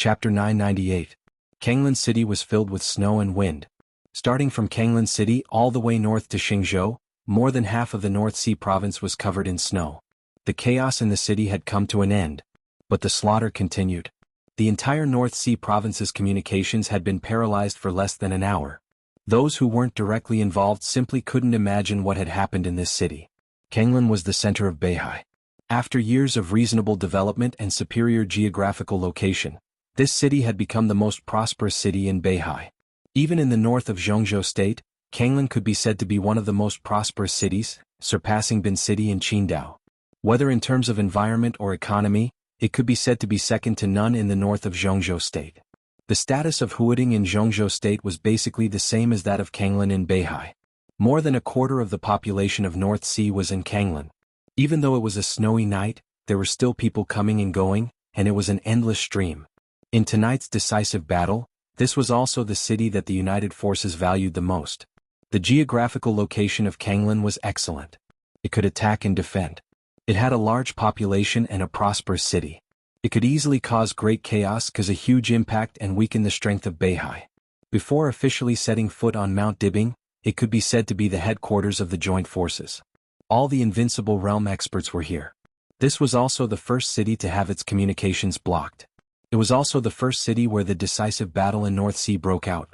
Chapter 998. Kanglan City was filled with snow and wind. Starting from Kanglan City all the way north to Xingzhou, more than half of the North Sea province was covered in snow. The chaos in the city had come to an end, but the slaughter continued. The entire North Sea province's communications had been paralyzed for less than an hour. Those who weren't directly involved simply couldn't imagine what had happened in this city. Kanglan was the center of Beihai. After years of reasonable development and superior geographical location, this city had become the most prosperous city in Beihai. Even in the north of Zhongzhou State, Kanglan could be said to be one of the most prosperous cities, surpassing Bin City and Qingdao. Whether in terms of environment or economy, it could be said to be second to none in the north of Zhongzhou State. The status of Huading in Zhongzhou State was basically the same as that of Kanglan in Beihai. More than a quarter of the population of North Sea was in Kanglan. Even though it was a snowy night, there were still people coming and going, and it was an endless stream. In tonight's decisive battle, this was also the city that the United Forces valued the most. The geographical location of Kanglan was excellent. It could attack and defend. It had a large population and a prosperous city. It could easily cause great chaos cause a huge impact and weaken the strength of Beihai. Before officially setting foot on Mount Dibing, it could be said to be the headquarters of the joint forces. All the Invincible Realm experts were here. This was also the first city to have its communications blocked. It was also the first city where the decisive battle in North Sea broke out.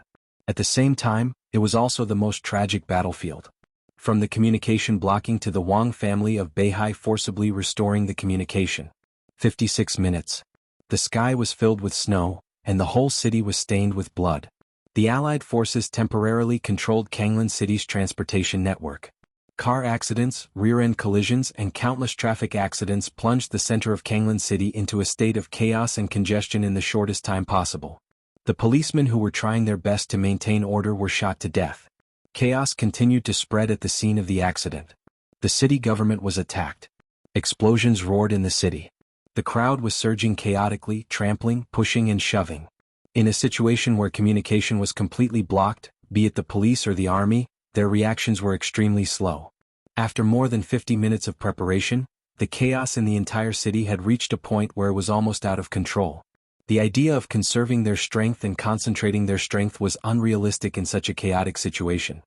At the same time, it was also the most tragic battlefield. From the communication blocking to the Wang family of Beihai forcibly restoring the communication. 56 minutes. The sky was filled with snow, and the whole city was stained with blood. The Allied forces temporarily controlled Kanglan City's transportation network. Car accidents, rear-end collisions and countless traffic accidents plunged the center of Kanglan City into a state of chaos and congestion in the shortest time possible. The policemen who were trying their best to maintain order were shot to death. Chaos continued to spread at the scene of the accident. The city government was attacked. Explosions roared in the city. The crowd was surging chaotically, trampling, pushing and shoving. In a situation where communication was completely blocked, be it the police or the army, their reactions were extremely slow. After more than 50 minutes of preparation, the chaos in the entire city had reached a point where it was almost out of control. The idea of conserving their strength and concentrating their strength was unrealistic in such a chaotic situation.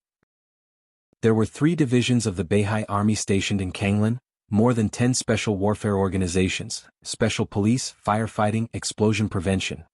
There were 3 divisions of the Beihai army stationed in Kanglan, more than 10 special warfare organizations, special police, firefighting, explosion prevention.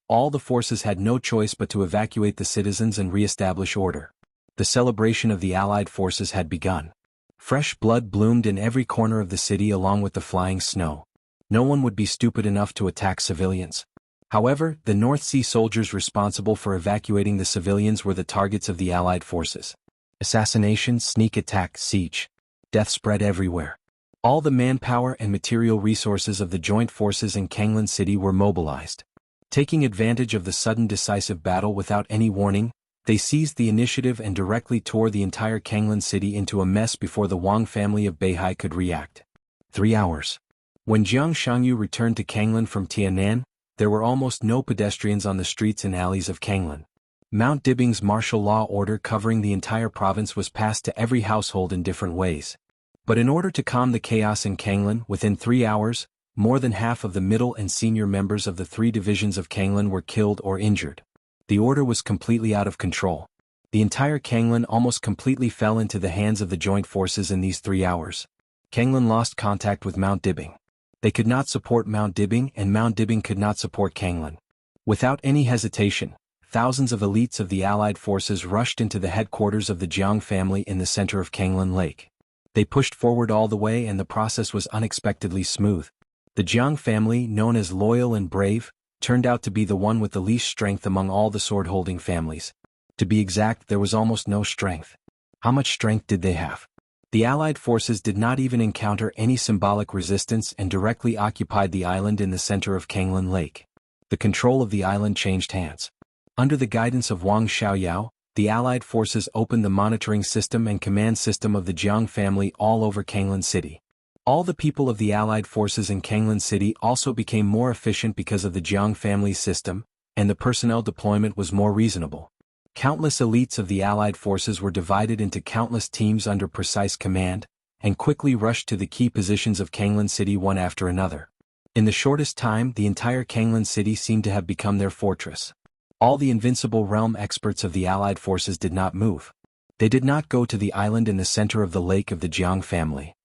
All the forces had no choice but to evacuate the citizens and re-establish order. The celebration of the Allied forces had begun. Fresh blood bloomed in every corner of the city along with the flying snow. No one would be stupid enough to attack civilians. However, the North Sea soldiers responsible for evacuating the civilians were the targets of the Allied forces. Assassination, sneak attack, siege. Death spread everywhere. All the manpower and material resources of the joint forces in Kanglan City were mobilized. Taking advantage of the sudden decisive battle without any warning, they seized the initiative and directly tore the entire Kanglan City into a mess before the Wang family of Beihai could react. 3 hours. When Jiang Shangyu returned to Kanglan from Tianan, there were almost no pedestrians on the streets and alleys of Kanglan. Mount Dibing's martial law order covering the entire province was passed to every household in different ways. But in order to calm the chaos in Kanglan, within 3 hours, more than half of the middle and senior members of the 3 divisions of Kanglan were killed or injured. The order was completely out of control. The entire Kanglan almost completely fell into the hands of the joint forces in these 3 hours. Kanglan lost contact with Mount Dibing. They could not support Mount Dibing and Mount Dibing could not support Kanglan. Without any hesitation, thousands of elites of the Allied forces rushed into the headquarters of the Jiang family in the center of Kanglan Lake. They pushed forward all the way and the process was unexpectedly smooth. The Jiang family, known as loyal and brave, turned out to be the one with the least strength among all the sword-holding families. To be exact, there was almost no strength. How much strength did they have? The Allied forces did not even encounter any symbolic resistance and directly occupied the island in the center of Kanglan Lake. The control of the island changed hands. Under the guidance of Wang Xiaoyao, the Allied forces opened the monitoring system and command system of the Jiang family all over Kanglan City. All the people of the Allied forces in Kanglan City also became more efficient because of the Jiang family's system, and the personnel deployment was more reasonable. Countless elites of the Allied forces were divided into countless teams under precise command, and quickly rushed to the key positions of Kanglan City one after another. In the shortest time, the entire Kanglan city seemed to have become their fortress. All the invincible realm experts of the allied forces did not move. They did not go to the island in the center of the lake of the Jiang family.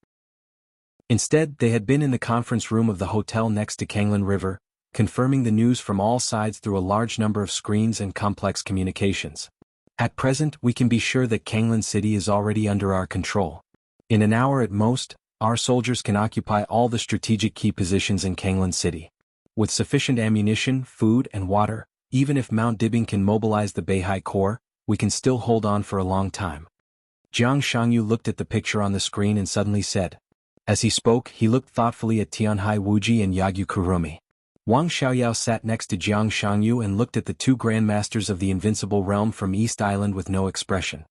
Instead, they had been in the conference room of the hotel next to Kanglan River, confirming the news from all sides through a large number of screens and complex communications. At present, we can be sure that Kanglan City is already under our control. In an hour at most, our soldiers can occupy all the strategic key positions in Kanglan City. With sufficient ammunition, food, and water, even if Mount Dibing can mobilize the Beihai Corps, we can still hold on for a long time. Jiang Shangyu looked at the picture on the screen and suddenly said. As he spoke, he looked thoughtfully at Tianhai Wuji and Yagyu Kurumi. Wang Xiaoyao sat next to Jiang Shangyu and looked at the two grandmasters of the invincible realm from East Island with no expression.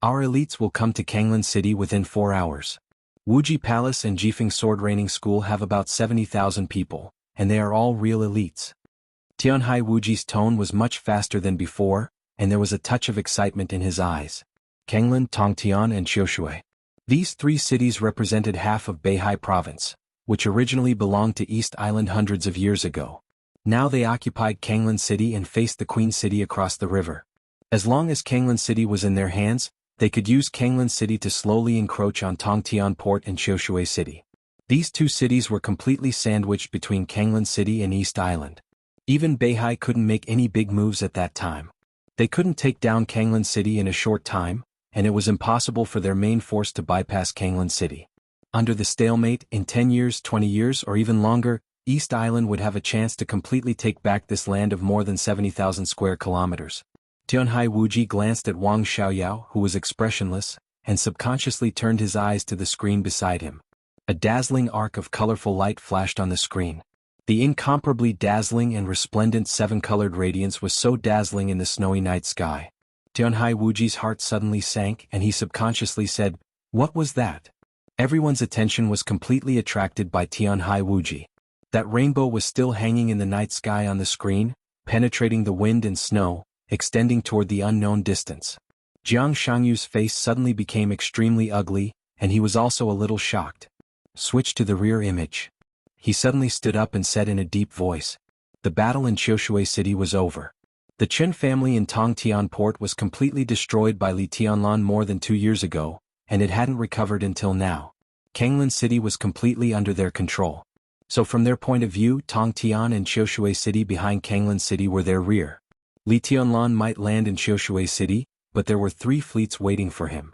Our elites will come to Kanglan City within 4 hours. Wuji Palace and Jifeng Sword Training School have about 70,000 people, and they are all real elites. Tianhai Wuji's tone was much faster than before, and there was a touch of excitement in his eyes. Kanglan, Tongtian and Qiushui. These 3 cities represented half of Beihai Province, which originally belonged to East Island hundreds of years ago. Now they occupied Kanglan City and faced the Queen City across the river. As long as Kanglan City was in their hands, they could use Kanglan City to slowly encroach on Tongtian Port and Qiushui City. These 2 cities were completely sandwiched between Kanglan City and East Island. Even Beihai couldn't make any big moves at that time. They couldn't take down Kanglan City in a short time, and it was impossible for their main force to bypass Kanglan City. Under the stalemate, in 10 years, 20 years, or even longer, East Island would have a chance to completely take back this land of more than 70,000 square kilometers. Tianhai Wuji glanced at Wang Xiaoyao, who was expressionless, and subconsciously turned his eyes to the screen beside him. A dazzling arc of colorful light flashed on the screen. The incomparably dazzling and resplendent 7-colored radiance was so dazzling in the snowy night sky. Tianhai Wuji's heart suddenly sank and he subconsciously said, "What was that?" Everyone's attention was completely attracted by Tianhai Wuji. That rainbow was still hanging in the night sky on the screen, penetrating the wind and snow, extending toward the unknown distance. Jiang Shangyu's face suddenly became extremely ugly, and he was also a little shocked. Switch to the rear image. He suddenly stood up and said in a deep voice. The battle in Qiushui City was over. The Chen family in Tongtian Port was completely destroyed by Li Tianlan more than 2 years ago, and it hadn't recovered until now. Kanglan City was completely under their control. So from their point of view, Tongtian and Qiushui City behind Kanglan City were their rear. Li Tianlan might land in Qiushui City, but there were 3 fleets waiting for him.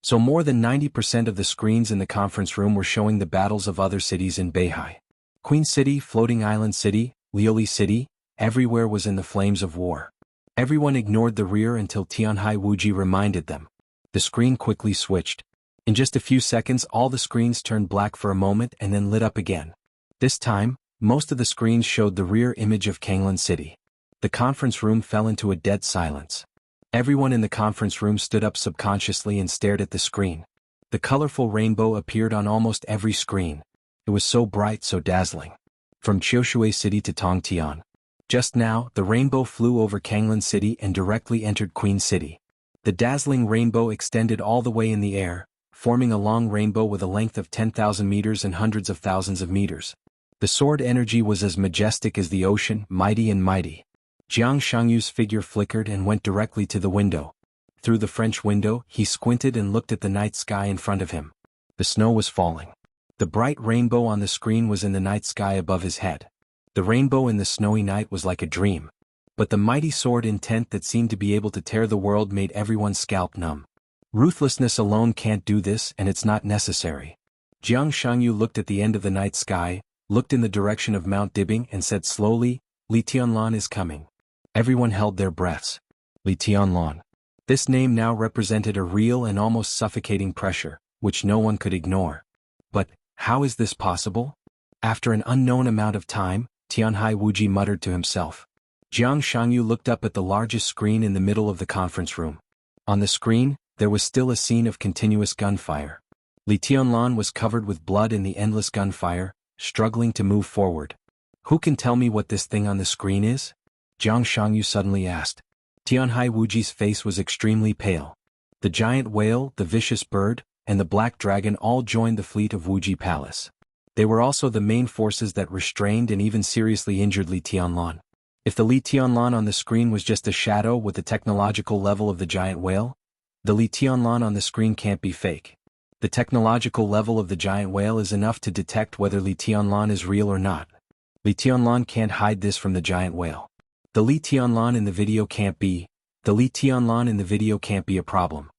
So more than 90% of the screens in the conference room were showing the battles of other cities in Beihai. Queen City, Floating Island City, Liuli City, everywhere was in the flames of war. Everyone ignored the rear until Tianhai Wuji reminded them. The screen quickly switched. In just a few seconds all the screens turned black for a moment and then lit up again. This time, most of the screens showed the rear image of Kanglan City. The conference room fell into a dead silence. Everyone in the conference room stood up subconsciously and stared at the screen. The colorful rainbow appeared on almost every screen. It was so bright, so dazzling. From Qiushui City to Tongtian. Just now, the rainbow flew over Kanglan City and directly entered Queen City. The dazzling rainbow extended all the way in the air, forming a long rainbow with a length of 10,000 meters and hundreds of thousands of meters. The sword energy was as majestic as the ocean, mighty and mighty. Jiang Shangyu's figure flickered and went directly to the window. Through the French window, he squinted and looked at the night sky in front of him. The snow was falling. The bright rainbow on the screen was in the night sky above his head. The rainbow in the snowy night was like a dream. But the mighty sword intent that seemed to be able to tear the world made everyone's scalp numb. Ruthlessness alone can't do this, and it's not necessary. Jiang Shangyu looked at the end of the night sky, looked in the direction of Mount Dibing and said slowly, Li Tianlan is coming. Everyone held their breaths. Li Tianlan. This name now represented a real and almost suffocating pressure, which no one could ignore. But, how is this possible? After an unknown amount of time, Tianhai Wuji muttered to himself. Jiang Shangyu looked up at the largest screen in the middle of the conference room. On the screen, there was still a scene of continuous gunfire. Li Tianlan was covered with blood in the endless gunfire, struggling to move forward. Who can tell me what this thing on the screen is? Jiang Shangyu suddenly asked. Tianhai Wuji's face was extremely pale. The giant whale, the vicious bird, and the black dragon all joined the fleet of Wuji Palace. They were also the main forces that restrained and even seriously injured Li Tianlan. If the Li Tianlan on the screen was just a shadow with the technological level of the giant whale, the Li Tianlan on the screen can't be fake. The technological level of the giant whale is enough to detect whether Li Tianlan is real or not. Li Tianlan can't hide this from the giant whale. The Li Tianlan in the video can't be a problem.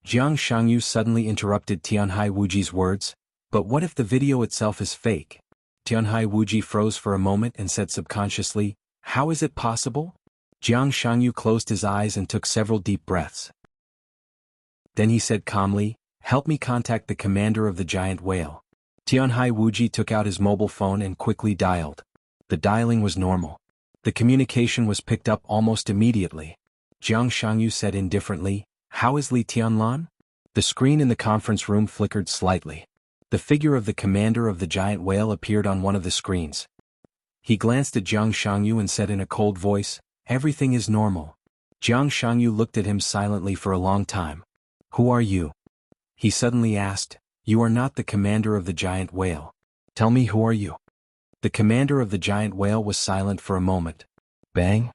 Jiang Shangyu suddenly interrupted Tianhai Wuji's words, but what if the video itself is fake? Tianhai Wuji froze for a moment and said subconsciously, how is it possible? Jiang Shangyu closed his eyes and took several deep breaths. Then he said calmly, help me contact the commander of the giant whale. Tianhai Wuji took out his mobile phone and quickly dialed. The dialing was normal. The communication was picked up almost immediately. Jiang Shangyu said indifferently, how is Li Tianlan? The screen in the conference room flickered slightly. The figure of the commander of the giant whale appeared on one of the screens. He glanced at Jiang Shangyu and said in a cold voice, everything is normal. Jiang Shangyu looked at him silently for a long time. Who are you? He suddenly asked, you are not the commander of the giant whale. Tell me, who are you? The commander of the giant whale was silent for a moment. Bang!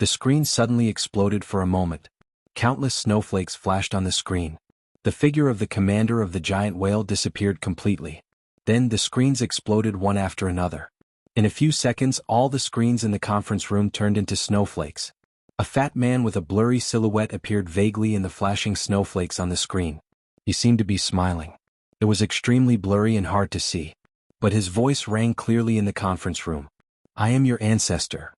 The screen suddenly exploded for a moment. Countless snowflakes flashed on the screen. The figure of the commander of the giant whale disappeared completely. Then the screens exploded one after another. In a few seconds, all the screens in the conference room turned into snowflakes. A fat man with a blurry silhouette appeared vaguely in the flashing snowflakes on the screen. He seemed to be smiling. It was extremely blurry and hard to see. But his voice rang clearly in the conference room. I am your ancestor.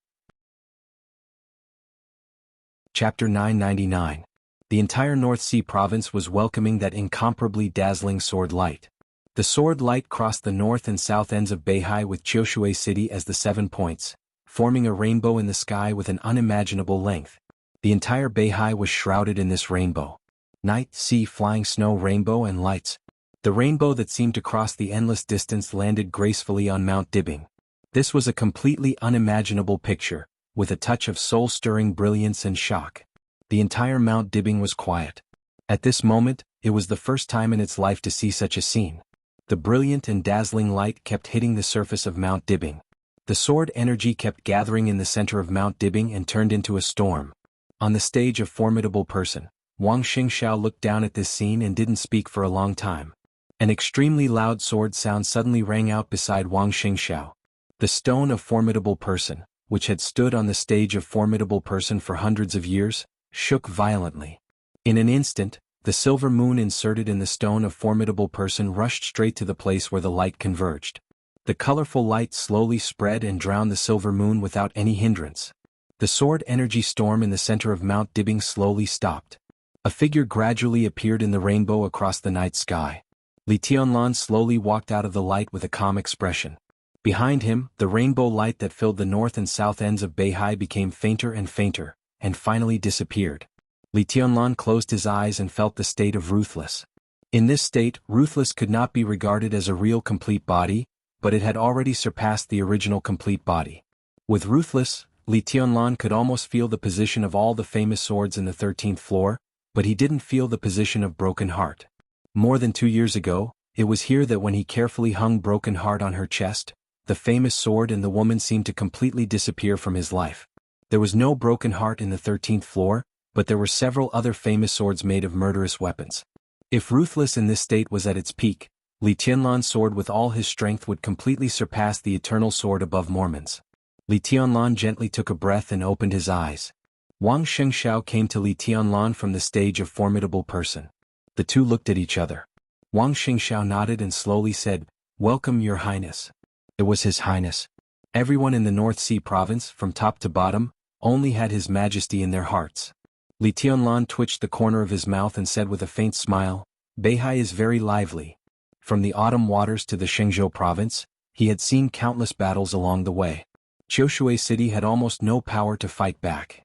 Chapter 999. The entire North Sea province was welcoming that incomparably dazzling sword light. The sword light crossed the north and south ends of Beihai with Qiushui City as the 7 points, forming a rainbow in the sky with an unimaginable length. The entire Beihai was shrouded in this rainbow. Night, sea, flying snow, rainbow and lights. The rainbow that seemed to cross the endless distance landed gracefully on Mount Dibing. This was a completely unimaginable picture, with a touch of soul-stirring brilliance and shock. The entire Mount Dibing was quiet. At this moment, it was the first time in its life to see such a scene. The brilliant and dazzling light kept hitting the surface of Mount Dibing. The sword energy kept gathering in the center of Mount Dibing and turned into a storm. On the stage of Formidable Person, Wang Xingxiao looked down at this scene and didn't speak for a long time. An extremely loud sword sound suddenly rang out beside Wang Xingxiao. The stone of Formidable Person, which had stood on the stage of Formidable Person for hundreds of years, shook violently. In an instant, the silver moon inserted in the stone of Formidable Person rushed straight to the place where the light converged. The colorful light slowly spread and drowned the silver moon without any hindrance. The sword energy storm in the center of Mount Dibing slowly stopped. A figure gradually appeared in the rainbow across the night sky. Li Tianlan slowly walked out of the light with a calm expression. Behind him, the rainbow light that filled the north and south ends of Beihai became fainter, and finally disappeared. Li Tianlan closed his eyes and felt the state of Ruthless. In this state, Ruthless could not be regarded as a real complete body, but it had already surpassed the original complete body. With Ruthless, Li Tianlan could almost feel the position of all the famous swords in the 13th floor, but he didn't feel the position of Broken Heart. More than 2 years ago, it was here that when he carefully hung Broken Heart on her chest, the famous sword and the woman seemed to completely disappear from his life. There was no Broken Heart in the 13th floor, but there were several other famous swords made of murderous weapons. If Ruthless in this state was at its peak, Li Tianlan's sword with all his strength would completely surpass the eternal sword above Mormon's. Li Tianlan gently took a breath and opened his eyes. Wang Xingxiao came to Li Tianlan from the stage of Formidable Person. The two looked at each other. Wang Xingxiao nodded and slowly said, "Welcome, Your Highness." It was His Highness. Everyone in the North Sea province, from top to bottom, only had His Majesty in their hearts. Li Tianlan twitched the corner of his mouth and said with a faint smile, "Beihai is very lively." From the autumn waters to the Shenzhou province, he had seen countless battles along the way. Qiushui City had almost no power to fight back.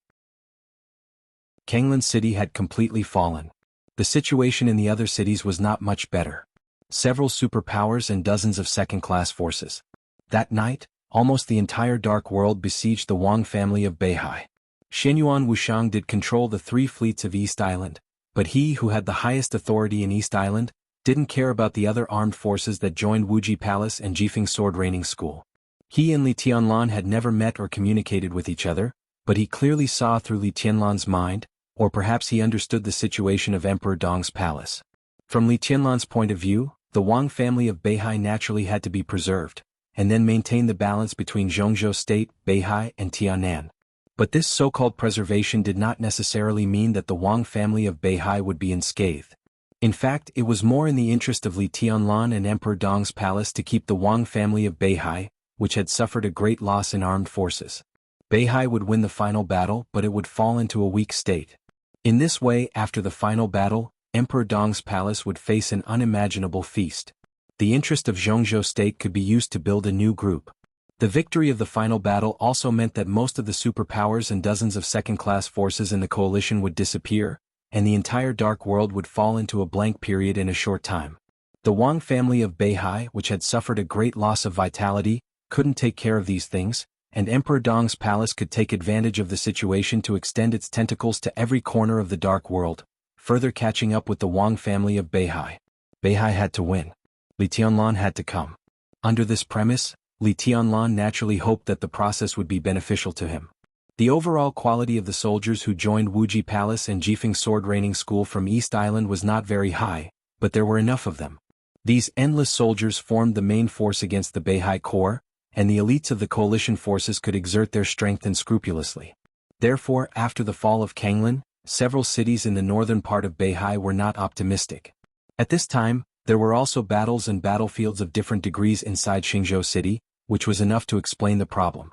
Kanglan City had completely fallen. The situation in the other cities was not much better. Several superpowers and dozens of second-class forces. That night, almost the entire Dark World besieged the Wang family of Beihai. Xianyuan Wushang did control the 3 fleets of East Island, but he who had the highest authority in East Island, didn't care about the other armed forces that joined Wuji Palace and Jifeng Sword Raining School. He and Li Tianlan had never met or communicated with each other, but he clearly saw through Li Tianlan's mind, or perhaps he understood the situation of Emperor Dong's palace. From Li Tianlan's point of view, the Wang family of Beihai naturally had to be preserved, and then maintain the balance between Zhongzhou State, Beihai, and Tianan. But this so-called preservation did not necessarily mean that the Wang family of Beihai would be unscathed. In fact, it was more in the interest of Li Tianlan and Emperor Dong's palace to keep the Wang family of Beihai, which had suffered a great loss in armed forces. Beihai would win the final battle, but it would fall into a weak state. In this way, after the final battle, Emperor Dong's palace would face an unimaginable feast. The interest of Zhongzhou State could be used to build a new group. The victory of the final battle also meant that most of the superpowers and dozens of second-class forces in the coalition would disappear, and the entire Dark World would fall into a blank period in a short time. The Wang family of Beihai, which had suffered a great loss of vitality, couldn't take care of these things, and Emperor Dong's palace could take advantage of the situation to extend its tentacles to every corner of the Dark World, further catching up with the Wang family of Beihai. Beihai had to win. Li Tianlan had to come. Under this premise, Li Tianlan naturally hoped that the process would be beneficial to him. The overall quality of the soldiers who joined Wuji Palace and Jifeng Sword Raining School from East Island was not very high, but there were enough of them. These endless soldiers formed the main force against the Beihai Corps, and the elites of the coalition forces could exert their strength unscrupulously. Therefore, after the fall of Kanglan, several cities in the northern part of Beihai were not optimistic. At this time, there were also battles and battlefields of different degrees inside Xingzhou City, which was enough to explain the problem.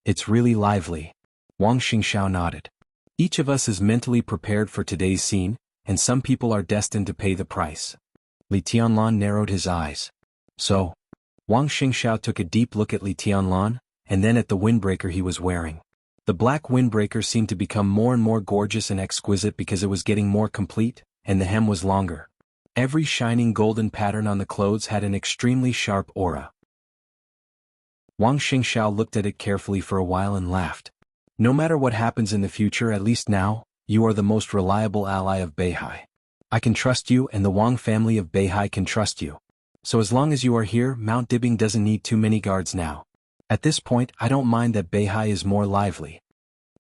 It's really lively. Wang Xingxiao nodded. Each of us is mentally prepared for today's scene, and some people are destined to pay the price. Li Tianlan narrowed his eyes. So? Wang Xingxiao took a deep look at Li Tianlan, and then at the windbreaker he was wearing. The black windbreaker seemed to become more and more gorgeous and exquisite because it was getting more complete, and the hem was longer. Every shining golden pattern on the clothes had an extremely sharp aura. Wang Xingxiao looked at it carefully for a while and laughed. No matter what happens in the future, at least now, you are the most reliable ally of Beihai. I can trust you, and the Wang family of Beihai can trust you. So as long as you are here, Mount Dibing doesn't need too many guards now. At this point, I don't mind that Beihai is more lively.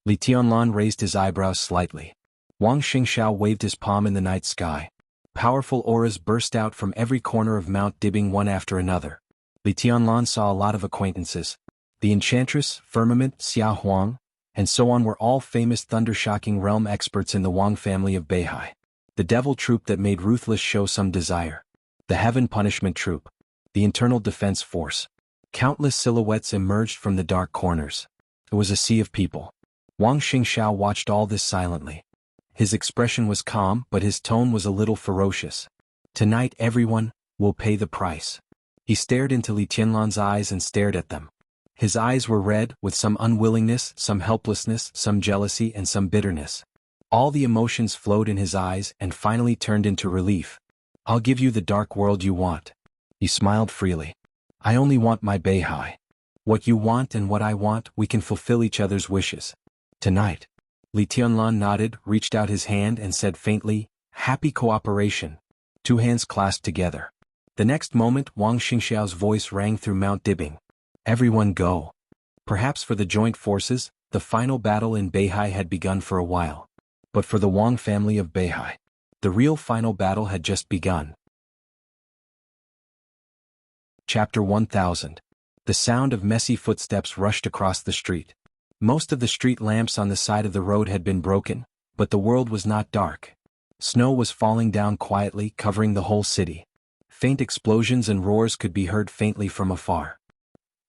Li Tianlan raised his eyebrows slightly. Wang Xingxiao waved his palm in the night sky. Powerful auras burst out from every corner of Mount Dibing one after another. Li Tianlan saw a lot of acquaintances. The Enchantress, Firmament, Xia Huang, and so on were all famous thunder-shocking realm experts in the Wang family of Beihai. The devil troop that made Ruthless show some desire. The Heaven Punishment troop. The Internal Defense Force. Countless silhouettes emerged from the dark corners. It was a sea of people. Wang Xingxiao watched all this silently. His expression was calm, but his tone was a little ferocious. Tonight everyone will pay the price. He stared into Li Tianlan's eyes and stared at them. His eyes were red, with some unwillingness, some helplessness, some jealousy, and some bitterness. All the emotions flowed in his eyes and finally turned into relief. I'll give you the dark world you want. He smiled freely. I only want my Beihai. What you want and what I want, we can fulfill each other's wishes. Tonight. Li Tianlan nodded, reached out his hand and said faintly, "Happy cooperation." Two hands clasped together. The next moment, Wang Xingxiao's voice rang through Mount Dibing. Everyone go. Perhaps for the joint forces, the final battle in Beihai had begun for a while. But for the Wang family of Beihai, the real final battle had just begun. Chapter 1000. The sound of messy footsteps rushed across the street. Most of the street lamps on the side of the road had been broken, but the world was not dark. Snow was falling down quietly, covering the whole city. Faint explosions and roars could be heard faintly from afar.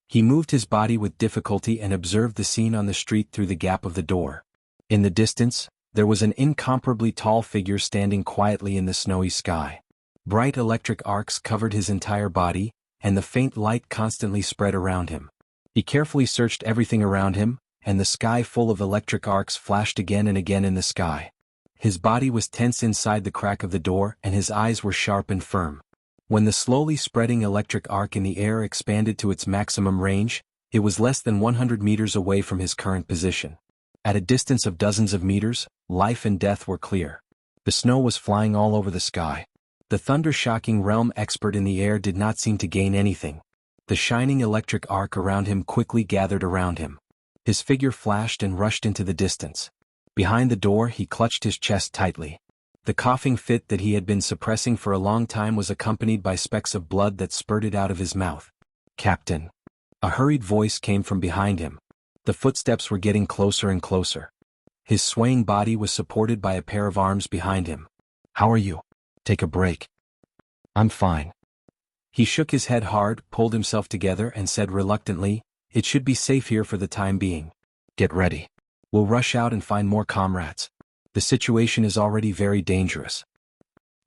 He moved his body with difficulty and observed the scene on the street through the gap of the door. In the distance, there was an incomparably tall figure standing quietly in the snowy sky. Bright electric arcs covered his entire body, and the faint light constantly spread around him. He carefully searched everything around him, and the sky full of electric arcs flashed again and again in the sky. His body was tense inside the crack of the door, and his eyes were sharp and firm. When the slowly spreading electric arc in the air expanded to its maximum range, it was less than 100 meters away from his current position. At a distance of dozens of meters, life and death were clear. The snow was flying all over the sky. The thunder-shocking realm expert in the air did not seem to gain anything. The shining electric arc around him quickly gathered around him. His figure flashed and rushed into the distance. Behind the door he clutched his chest tightly. The coughing fit that he had been suppressing for a long time was accompanied by specks of blood that spurted out of his mouth. "Captain." A hurried voice came from behind him. The footsteps were getting closer and closer. His swaying body was supported by a pair of arms behind him. "How are you? Take a break." "I'm fine." He shook his head hard, pulled himself together and said reluctantly, "It should be safe here for the time being. Get ready. We'll rush out and find more comrades. The situation is already very dangerous."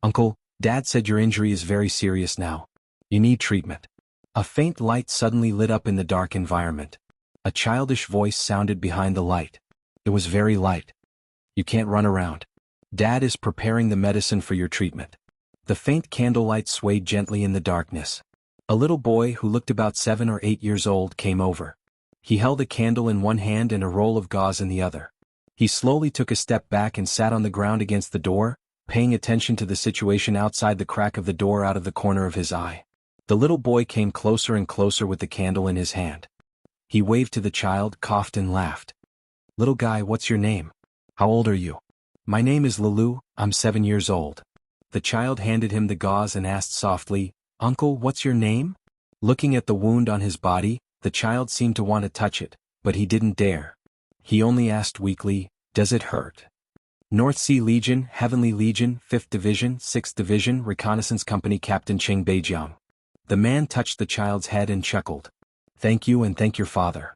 "Uncle, Dad said your injury is very serious now. You need treatment." A faint light suddenly lit up in the dark environment. A childish voice sounded behind the light. It was very light. "You can't run around. Dad is preparing the medicine for your treatment." The faint candlelight swayed gently in the darkness. A little boy who looked about 7 or 8 years old came over. He held a candle in one hand and a roll of gauze in the other. He slowly took a step back and sat on the ground against the door, paying attention to the situation outside the crack of the door out of the corner of his eye. The little boy came closer and closer with the candle in his hand. He waved to the child, coughed and laughed. "Little guy, what's your name? How old are you?" "My name is Lulu, I'm 7 years old." The child handed him the gauze and asked softly, "Uncle, what's your name?" Looking at the wound on his body, the child seemed to want to touch it, but he didn't dare. He only asked weakly, "Does it hurt?" "North Sea Legion, Heavenly Legion, 5th Division, 6th Division, Reconnaissance Company Captain Cheng Beijiang." The man touched the child's head and chuckled. "Thank you and thank your father."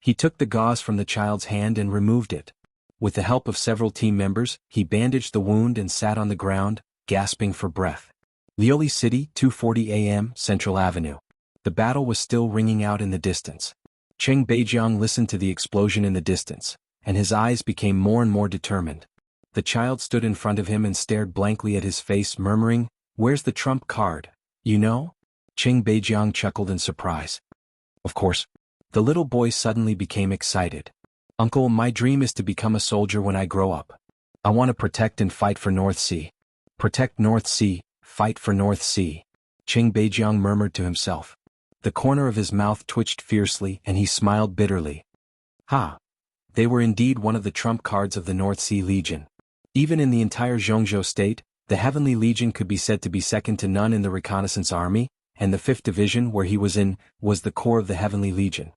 He took the gauze from the child's hand and removed it. With the help of several team members, he bandaged the wound and sat on the ground, gasping for breath. Lioli City, 2:40 a.m., Central Avenue. The battle was still ringing out in the distance. Cheng Beijiang listened to the explosion in the distance, and his eyes became more and more determined. The child stood in front of him and stared blankly at his face, murmuring, "Where's the trump card? You know?" Cheng Beijiang chuckled in surprise. "Of course." The little boy suddenly became excited. "Uncle, my dream is to become a soldier when I grow up. I want to protect and fight for North Sea. Protect North Sea, fight for North Sea." Cheng Beijiang murmured to himself. The corner of his mouth twitched fiercely and he smiled bitterly. Ha! They were indeed one of the trump cards of the North Sea Legion. Even in the entire Zhongzhou state, the Heavenly Legion could be said to be second to none in the reconnaissance army, and the 5th Division where he was in, was the core of the Heavenly Legion.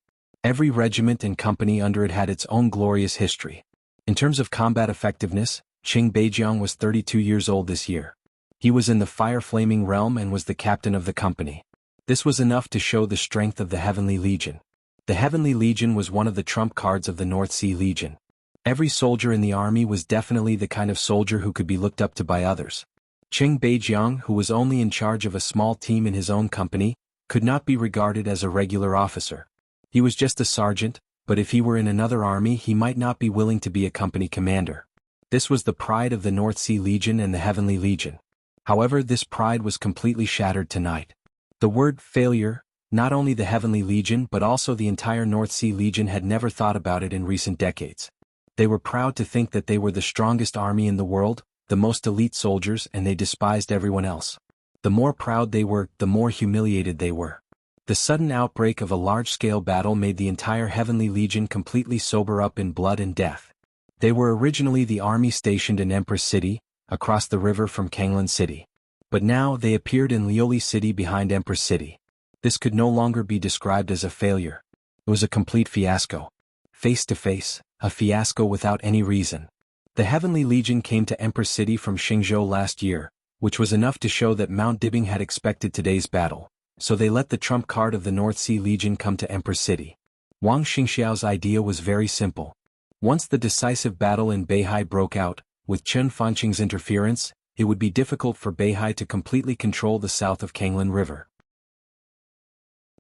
Every regiment and company under it had its own glorious history. In terms of combat effectiveness, Cheng Beijiang was 32 years old this year. He was in the fire-flaming realm and was the captain of the company. This was enough to show the strength of the Heavenly Legion. The Heavenly Legion was one of the trump cards of the North Sea Legion. Every soldier in the army was definitely the kind of soldier who could be looked up to by others. Cheng Beijiang, who was only in charge of a small team in his own company, could not be regarded as a regular officer. He was just a sergeant, but if he were in another army he might not be willing to be a company commander. This was the pride of the North Sea Legion and the Heavenly Legion. However, this pride was completely shattered tonight. The word failure, not only the Heavenly Legion but also the entire North Sea Legion had never thought about it in recent decades. They were proud to think that they were the strongest army in the world, the most elite soldiers, and they despised everyone else. The more proud they were, the more humiliated they were. The sudden outbreak of a large-scale battle made the entire Heavenly Legion completely sober up in blood and death. They were originally the army stationed in Empress City, across the river from Kanglan City. But now they appeared in Lioli City behind Empress City. This could no longer be described as a failure. It was a complete fiasco. Face to face, a fiasco without any reason. The Heavenly Legion came to Empress City from Xingzhou last year, which was enough to show that Mount Dibing had expected today's battle, so they let the trump card of the North Sea Legion come to Empress City. Wang Xingxiao's idea was very simple. Once the decisive battle in Beihai broke out, with Chen Fanqing's interference, it would be difficult for Beihai to completely control the south of Kanglan River.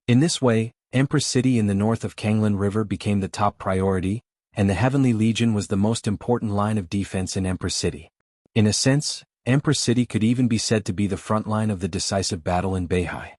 In this way, Empress City in the north of Kanglan River became the top priority, and the Heavenly Legion was the most important line of defense in Empress City. In a sense, Empress City could even be said to be the front line of the decisive battle in Beihai.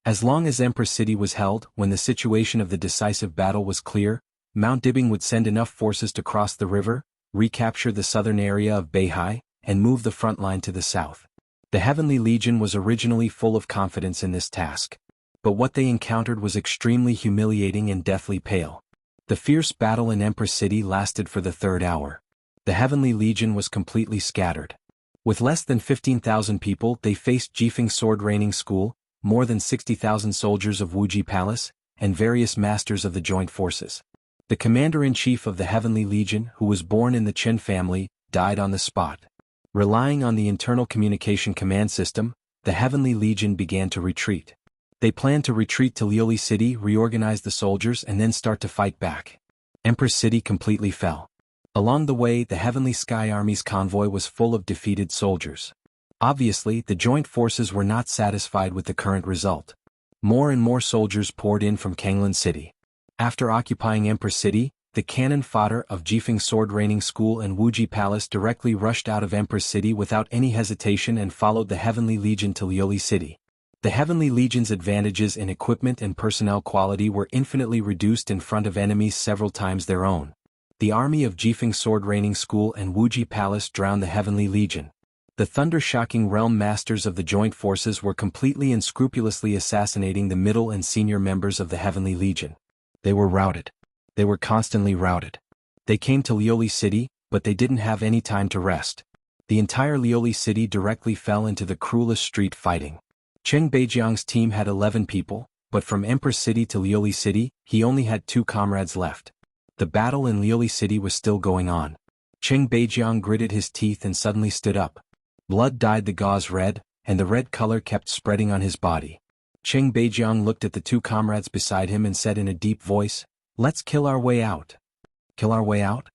As long as Empress City was held, when the situation of the decisive battle was clear, Mount Dibing would send enough forces to cross the river, recapture the southern area of Beihai, and move the front line to the south. The Heavenly Legion was originally full of confidence in this task. But what they encountered was extremely humiliating and deathly pale. The fierce battle in Empress City lasted for the third hour. The Heavenly Legion was completely scattered. With less than 15,000 people, they faced Jifeng Sword Raining School, more than 60,000 soldiers of Wuji Palace, and various masters of the joint forces. The commander-in-chief of the Heavenly Legion, who was born in the Chen family, died on the spot. Relying on the internal communication command system, the Heavenly Legion began to retreat. They planned to retreat to Lioli City, reorganize the soldiers, and then start to fight back. Empress City completely fell. Along the way, the Heavenly Sky Army's convoy was full of defeated soldiers. Obviously, the joint forces were not satisfied with the current result. More and more soldiers poured in from Kanglan City. After occupying Empress City, the cannon fodder of Jifeng Sword Raining School and Wuji Palace directly rushed out of Empress City without any hesitation and followed the Heavenly Legion to Lioli City. The Heavenly Legion's advantages in equipment and personnel quality were infinitely reduced in front of enemies several times their own. The army of Jifeng Sword Raining School and Wuji Palace drowned the Heavenly Legion. The thunder-shocking realm masters of the joint forces were completely and scrupulously assassinating the middle and senior members of the Heavenly Legion. They were routed. They were constantly routed. They came to Lioli City, but they didn't have any time to rest. The entire Lioli City directly fell into the cruelest street fighting. Cheng Beijiang's team had 11 people, but from Empress City to Lioli City, he only had 2 comrades left. The battle in Lioli City was still going on. Cheng Beijiang gritted his teeth and suddenly stood up. Blood dyed the gauze red, and the red color kept spreading on his body. Cheng Beijiang looked at the 2 comrades beside him and said in a deep voice, "Let's kill our way out." "Kill our way out?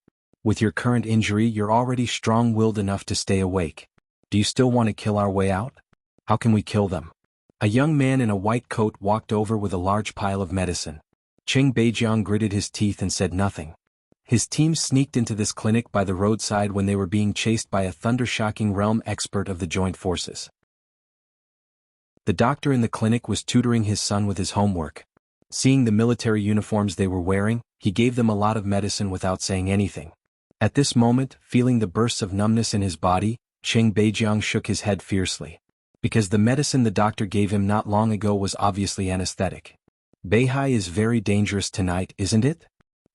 With your current injury, you're already strong-willed enough to stay awake. Do you still want to kill our way out? How can we kill them?" A young man in a white coat walked over with a large pile of medicine. Cheng Beijiang gritted his teeth and said nothing. His team sneaked into this clinic by the roadside when they were being chased by a thunder-shocking realm expert of the joint forces. The doctor in the clinic was tutoring his son with his homework. Seeing the military uniforms they were wearing, he gave them a lot of medicine without saying anything. At this moment, feeling the bursts of numbness in his body, Cheng Beijiang shook his head fiercely. Because the medicine the doctor gave him not long ago was obviously anesthetic. "Beihai is very dangerous tonight, isn't it?"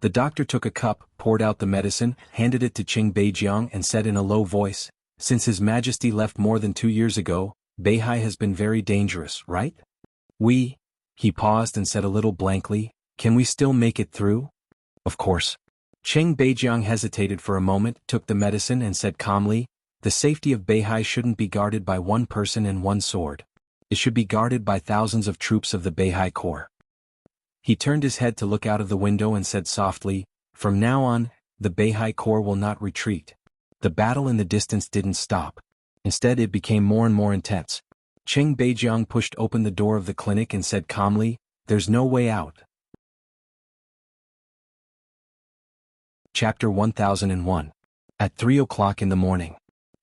The doctor took a cup, poured out the medicine, handed it to Cheng Beijiang and said in a low voice, "Since His Majesty left more than 2 years ago, Beihai has been very dangerous, right? He paused and said a little blankly, "Can we still make it through?" "Of course." Cheng Beijiang hesitated for a moment, took the medicine and said calmly, "The safety of Beihai shouldn't be guarded by one person and one sword. It should be guarded by thousands of troops of the Beihai Corps." He turned his head to look out of the window and said softly, "From now on, the Beihai Corps will not retreat." The battle in the distance didn't stop. Instead, it became more and more intense. Cheng Beijiang pushed open the door of the clinic and said calmly, "There's no way out." Chapter 1001. At 3 o'clock in the morning.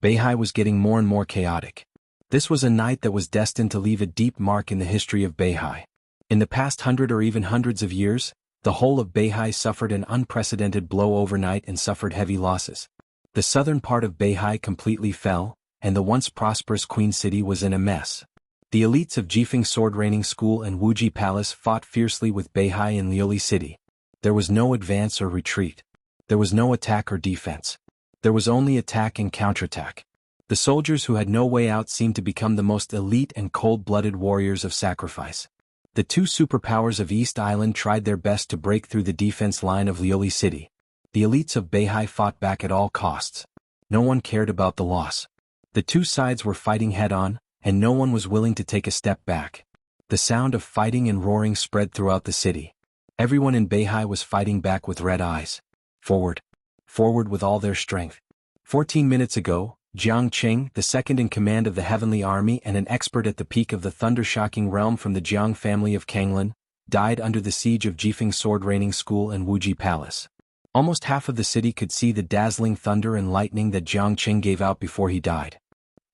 Beihai was getting more and more chaotic. This was a night that was destined to leave a deep mark in the history of Beihai. In the past 100 or even hundreds of years, the whole of Beihai suffered an unprecedented blow overnight and suffered heavy losses. The southern part of Beihai completely fell, and the once prosperous Queen City was in a mess. The elites of Jifeng Sword Raining School and Wuji Palace fought fiercely with Beihai in Lioli City. There was no advance or retreat. There was no attack or defense. There was only attack and counterattack. The soldiers who had no way out seemed to become the most elite and cold-blooded warriors of sacrifice. The 2 superpowers of East Island tried their best to break through the defense line of Lioli City. The elites of Beihai fought back at all costs. No one cared about the loss. The 2 sides were fighting head-on, and no one was willing to take a step back. The sound of fighting and roaring spread throughout the city. Everyone in Beihai was fighting back with red eyes. Forward. Forward with all their strength. 14 minutes ago, Jiang Qing, the second in command of the Heavenly Army and an expert at the peak of the thunder-shocking realm from the Jiang family of Kanglan, died under the siege of Jifeng Sword Raining School and Wuji Palace. Almost half of the city could see the dazzling thunder and lightning that Jiang Qing gave out before he died.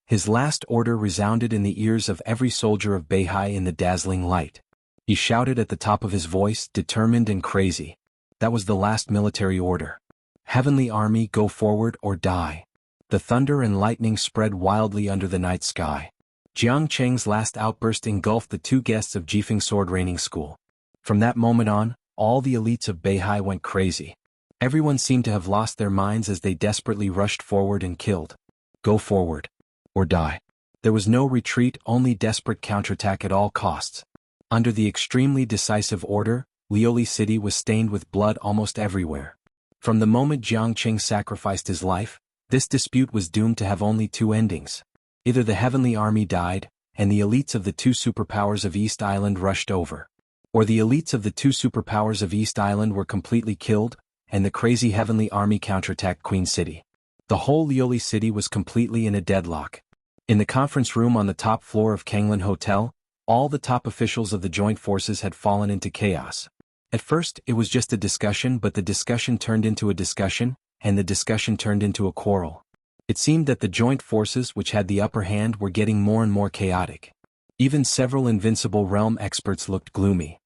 His last order resounded in the ears of every soldier of Beihai in the dazzling light. He shouted at the top of his voice, determined and crazy. That was the last military order. "Heavenly Army, go forward or die." The thunder and lightning spread wildly under the night sky. Jiang Cheng's last outburst engulfed the two guests of Jifeng sword training school. From that moment on, all the elites of Beihai went crazy. Everyone seemed to have lost their minds as they desperately rushed forward and killed. Go forward. Or die. There was no retreat, only desperate counterattack at all costs. Under the extremely decisive order, Lioli City was stained with blood almost everywhere. From the moment Jiang Cheng sacrificed his life, this dispute was doomed to have only two endings. Either the Heavenly Army died, and the elites of the two superpowers of East Island rushed over. Or the elites of the two superpowers of East Island were completely killed, and the crazy Heavenly Army counterattacked Queen City. The whole Lioli City was completely in a deadlock. In the conference room on the top floor of Kanglan Hotel, all the top officials of the joint forces had fallen into chaos. At first, it was just a discussion, but the discussion turned into a discussion, and the discussion turned into a quarrel. It seemed that the joint forces which had the upper hand were getting more and more chaotic. Even several Invincible Realm experts looked gloomy.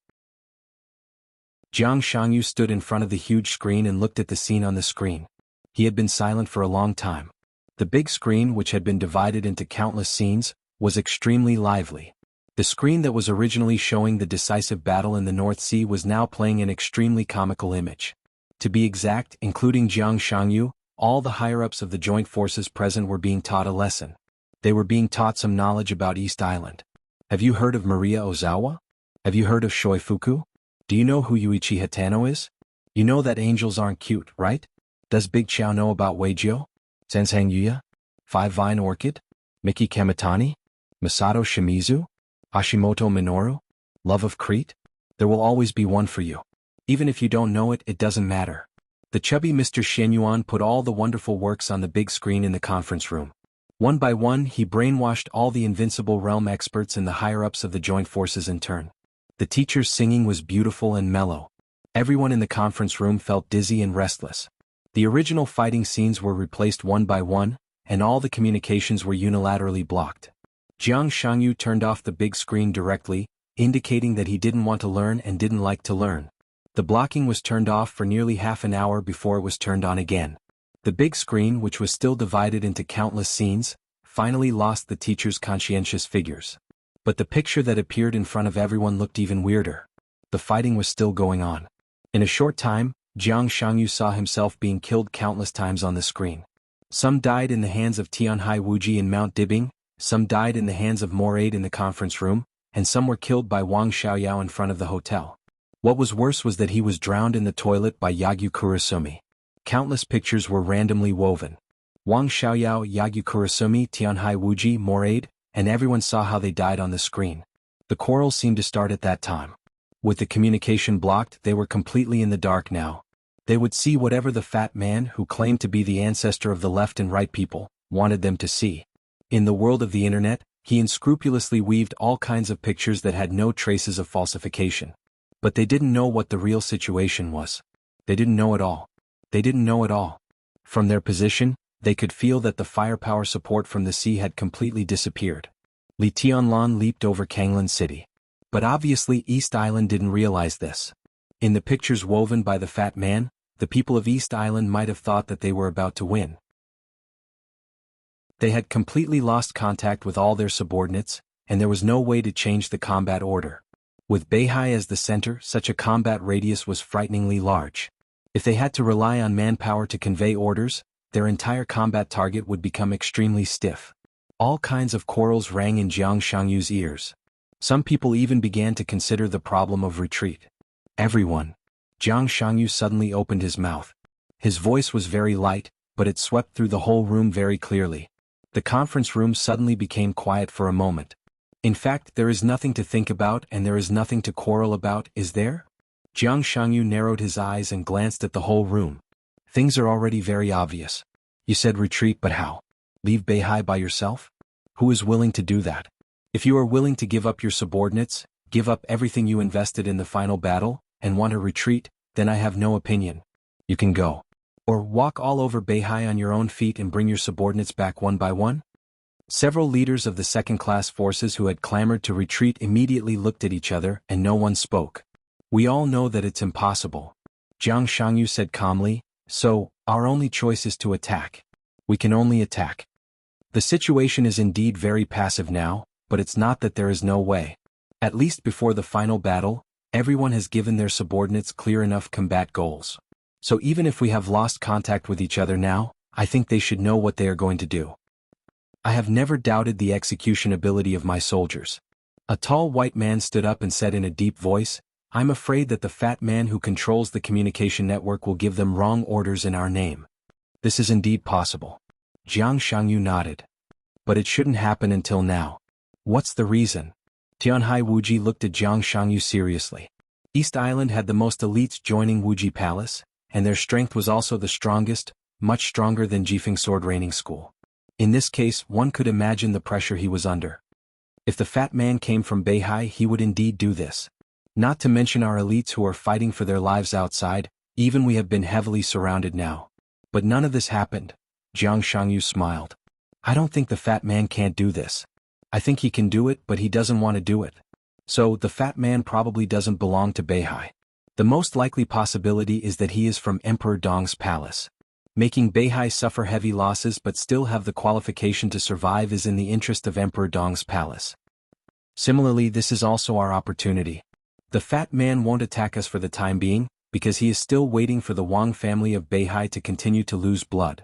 Jiang Shangyu stood in front of the huge screen and looked at the scene on the screen. He had been silent for a long time. The big screen, which had been divided into countless scenes, was extremely lively. The screen that was originally showing the decisive battle in the North Sea was now playing an extremely comical image. To be exact, including Jiang Shangyu, all the higher-ups of the joint forces present were being taught a lesson. They were being taught some knowledge about East Island. Have you heard of Maria Ozawa? Have you heard of Shoifuku? Do you know who Yuichi Hitano is? You know that angels aren't cute, right? Does Big Chow know about Weijio? Sensang Yuya? Five Vine Orchid? Miki Kamitani? Masato Shimizu? Hashimoto Minoru? Love of Crete? There will always be one for you. Even if you don't know it, it doesn't matter. The chubby Mr. Shenyuan put all the wonderful works on the big screen in the conference room. One by one, he brainwashed all the Invincible Realm experts and the higher-ups of the joint forces in turn. The teacher's singing was beautiful and mellow. Everyone in the conference room felt dizzy and restless. The original fighting scenes were replaced one by one, and all the communications were unilaterally blocked. Jiang Shangyu turned off the big screen directly, indicating that he didn't want to learn and didn't like to learn. The blocking was turned off for nearly half an hour before it was turned on again. The big screen, which was still divided into countless scenes, finally lost the teacher's conscientious figures. But the picture that appeared in front of everyone looked even weirder. The fighting was still going on. In a short time, Jiang Shangyu saw himself being killed countless times on the screen. Some died in the hands of Tianhai Wuji in Mount Dibing, some died in the hands of Moraid in the conference room, and some were killed by Wang Xiaoyao in front of the hotel. What was worse was that he was drowned in the toilet by Yagyu Kurasumi. Countless pictures were randomly woven. Wang Xiaoyao, Yagyu Kurasumi, Tianhai Wuji, Moraid, and everyone saw how they died on the screen. The quarrel seemed to start at that time. With the communication blocked, they were completely in the dark now. They would see whatever the fat man, who claimed to be the ancestor of the left and right people, wanted them to see. In the world of the internet, he unscrupulously weaved all kinds of pictures that had no traces of falsification. But they didn't know what the real situation was. They didn't know at all. They didn't know at all. From their position, they could feel that the firepower support from the sea had completely disappeared. Li Tianlan leaped over Kanglan City. But obviously East Island didn't realize this. In the pictures woven by the fat man, the people of East Island might have thought that they were about to win. They had completely lost contact with all their subordinates, and there was no way to change the combat order. With Beihai as the center, such a combat radius was frighteningly large. If they had to rely on manpower to convey orders, their entire combat target would become extremely stiff. All kinds of quarrels rang in Jiang Shangyu's ears. Some people even began to consider the problem of retreat. Everyone. Jiang Shangyu suddenly opened his mouth. His voice was very light, but it swept through the whole room very clearly. The conference room suddenly became quiet for a moment. In fact, there is nothing to think about and there is nothing to quarrel about, is there? Jiang Shangyu narrowed his eyes and glanced at the whole room. Things are already very obvious. You said retreat, but how? Leave Beihai by yourself? Who is willing to do that? If you are willing to give up your subordinates, give up everything you invested in the final battle, and want to retreat, then I have no opinion. You can go. Or walk all over Beihai on your own feet and bring your subordinates back one by one? Several leaders of the second-class forces who had clamored to retreat immediately looked at each other and no one spoke. We all know that it's impossible. Jiang Shangyu said calmly, so, our only choice is to attack. We can only attack. The situation is indeed very passive now, but it's not that there is no way. At least before the final battle, everyone has given their subordinates clear enough combat goals. So even if we have lost contact with each other now, I think they should know what they are going to do. I have never doubted the execution ability of my soldiers. A tall white man stood up and said in a deep voice, I'm afraid that the fat man who controls the communication network will give them wrong orders in our name. This is indeed possible. Jiang Shangyu nodded. But it shouldn't happen until now. What's the reason? Tianhai Wuji looked at Jiang Shangyu seriously. East Island had the most elites joining Wuji Palace, and their strength was also the strongest, much stronger than Jifeng Sword Training School. In this case, one could imagine the pressure he was under. If the fat man came from Beihai, he would indeed do this. Not to mention our elites who are fighting for their lives outside, even we have been heavily surrounded now. But none of this happened. Jiang Shangyu smiled. I don't think the fat man can't do this. I think he can do it, but he doesn't want to do it. So, the fat man probably doesn't belong to Beihai. The most likely possibility is that he is from Emperor Dong's palace. Making Beihai suffer heavy losses but still have the qualification to survive is in the interest of Emperor Dong's palace. Similarly, this is also our opportunity. The fat man won't attack us for the time being, because he is still waiting for the Wang family of Beihai to continue to lose blood.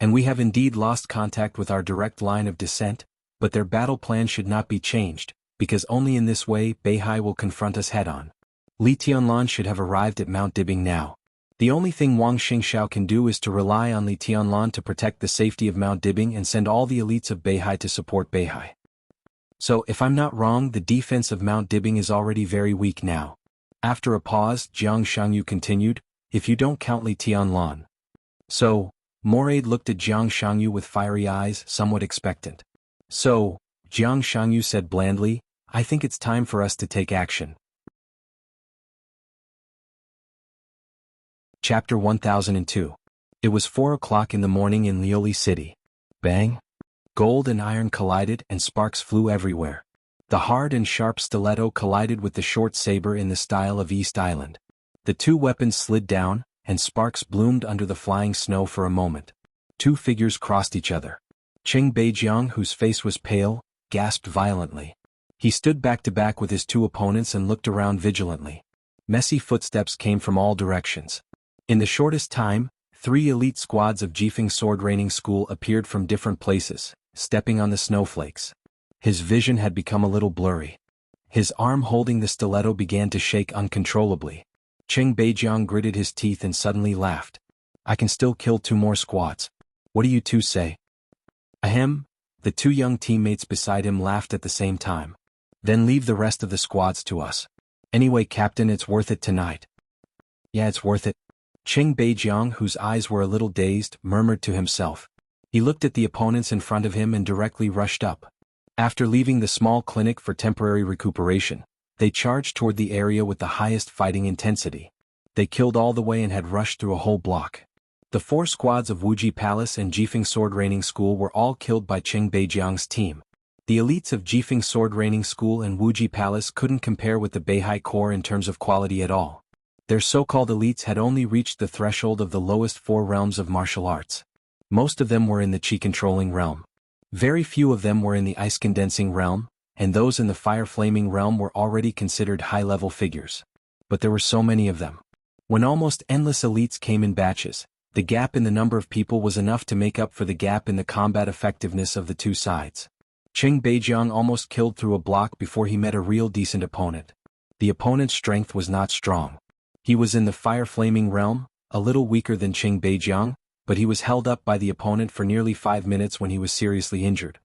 And we have indeed lost contact with our direct line of descent, but their battle plan should not be changed, because only in this way Beihai will confront us head-on. Li Tianlan should have arrived at Mount Dibing now. The only thing Wang Xingxiao can do is to rely on Li Tianlan to protect the safety of Mount Dibing and send all the elites of Beihai to support Beihai. So, if I'm not wrong, the defense of Mount Dibing is already very weak now. After a pause, Jiang Shangyu continued, if you don't count Li Tianlan. So, Moraid looked at Jiang Shangyu with fiery eyes, somewhat expectant. So, Jiang Shangyu said blandly, I think it's time for us to take action. Chapter 1002. It was 4 o'clock in the morning in Lioli City. Bang! Gold and iron collided and sparks flew everywhere. The hard and sharp stiletto collided with the short saber in the style of East Island. The two weapons slid down, and sparks bloomed under the flying snow for a moment. Two figures crossed each other. Qing Beijiang, whose face was pale, gasped violently. He stood back to back with his two opponents and looked around vigilantly. Messy footsteps came from all directions. In the shortest time, 3 elite squads of Jifeng Sword Training School appeared from different places, stepping on the snowflakes. His vision had become a little blurry. His arm holding the stiletto began to shake uncontrollably. Qing Beijiang gritted his teeth and suddenly laughed. I can still kill 2 more squads. What do you two say? Ahem. The 2 young teammates beside him laughed at the same time. Then leave the rest of the squads to us. Anyway, Captain, it's worth it tonight. Yeah, it's worth it. Qing Beijiang, whose eyes were a little dazed, murmured to himself. He looked at the opponents in front of him and directly rushed up. After leaving the small clinic for temporary recuperation, they charged toward the area with the highest fighting intensity. They killed all the way and had rushed through a whole block. The 4 squads of Wuji Palace and Jifeng Sword Training School were all killed by Qing Beijiang's team. The elites of Jifeng Sword Training School and Wuji Palace couldn't compare with the Beihai Corps in terms of quality at all. Their so-called elites had only reached the threshold of the lowest 4 realms of martial arts. Most of them were in the Qi-controlling realm. Very few of them were in the ice-condensing realm, and those in the fire-flaming realm were already considered high-level figures. But there were so many of them. When almost endless elites came in batches, the gap in the number of people was enough to make up for the gap in the combat effectiveness of the 2 sides. Qing Beijiang almost killed through a block before he met a real decent opponent. The opponent's strength was not strong. He was in the fire-flaming realm, a little weaker than Qing Beijiang, but he was held up by the opponent for nearly 5 minutes when he was seriously injured.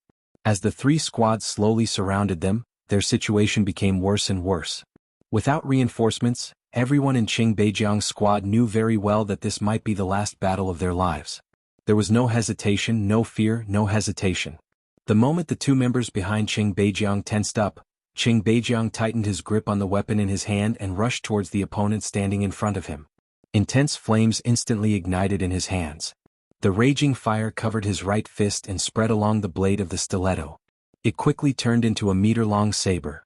As the 3 squads slowly surrounded them, their situation became worse and worse. Without reinforcements, everyone in Qing Beijiang's squad knew very well that this might be the last battle of their lives. There was no hesitation, no fear, no hesitation. The moment the 2 members behind Qing Beijiang tensed up, Qing Beijiang tightened his grip on the weapon in his hand and rushed towards the opponent standing in front of him. Intense flames instantly ignited in his hands. The raging fire covered his right fist and spread along the blade of the stiletto. It quickly turned into a meter-long saber.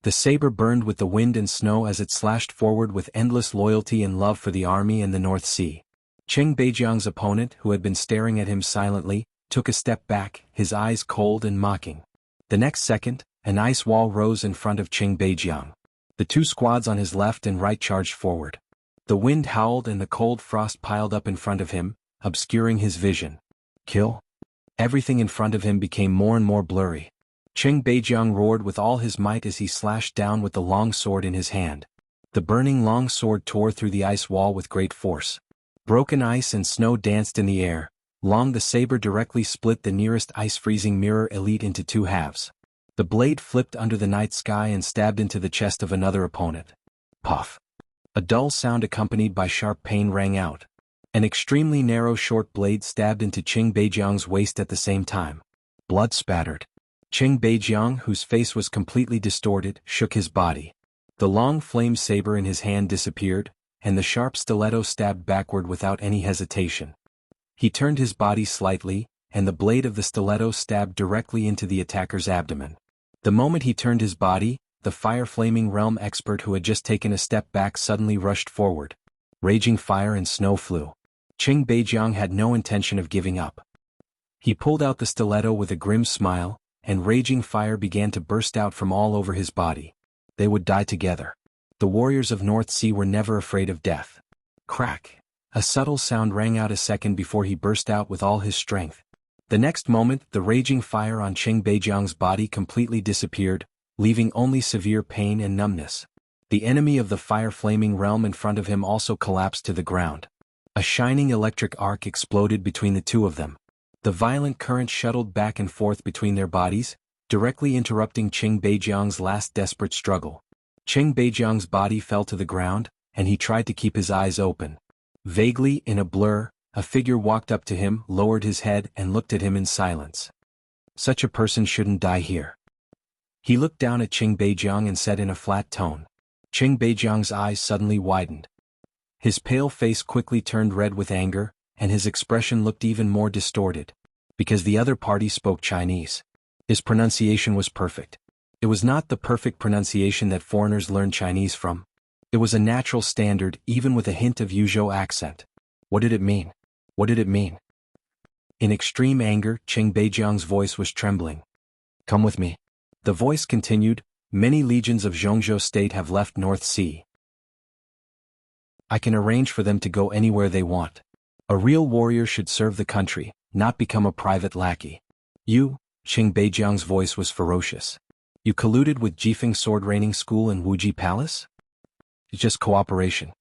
The saber burned with the wind and snow as it slashed forward with endless loyalty and love for the army and the North Sea. Qing Beijiang's opponent, who had been staring at him silently, took a step back, his eyes cold and mocking. The next second, an ice wall rose in front of Qing Beijiang. The two squads on his left and right charged forward. The wind howled and the cold frost piled up in front of him, obscuring his vision. Kill? Everything in front of him became more and more blurry. Qing Beijiang roared with all his might as he slashed down with the long sword in his hand. The burning long sword tore through the ice wall with great force. Broken ice and snow danced in the air. Long the saber directly split the nearest ice-freezing mirror elite into two halves. The blade flipped under the night sky and stabbed into the chest of another opponent. Puff. A dull sound accompanied by sharp pain rang out. An extremely narrow short blade stabbed into Qing Beijiang's waist at the same time. Blood spattered. Qing Beijiang, whose face was completely distorted, shook his body. The long flame saber in his hand disappeared, and the sharp stiletto stabbed backward without any hesitation. He turned his body slightly, and the blade of the stiletto stabbed directly into the attacker's abdomen. The moment he turned his body, the fire-flaming realm expert who had just taken a step back suddenly rushed forward. Raging fire and snow flew. Qing Beijiang had no intention of giving up. He pulled out the stiletto with a grim smile, and raging fire began to burst out from all over his body. They would die together. The warriors of North Sea were never afraid of death. Crack! A subtle sound rang out a second before he burst out with all his strength. The next moment, the raging fire on Qing Beijiang's body completely disappeared, leaving only severe pain and numbness. The enemy of the fire-flaming realm in front of him also collapsed to the ground. A shining electric arc exploded between the two of them. The violent current shuttled back and forth between their bodies, directly interrupting Qing Beijiang's last desperate struggle. Qing Beijiang's body fell to the ground, and he tried to keep his eyes open. Vaguely, in a blur, a figure walked up to him, lowered his head, and looked at him in silence. Such a person shouldn't die here. He looked down at Qing Beijiang and said in a flat tone. Qing Beijiang's eyes suddenly widened. His pale face quickly turned red with anger, and his expression looked even more distorted. Because the other party spoke Chinese. His pronunciation was perfect. It was not the perfect pronunciation that foreigners learn Chinese from. It was a natural standard, even with a hint of Yuzhou accent. What did it mean? What did it mean? In extreme anger, Qing Beijiang's voice was trembling. Come with me. The voice continued, many legions of Zhongzhou state have left North Sea. I can arrange for them to go anywhere they want. A real warrior should serve the country, not become a private lackey. You, Qing Beijiang's voice was ferocious. You colluded with Jifeng sword training school and Wuji Palace? It's just cooperation.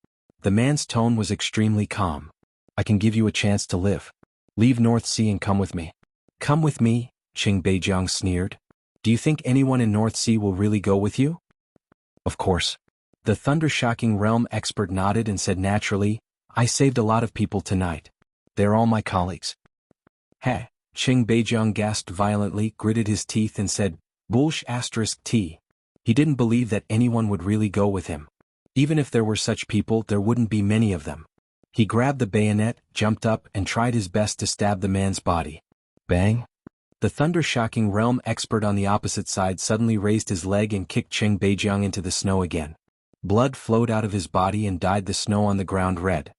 The man's tone was extremely calm. I can give you a chance to live. Leave North Sea and come with me. Come with me, Qing Beijiang sneered. Do you think anyone in North Sea will really go with you? Of course. The thunder-shocking realm expert nodded and said naturally, I saved a lot of people tonight. They're all my colleagues. Heh, Qing Beijiang gasped violently, gritted his teeth and said, Bullsh *T. He didn't believe that anyone would really go with him. Even if there were such people, there wouldn't be many of them. He grabbed the bayonet, jumped up, and tried his best to stab the man's body. Bang! The thunder-shocking realm expert on the opposite side suddenly raised his leg and kicked Qing Beijiang into the snow again. Blood flowed out of his body and dyed the snow on the ground red.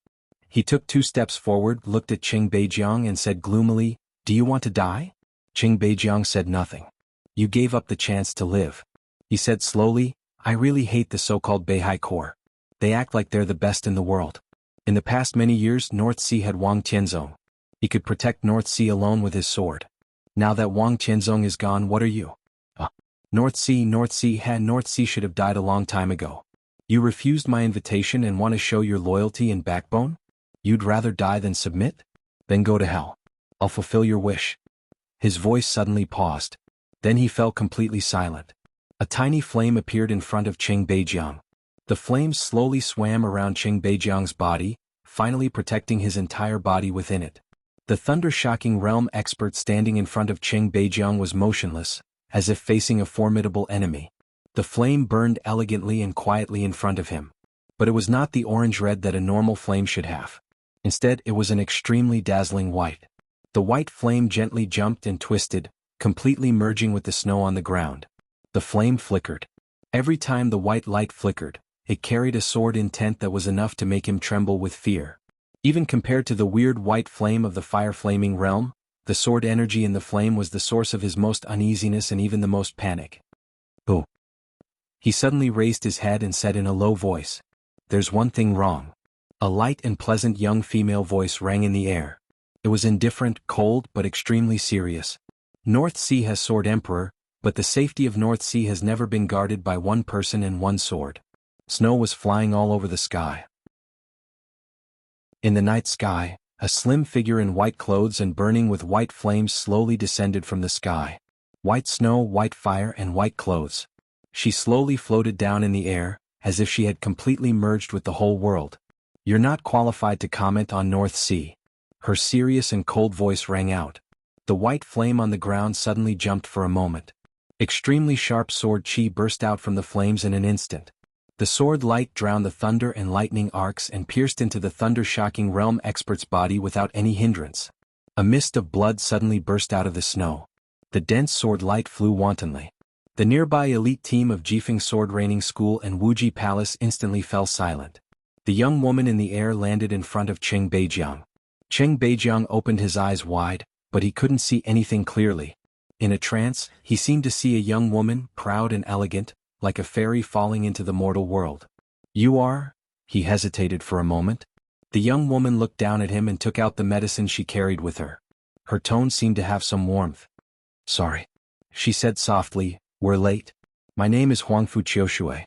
He took 2 steps forward, looked at Qing Beijiang and said gloomily, Do you want to die? Qing Beijiang said nothing. You gave up the chance to live. He said slowly, I really hate the so-called Beihai Corps. They act like they're the best in the world. In the past many years, North Sea had Wang Tianzong. He could protect North Sea alone with his sword. Now that Wang Tianzong is gone, what are you? North Sea should have died a long time ago. You refused my invitation and want to show your loyalty and backbone? You'd rather die than submit? Then go to hell. I'll fulfill your wish. His voice suddenly paused. Then he fell completely silent. A tiny flame appeared in front of Qing Beijiang. The flames slowly swam around Qing Beijiang's body, finally protecting his entire body within it. The thunder-shocking realm expert standing in front of Qing Beijiang was motionless, as if facing a formidable enemy. The flame burned elegantly and quietly in front of him. But it was not the orange-red that a normal flame should have. Instead, it was an extremely dazzling white. The white flame gently jumped and twisted, completely merging with the snow on the ground. The flame flickered. Every time the white light flickered, it carried a sword intent that was enough to make him tremble with fear. Even compared to the weird white flame of the fire-flaming realm, the sword energy in the flame was the source of his most uneasiness and even the most panic. "Oh." He suddenly raised his head and said in a low voice, "There's one thing wrong." A light and pleasant young female voice rang in the air. It was indifferent, cold, but extremely serious. "North Sea has Sword Emperor, but the safety of North Sea has never been guarded by one person and one sword." Snow was flying all over the sky. In the night sky, a slim figure in white clothes and burning with white flames slowly descended from the sky. White snow, white fire, and white clothes. She slowly floated down in the air, as if she had completely merged with the whole world. "You're not qualified to comment on North Sea." Her serious and cold voice rang out. The white flame on the ground suddenly jumped for a moment. Extremely sharp sword chi burst out from the flames in an instant. The sword light drowned the thunder and lightning arcs and pierced into the thunder-shocking realm expert's body without any hindrance. A mist of blood suddenly burst out of the snow. The dense sword light flew wantonly. The nearby elite team of Jifeng Sword Raining School and Wuji Palace instantly fell silent. The young woman in the air landed in front of Cheng Beijiang. Cheng Beijiang opened his eyes wide, but he couldn't see anything clearly. In a trance, he seemed to see a young woman, proud and elegant, like a fairy falling into the mortal world. "You are?" He hesitated for a moment. The young woman looked down at him and took out the medicine she carried with her. Her tone seemed to have some warmth. "Sorry," she said softly, "we're late. My name is Huangfu Qiushui."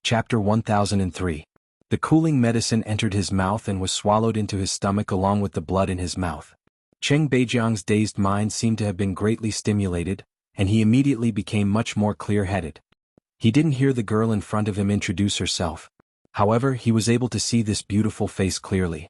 Chapter 1003. The cooling medicine entered his mouth and was swallowed into his stomach along with the blood in his mouth. Cheng Beijiang's dazed mind seemed to have been greatly stimulated, and he immediately became much more clear-headed. He didn't hear the girl in front of him introduce herself. However, he was able to see this beautiful face clearly.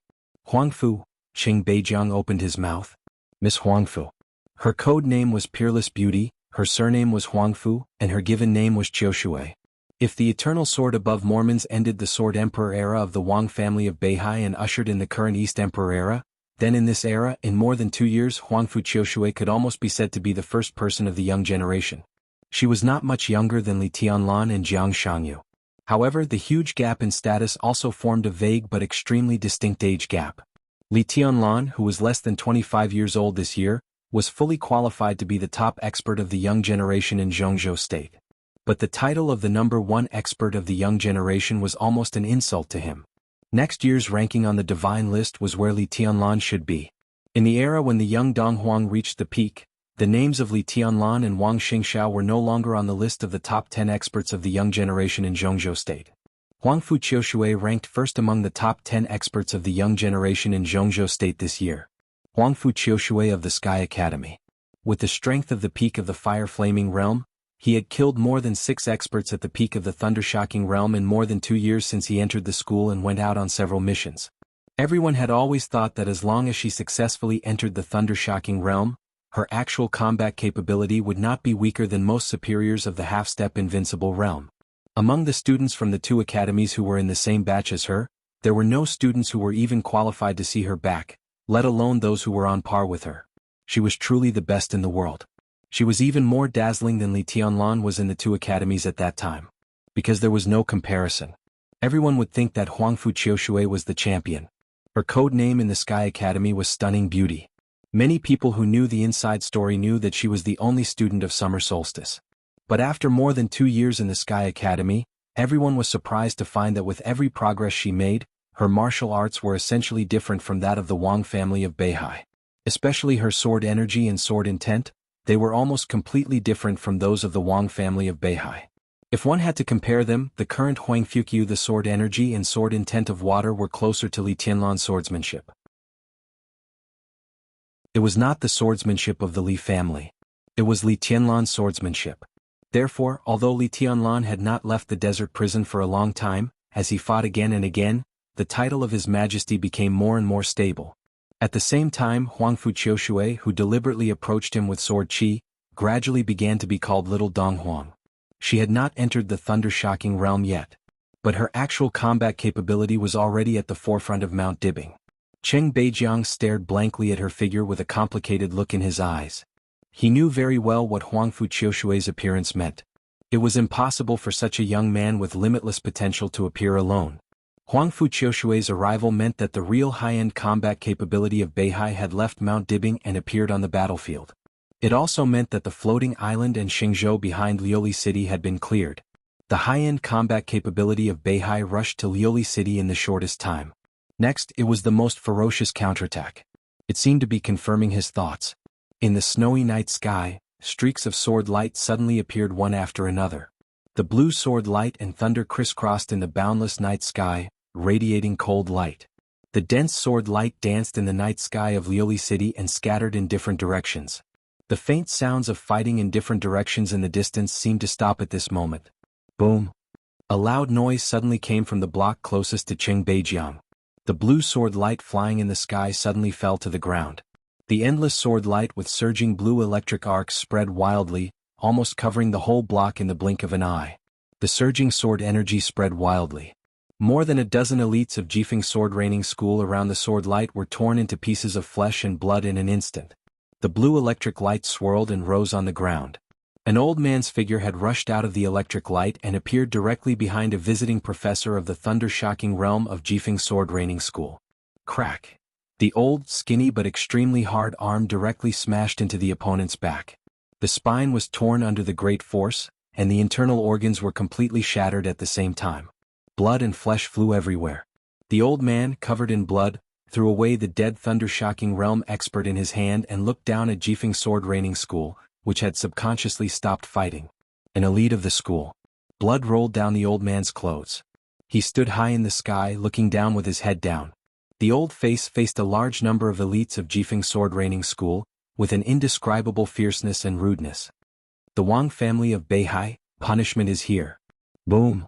"Huangfu," Cheng Beijiang opened his mouth. "Miss Huangfu." Her code name was Peerless Beauty, her surname was Huangfu, and her given name was Qiushui. If the eternal sword above Mormons ended the Sword Emperor era of the Wang family of Beihai and ushered in the current East Emperor era, then in this era, in more than 2 years, Huangfu Qiushui could almost be said to be the first person of the young generation. She was not much younger than Li Tianlan and Jiang Shangyu. However, the huge gap in status also formed a vague but extremely distinct age gap. Li Tianlan, who was less than 25 years old this year, was fully qualified to be the top expert of the young generation in Zhongzhou State. But the title of the #1 expert of the young generation was almost an insult to him. Next year's ranking on the divine list was where Li Tianlan should be. In the era when the young Dong Huang reached the peak, the names of Li Tianlan and Wang Xingxiao were no longer on the list of the top 10 experts of the young generation in Zhongzhou State. Huangfu Qiushui ranked first among the top 10 experts of the young generation in Zhongzhou State this year. Huangfu Qiushui of the Sky Academy. With the strength of the peak of the fire-flaming realm, he had killed more than 6 experts at the peak of the thunder-shocking realm in more than 2 years since he entered the school and went out on several missions. Everyone had always thought that as long as she successfully entered the thunder-shocking realm, her actual combat capability would not be weaker than most superiors of the half-step invincible realm. Among the students from the 2 academies who were in the same batch as her, there were no students who were even qualified to see her back, let alone those who were on par with her. She was truly the best in the world. She was even more dazzling than Li Tianlan was in the 2 academies at that time. Because there was no comparison. Everyone would think that Huangfu Qiushui was the champion. Her code name in the Sky Academy was Stunning Beauty. Many people who knew the inside story knew that she was the only student of Summer Solstice. But after more than 2 years in the Sky Academy, everyone was surprised to find that with every progress she made, her martial arts were essentially different from that of the Wang family of Beihai. Especially her sword energy and sword intent, they were almost completely different from those of the Wang family of Beihai. If one had to compare them, the current Huangfu, the sword energy and sword intent of water were closer to Li Tianlan's swordsmanship. It was not the swordsmanship of the Li family. It was Li Tianlan's swordsmanship. Therefore, although Li Tianlan had not left the desert prison for a long time, as he fought again and again, the title of His Majesty became more and more stable. At the same time, Huangfu Qiushui, who deliberately approached him with sword chi, gradually began to be called Little Dong Huang. She had not entered the thunder-shocking realm yet. But her actual combat capability was already at the forefront of Mount Dibing. Cheng Beijiang stared blankly at her figure with a complicated look in his eyes. He knew very well what Huangfu Qiushui's appearance meant. It was impossible for such a young man with limitless potential to appear alone. Huangfu Qiushui's arrival meant that the real high-end combat capability of Beihai had left Mount Dibing and appeared on the battlefield. It also meant that the floating island and Xingzhou behind Liuli City had been cleared. The high-end combat capability of Beihai rushed to Liuli City in the shortest time. Next, it was the most ferocious counterattack. It seemed to be confirming his thoughts. In the snowy night sky, streaks of sword light suddenly appeared one after another. The blue sword light and thunder crisscrossed in the boundless night sky, radiating cold light. The dense sword light danced in the night sky of Liuli City and scattered in different directions. The faint sounds of fighting in different directions in the distance seemed to stop at this moment. Boom! A loud noise suddenly came from the block closest to Qing Beijiang. The blue sword light flying in the sky suddenly fell to the ground. The endless sword light with surging blue electric arcs spread wildly, almost covering the whole block in the blink of an eye. The surging sword energy spread wildly. More than a dozen elites of Jifeng Sword Raining School around the sword light were torn into pieces of flesh and blood in an instant. The blue electric light swirled and rose on the ground. An old man's figure had rushed out of the electric light and appeared directly behind a visiting professor of the thunder-shocking realm of Jifeng Sword Raining School. Crack! The old, skinny but extremely hard arm directly smashed into the opponent's back. The spine was torn under the great force, and the internal organs were completely shattered at the same time. Blood and flesh flew everywhere. The old man, covered in blood, threw away the dead thunder-shocking realm expert in his hand and looked down at Jifeng Sword Raining School, which had subconsciously stopped fighting. An elite of the school. Blood rolled down the old man's clothes. He stood high in the sky, looking down with his head down. The old face faced a large number of elites of Jifeng Sword Raining School, with an indescribable fierceness and rudeness. The Wang family of Beihai, punishment is here. Boom!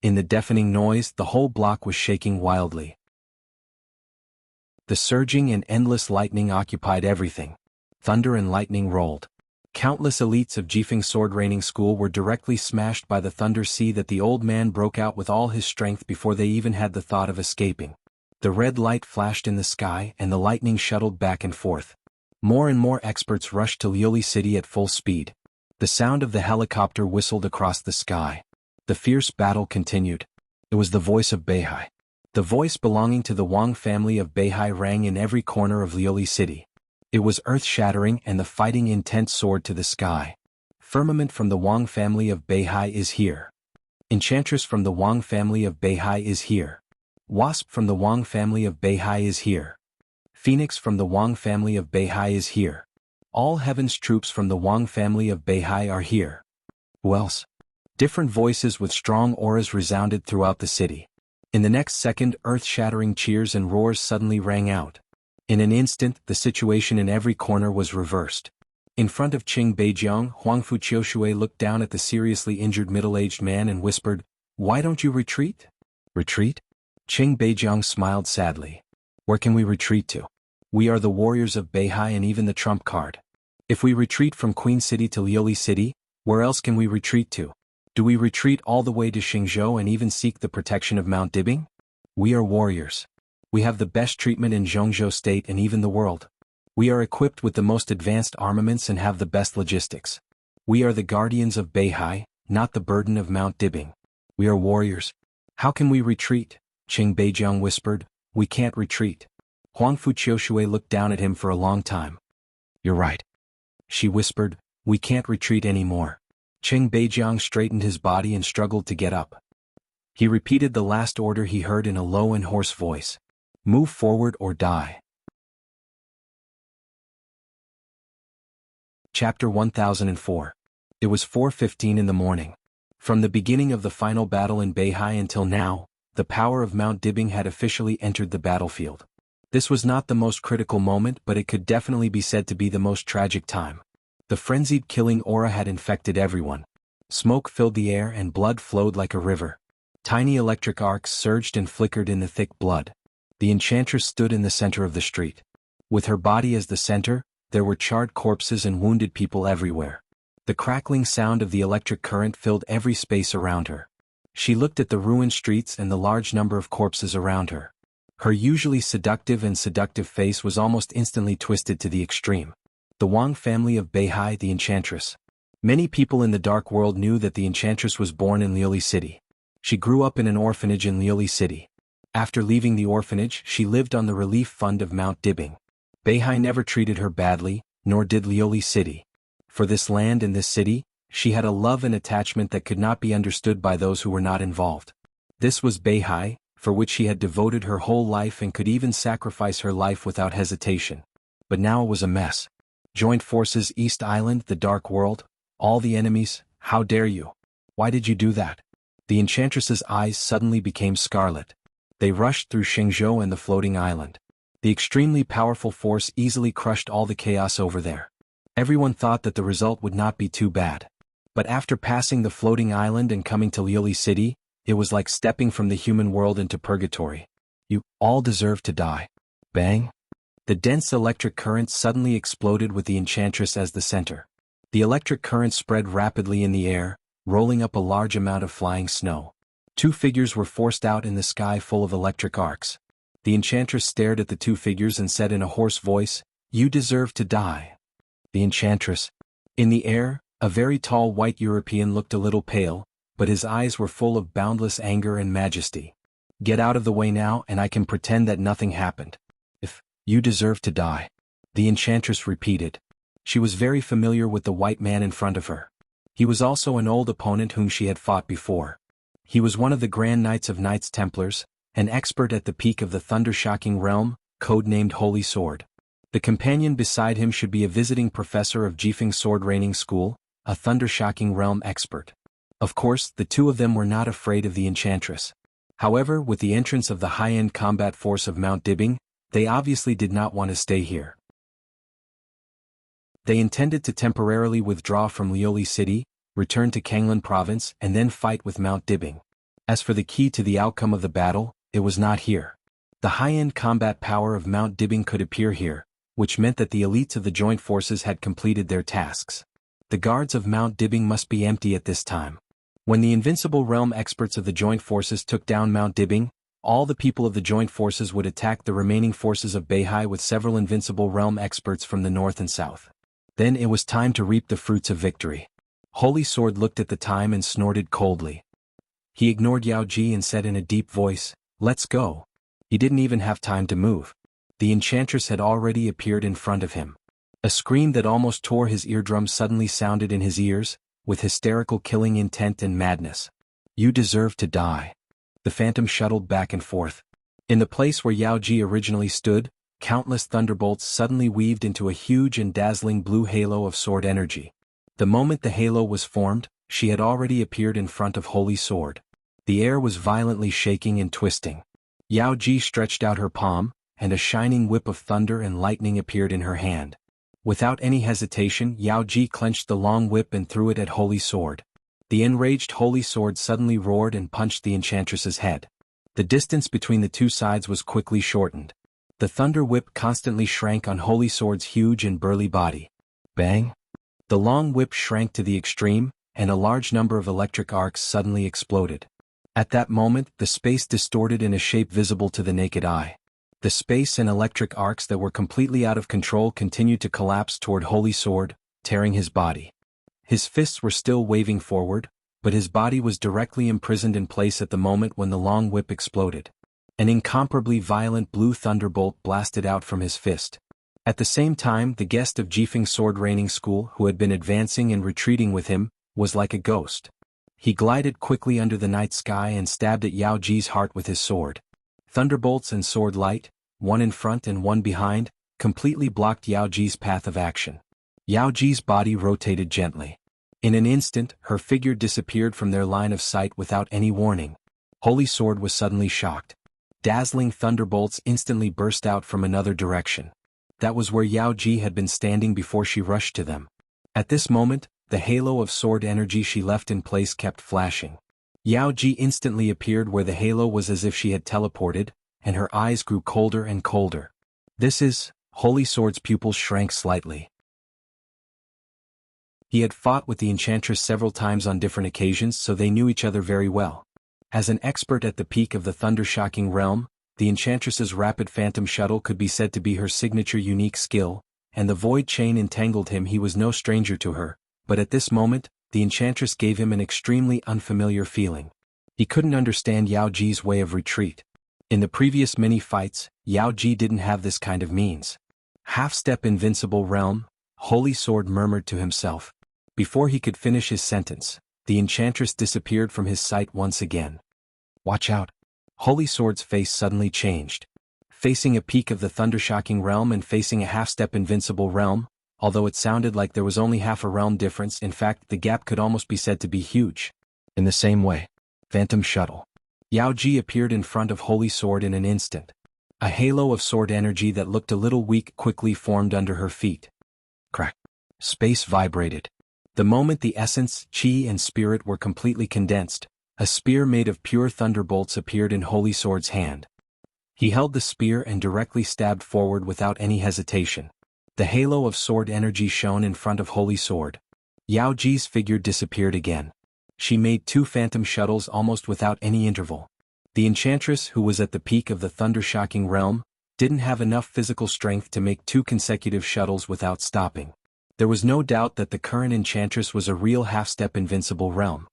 In the deafening noise, the whole block was shaking wildly. The surging and endless lightning occupied everything. Thunder and lightning rolled. Countless elites of Jifeng Sword Raining School were directly smashed by the thunder sea that the old man broke out with all his strength before they even had the thought of escaping. The red light flashed in the sky and the lightning shuttled back and forth. More and more experts rushed to Liuli City at full speed. The sound of the helicopter whistled across the sky. The fierce battle continued. It was the voice of Beihai. The voice belonging to the Wang family of Beihai rang in every corner of Liuli City. It was earth-shattering and the fighting intent soared to the sky. Firmament from the Wang family of Beihai is here. Enchantress from the Wang family of Beihai is here. Wasp from the Wang family of Beihai is here. Phoenix from the Wang family of Beihai is here. All heaven's troops from the Wang family of Beihai are here. Who else? Different voices with strong auras resounded throughout the city. In the next second, earth-shattering cheers and roars suddenly rang out. In an instant, the situation in every corner was reversed. In front of Qing Beijiang, Huangfu Qiushui looked down at the seriously injured middle-aged man and whispered, "Why don't you retreat?" "Retreat?" Qing Beijiang smiled sadly. "Where can we retreat to? We are the warriors of Beihai and even the trump card. If we retreat from Queen City to Liuli City, where else can we retreat to? Do we retreat all the way to Xingzhou and even seek the protection of Mount Dibing? We are warriors. We have the best treatment in Zhongzhou State and even the world. We are equipped with the most advanced armaments and have the best logistics. We are the guardians of Beihai, not the burden of Mount Dibing. We are warriors. How can we retreat?" Qing Beijiang whispered. "We can't retreat." Huangfu Qiushui looked down at him for a long time. "You're right," she whispered. "We can't retreat anymore." Qing Beijiang straightened his body and struggled to get up. He repeated the last order he heard in a low and hoarse voice. "Move forward or die." Chapter 1004. It was 4:15 in the morning. From the beginning of the final battle in Beihai until now, the power of Mount Dibing had officially entered the battlefield. This was not the most critical moment, but it could definitely be said to be the most tragic time. The frenzied killing aura had infected everyone. Smoke filled the air and blood flowed like a river. Tiny electric arcs surged and flickered in the thick blood. The enchantress stood in the center of the street. With her body as the center, there were charred corpses and wounded people everywhere. The crackling sound of the electric current filled every space around her. She looked at the ruined streets and the large number of corpses around her. Her usually seductive face was almost instantly twisted to the extreme. The Wang family of Beihai, the enchantress. Many people in the Dark World knew that the enchantress was born in Liuli City. She grew up in an orphanage in Liuli City. After leaving the orphanage, she lived on the relief fund of Mount Dibbing. Beihai never treated her badly, nor did Liuli City. For this land and this city, she had a love and attachment that could not be understood by those who were not involved. This was Beihai, for which she had devoted her whole life and could even sacrifice her life without hesitation. But now it was a mess. Joint Forces East Island, the Dark World, all the enemies, how dare you? Why did you do that? The enchantress's eyes suddenly became scarlet. They rushed through Shenzhou and the floating island. The extremely powerful force easily crushed all the chaos over there. Everyone thought that the result would not be too bad. But after passing the floating island and coming to Liuli City, it was like stepping from the human world into purgatory. You all deserve to die. Bang! The dense electric current suddenly exploded with the enchantress as the center. The electric current spread rapidly in the air, rolling up a large amount of flying snow. Two figures were forced out in the sky full of electric arcs. The enchantress stared at the two figures and said in a hoarse voice, "You deserve to die." The enchantress. In the air, a very tall white European looked a little pale, but his eyes were full of boundless anger and majesty. "Get out of the way now and I can pretend that nothing happened." "You deserve to die," the enchantress repeated. She was very familiar with the white man in front of her. He was also an old opponent whom she had fought before. He was one of the Grand Knights of Knights Templars, an expert at the peak of the thunder-shocking realm, codenamed Holy Sword. The companion beside him should be a visiting professor of Jifeng Sword Raining School, a thunder-shocking realm expert. Of course, the two of them were not afraid of the enchantress. However, with the entrance of the high-end combat force of Mount Dibbing, they obviously did not want to stay here. They intended to temporarily withdraw from Liuli City, return to Kanglan Province and then fight with Mount Dibbing. As for the key to the outcome of the battle, it was not here. The high-end combat power of Mount Dibbing could appear here, which meant that the elites of the joint forces had completed their tasks. The guards of Mount Dibbing must be empty at this time. When the invincible realm experts of the joint forces took down Mount Dibbing, all the people of the joint forces would attack the remaining forces of Beihai with several invincible realm experts from the north and south. Then it was time to reap the fruits of victory. Holy Sword looked at the time and snorted coldly. He ignored Yao Ji and said in a deep voice, "Let's go." He didn't even have time to move. The enchantress had already appeared in front of him. A scream that almost tore his eardrums suddenly sounded in his ears, with hysterical killing intent and madness. "You deserve to die." The phantom shuttled back and forth. In the place where Yao Ji originally stood, countless thunderbolts suddenly weaved into a huge and dazzling blue halo of sword energy. The moment the halo was formed, she had already appeared in front of Holy Sword. The air was violently shaking and twisting. Yao Ji stretched out her palm, and a shining whip of thunder and lightning appeared in her hand. Without any hesitation, Yao Ji clenched the long whip and threw it at Holy Sword. The enraged Holy Sword suddenly roared and punched the enchantress's head. The distance between the two sides was quickly shortened. The thunder whip constantly shrank on Holy Sword's huge and burly body. Bang! The long whip shrank to the extreme, and a large number of electric arcs suddenly exploded. At that moment, the space distorted in a shape visible to the naked eye. The space and electric arcs that were completely out of control continued to collapse toward Holy Sword, tearing his body. His fists were still waving forward, but his body was directly imprisoned in place at the moment when the long whip exploded. An incomparably violent blue thunderbolt blasted out from his fist. At the same time, the guest of Jifeng Sword Raining School, who had been advancing and retreating with him, was like a ghost. He glided quickly under the night sky and stabbed at Yao Ji's heart with his sword. Thunderbolts and sword light, one in front and one behind, completely blocked Yao Ji's path of action. Yao Ji's body rotated gently. In an instant, her figure disappeared from their line of sight without any warning. Holy Sword was suddenly shocked. Dazzling thunderbolts instantly burst out from another direction. That was where Yao Ji had been standing before she rushed to them. At this moment, the halo of sword energy she left in place kept flashing. Yao Ji instantly appeared where the halo was as if she had teleported, and her eyes grew colder and colder. Holy Sword's pupils shrank slightly. He had fought with the enchantress several times on different occasions, so they knew each other very well. As an expert at the peak of the thunder-shocking realm, the enchantress's rapid phantom shuttle could be said to be her signature unique skill, and the void chain entangled him. He was no stranger to her, But at this moment, the enchantress gave him an extremely unfamiliar feeling. He couldn't understand Yao Ji's way of retreat. In the previous many fights, Yao Ji didn't have this kind of means. Half-step invincible realm, Holy Sword murmured to himself. Before he could finish his sentence, the enchantress disappeared from his sight once again. Watch out! Holy Sword's face suddenly changed. Facing a peak of the thundershocking realm and facing a half-step invincible realm, although it sounded like there was only half a realm difference, in fact the gap could almost be said to be huge. In the same way, Phantom Shuttle. Yao Ji appeared in front of Holy Sword in an instant. A halo of sword energy that looked a little weak quickly formed under her feet. Crack. Space vibrated. The moment the essence, chi and spirit were completely condensed, a spear made of pure thunderbolts appeared in Holy Sword's hand. He held the spear and directly stabbed forward without any hesitation. The halo of sword energy shone in front of Holy Sword. Yao Ji's figure disappeared again. She made 2 phantom shuttles almost without any interval. The enchantress, who was at the peak of the thundershocking realm, didn't have enough physical strength to make 2 consecutive shuttles without stopping. There was no doubt that the current enchantress was a real half-step invincible realm.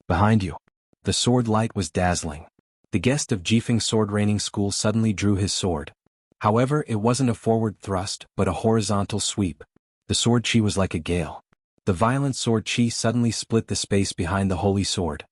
Behind you. The sword light was dazzling. The guest of Jifeng Sword Training School suddenly drew his sword. However, it wasn't a forward thrust, but a horizontal sweep. The sword chi was like a gale. The violent sword chi suddenly split the space behind the Holy Sword.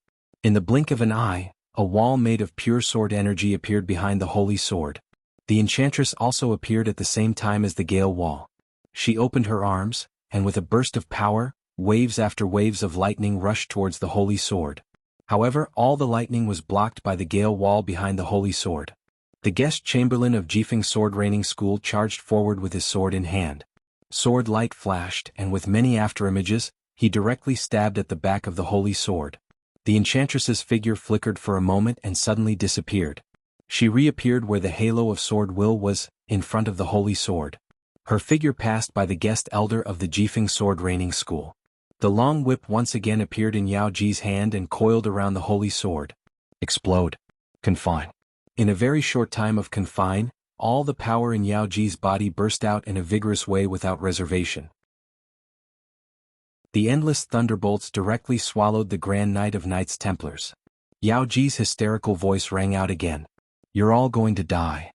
In the blink of an eye, a wall made of pure sword energy appeared behind the Holy Sword. The enchantress also appeared at the same time as the gale wall. She opened her arms, and with a burst of power, waves after waves of lightning rushed towards the Holy Sword. However, all the lightning was blocked by the gale wall behind the Holy Sword. The guest chamberlain of Jifeng Sword Training School charged forward with his sword in hand. Sword light flashed, and with many afterimages, he directly stabbed at the back of the Holy Sword. The enchantress's figure flickered for a moment and suddenly disappeared. She reappeared where the halo of sword will was, in front of the Holy Sword. Her figure passed by the guest elder of the Jifeng Sword Training School. The long whip once again appeared in Yao Ji's hand and coiled around the Holy Sword. Explode. Confine. In a very short time of confine, all the power in Yao Ji's body burst out in a vigorous way without reservation. The endless thunderbolts directly swallowed the Grand Knight of Knights Templars. Yao Ji's hysterical voice rang out again. You're all going to die.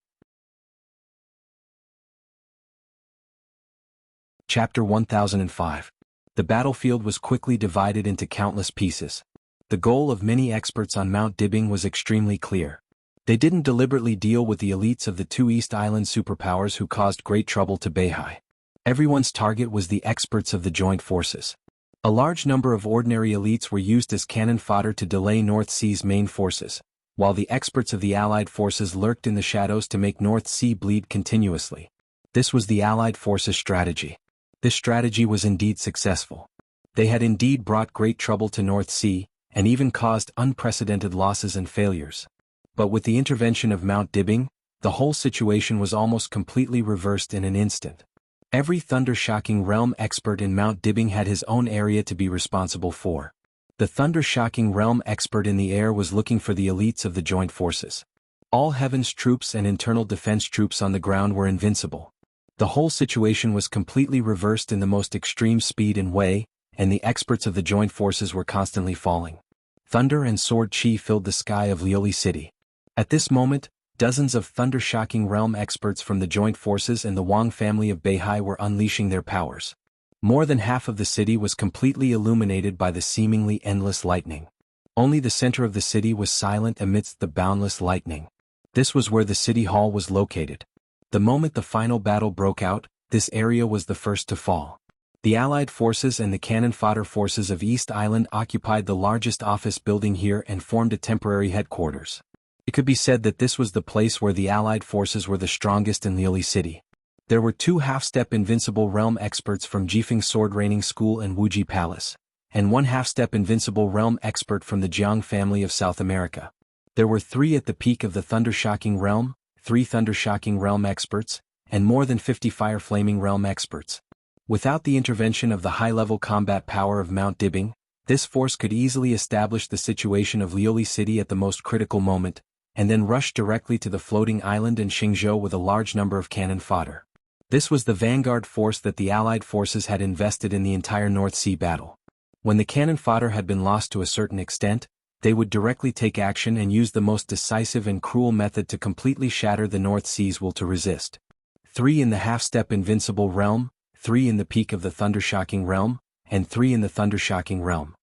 Chapter 1005. The battlefield was quickly divided into countless pieces. The goal of many experts on Mount Dibing was extremely clear. They didn't deliberately deal with the elites of the 2 East Island superpowers who caused great trouble to Beihai. Everyone's target was the experts of the joint forces. A large number of ordinary elites were used as cannon fodder to delay North Sea's main forces, while the experts of the Allied forces lurked in the shadows to make North Sea bleed continuously. This was the Allied forces' strategy. This strategy was indeed successful. They had indeed brought great trouble to North Sea, and even caused unprecedented losses and failures. But with the intervention of Mount Dibing, the whole situation was almost completely reversed in an instant. Every thundershocking realm expert in Mount Dibing had his own area to be responsible for. The thundershocking realm expert in the air was looking for the elites of the joint forces. All heaven's troops and internal defense troops on the ground were invincible. The whole situation was completely reversed in the most extreme speed and way, and the experts of the joint forces were constantly falling. Thunder and sword chi filled the sky of Lioli City. At this moment, dozens of thundershocking realm experts from the joint forces and the Wang family of Beihai were unleashing their powers. More than half of the city was completely illuminated by the seemingly endless lightning. Only the center of the city was silent amidst the boundless lightning. This was where the city hall was located. The moment the final battle broke out, this area was the first to fall. The Allied forces and the cannon fodder forces of East Island occupied the largest office building here and formed a temporary headquarters. It could be said that this was the place where the Allied forces were the strongest in Lioli City. There were 2 half-step invincible realm experts from Jifeng Sword Training School and Wuji Palace, and 1 half-step invincible realm expert from the Jiang family of South America. There were 3 at the peak of the thundershocking realm, 3 thundershocking realm experts, and more than 50 fire-flaming realm experts. Without the intervention of the high-level combat power of Mount Dibing, this force could easily establish the situation of Lioli City at the most critical moment, and then rush directly to the floating island and Xingzhou with a large number of cannon fodder. This was the vanguard force that the Allied forces had invested in the entire North Sea battle. When the cannon fodder had been lost to a certain extent, they would directly take action and use the most decisive and cruel method to completely shatter the North Sea's will to resist. 3 in the half-step invincible realm, 3 in the peak of the thundershocking realm, and 3 in the thundershocking realm.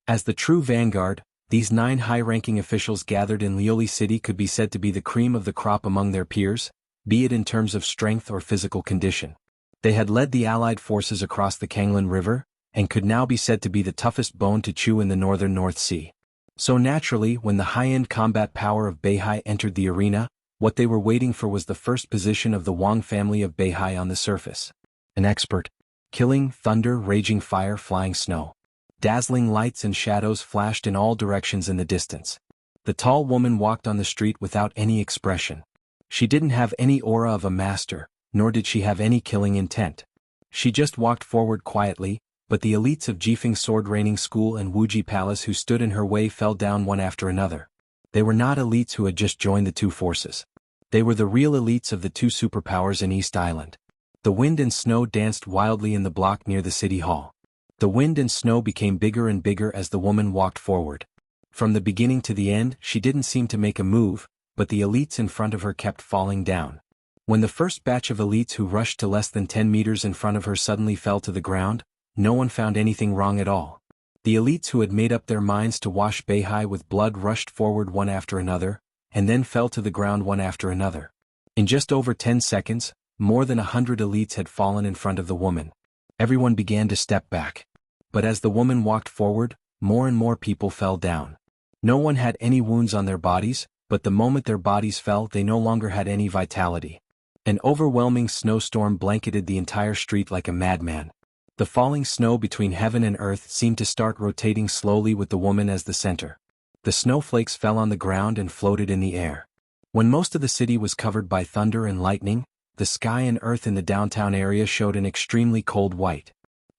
As the true vanguard, these 9 high-ranking officials gathered in Lioli City could be said to be the cream of the crop among their peers, be it in terms of strength or physical condition. They had led the Allied forces across the Kanglan River, and could now be said to be the toughest bone to chew in the northern North Sea. So naturally, when the high-end combat power of Beihai entered the arena, what they were waiting for was the first position of the Wang family of Beihai on the surface. An expert. Killing, thunder, raging fire, flying snow. Dazzling lights and shadows flashed in all directions in the distance. The tall woman walked on the street without any expression. She didn't have any aura of a master, nor did she have any killing intent. She just walked forward quietly, but the elites of Jifeng Sword Raining School and Wuji Palace who stood in her way fell down one after another. They were not elites who had just joined the two forces. They were the real elites of the two superpowers in East Island. The wind and snow danced wildly in the block near the city hall. The wind and snow became bigger and bigger as the woman walked forward. From the beginning to the end, she didn't seem to make a move, but the elites in front of her kept falling down. When the first batch of elites who rushed to less than 10 meters in front of her suddenly fell to the ground, no one found anything wrong at all. The elites who had made up their minds to wash Beihai with blood rushed forward one after another, and then fell to the ground one after another. In just over 10 seconds, more than 100 elites had fallen in front of the woman. Everyone began to step back. But as the woman walked forward, more and more people fell down. No one had any wounds on their bodies, but the moment their bodies fell, they no longer had any vitality. An overwhelming snowstorm blanketed the entire street like a madman. The falling snow between heaven and earth seemed to start rotating slowly with the woman as the center. The snowflakes fell on the ground and floated in the air. When most of the city was covered by thunder and lightning, the sky and earth in the downtown area showed an extremely cold white.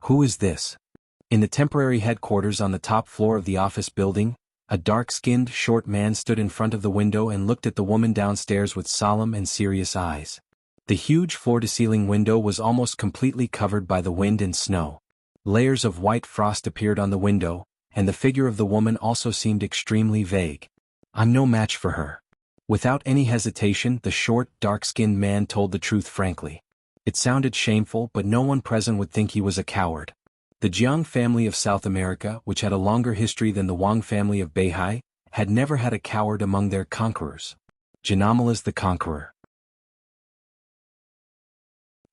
Who is this? In the temporary headquarters on the top floor of the office building, a dark-skinned, short man stood in front of the window and looked at the woman downstairs with solemn and serious eyes. The huge floor-to-ceiling window was almost completely covered by the wind and snow. Layers of white frost appeared on the window, and the figure of the woman also seemed extremely vague. I'm no match for her. Without any hesitation, the short, dark-skinned man told the truth frankly. It sounded shameful, but no one present would think he was a coward. The Jiang family of South America, which had a longer history than the Wang family of Beihai, had never had a coward among their conquerors. Janamalas the Conqueror.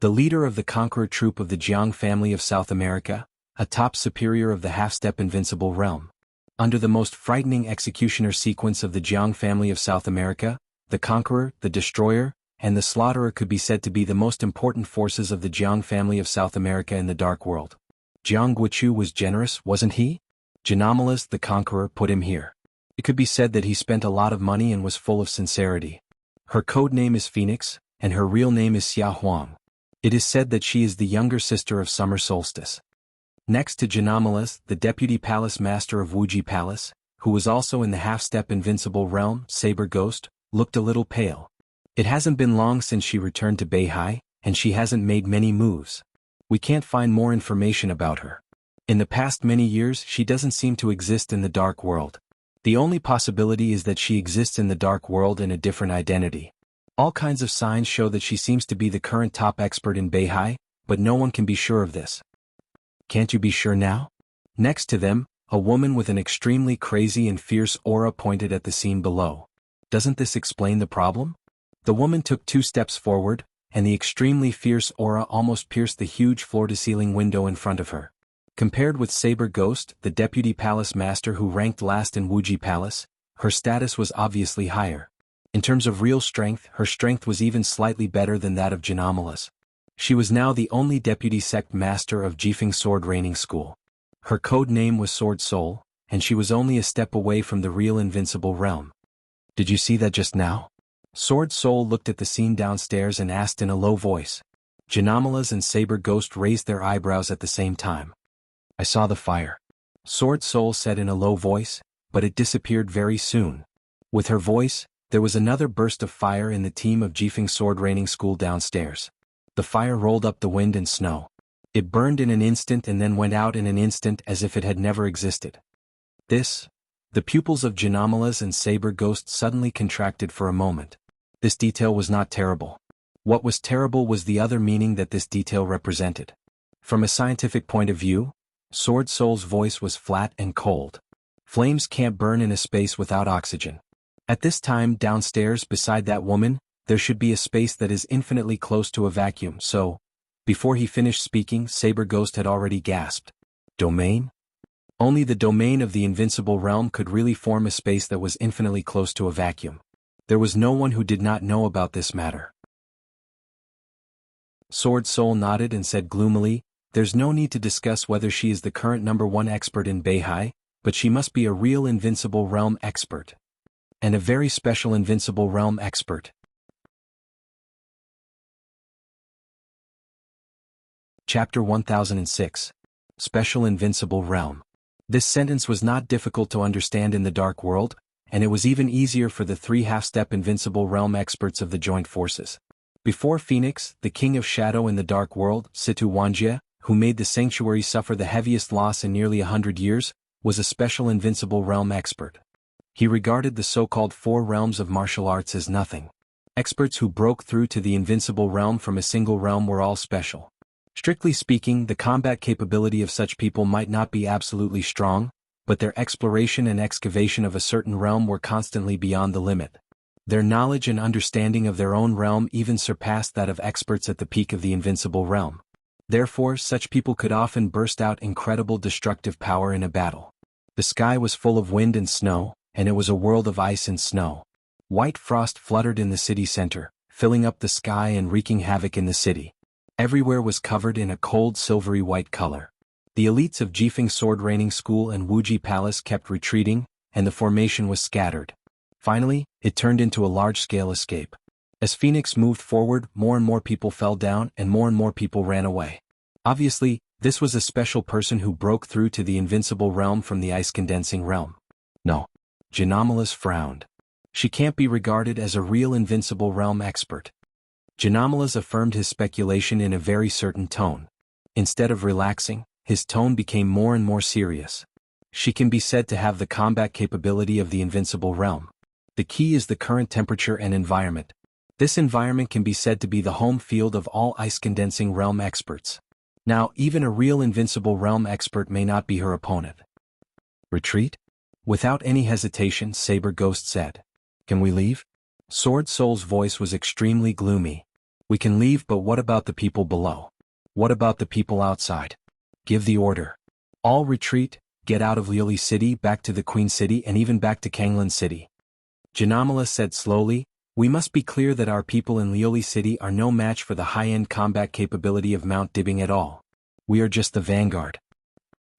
The leader of the conqueror troop of the Jiang family of South America, a top superior of the half-step invincible realm. Under the most frightening executioner sequence of the Jiang family of South America, the Conqueror, the Destroyer, and the Slaughterer could be said to be the most important forces of the Jiang family of South America in the Dark World. Jiang Guichu was generous, wasn't he? Janamalas the Conqueror put him here. It could be said that he spent a lot of money and was full of sincerity. Her code name is Phoenix, and her real name is Xia Huang. It is said that she is the younger sister of Summer Solstice. Next to Janamalas, the Deputy Palace Master of Wuji Palace, who was also in the half-step invincible realm, Saber Ghost, looked a little pale. It hasn't been long since she returned to Beihai, and she hasn't made many moves. We can't find more information about her. In the past many years, she doesn't seem to exist in the Dark World. The only possibility is that she exists in the Dark World in a different identity. All kinds of signs show that she seems to be the current top expert in Beihai, but no one can be sure of this. Can't you be sure now? Next to them, a woman with an extremely crazy and fierce aura pointed at the scene below. Doesn't this explain the problem? The woman took 2 steps forward, and the extremely fierce aura almost pierced the huge floor-to-ceiling window in front of her. Compared with Saber Ghost, the Deputy Palace Master who ranked last in Wuji Palace, her status was obviously higher. In terms of real strength, her strength was even slightly better than that of Janamalas. She was now the only Deputy Sect Master of Jifeng Sword Raining School. Her code name was Sword Soul, and she was only a step away from the real invincible realm. Did you see that just now? Sword Soul looked at the scene downstairs and asked in a low voice. Janamalas and Saber Ghost raised their eyebrows at the same time. I saw the fire. Sword Soul said in a low voice, but it disappeared very soon. With her voice, There was another burst of fire in the team of Jifeng sword training school downstairs. The fire rolled up the wind and snow. It burned in an instant and then went out in an instant as if it had never existed. The pupils of Janamalas and Saber Ghost suddenly contracted for a moment. This detail was not terrible. What was terrible was the other meaning that this detail represented. From a scientific point of view, Sword Soul's voice was flat and cold. Flames can't burn in a space without oxygen. At this time downstairs beside that woman, there should be a space that is infinitely close to a vacuum, so, before he finished speaking, Saber Ghost had already gasped. Domain? Only the domain of the invincible realm could really form a space that was infinitely close to a vacuum. There was no one who did not know about this matter. Sword Soul nodded and said gloomily, "There's no need to discuss whether she is the current #1 expert in Beihai, but she must be a real invincible realm expert. And a very special invincible realm expert." Chapter 1006. Special Invincible Realm. This sentence was not difficult to understand in the Dark World, and it was even easier for the 3 half-step invincible realm experts of the joint forces. Before Phoenix, the king of shadow in the Dark World, Situ Wanjie, who made the sanctuary suffer the heaviest loss in nearly 100 years, was a special invincible realm expert. He regarded the so-called 4 realms of martial arts as nothing. Experts who broke through to the invincible realm from a single realm were all special. Strictly speaking, the combat capability of such people might not be absolutely strong, but their exploration and excavation of a certain realm were constantly beyond the limit. Their knowledge and understanding of their own realm even surpassed that of experts at the peak of the invincible realm. Therefore, such people could often burst out incredible destructive power in a battle. The sky was full of wind and snow, and it was a world of ice and snow. White frost fluttered in the city center, filling up the sky and wreaking havoc in the city. Everywhere was covered in a cold silvery white color. The elites of Jifeng Sword Training School and Wuji Palace kept retreating, and the formation was scattered. Finally, it turned into a large-scale escape. As Phoenix moved forward, more and more people fell down and more people ran away. Obviously, this was a special person who broke through to the invincible realm from the ice-condensing realm. No. Janamalas frowned. She can't be regarded as a real invincible realm expert. Janamalas affirmed his speculation in a very certain tone. Instead of relaxing, his tone became more and more serious. She can be said to have the combat capability of the invincible realm. The key is the current temperature and environment. This environment can be said to be the home field of all ice-condensing realm experts. Now, even a real invincible realm expert may not be her opponent. Retreat? Without any hesitation, Saber Ghost said. Can we leave? Sword Soul's voice was extremely gloomy. We can leave, but what about the people below? What about the people outside? Give the order. All retreat, get out of Liuli City, back to the Queen City, and even back to Kanglan City. Janamala said slowly, we must be clear that our people in Liuli City are no match for the high-end combat capability of Mount Dibing at all. We are just the vanguard.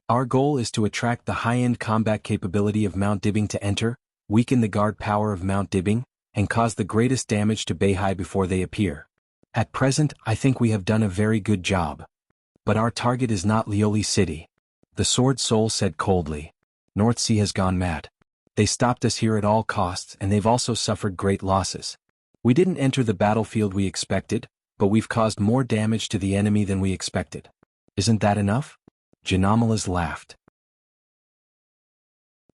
Our goal is to attract the high-end combat capability of Mount Dibing to enter, weaken the guard power of Mount Dibing, and cause the greatest damage to Beihai before they appear. At present, I think we have done a very good job. But our target is not Liuli City. The Sword Soul said coldly. North Sea has gone mad. They stopped us here at all costs, and they've also suffered great losses. We didn't enter the battlefield we expected, but we've caused more damage to the enemy than we expected. Isn't that enough? Janamalas laughed.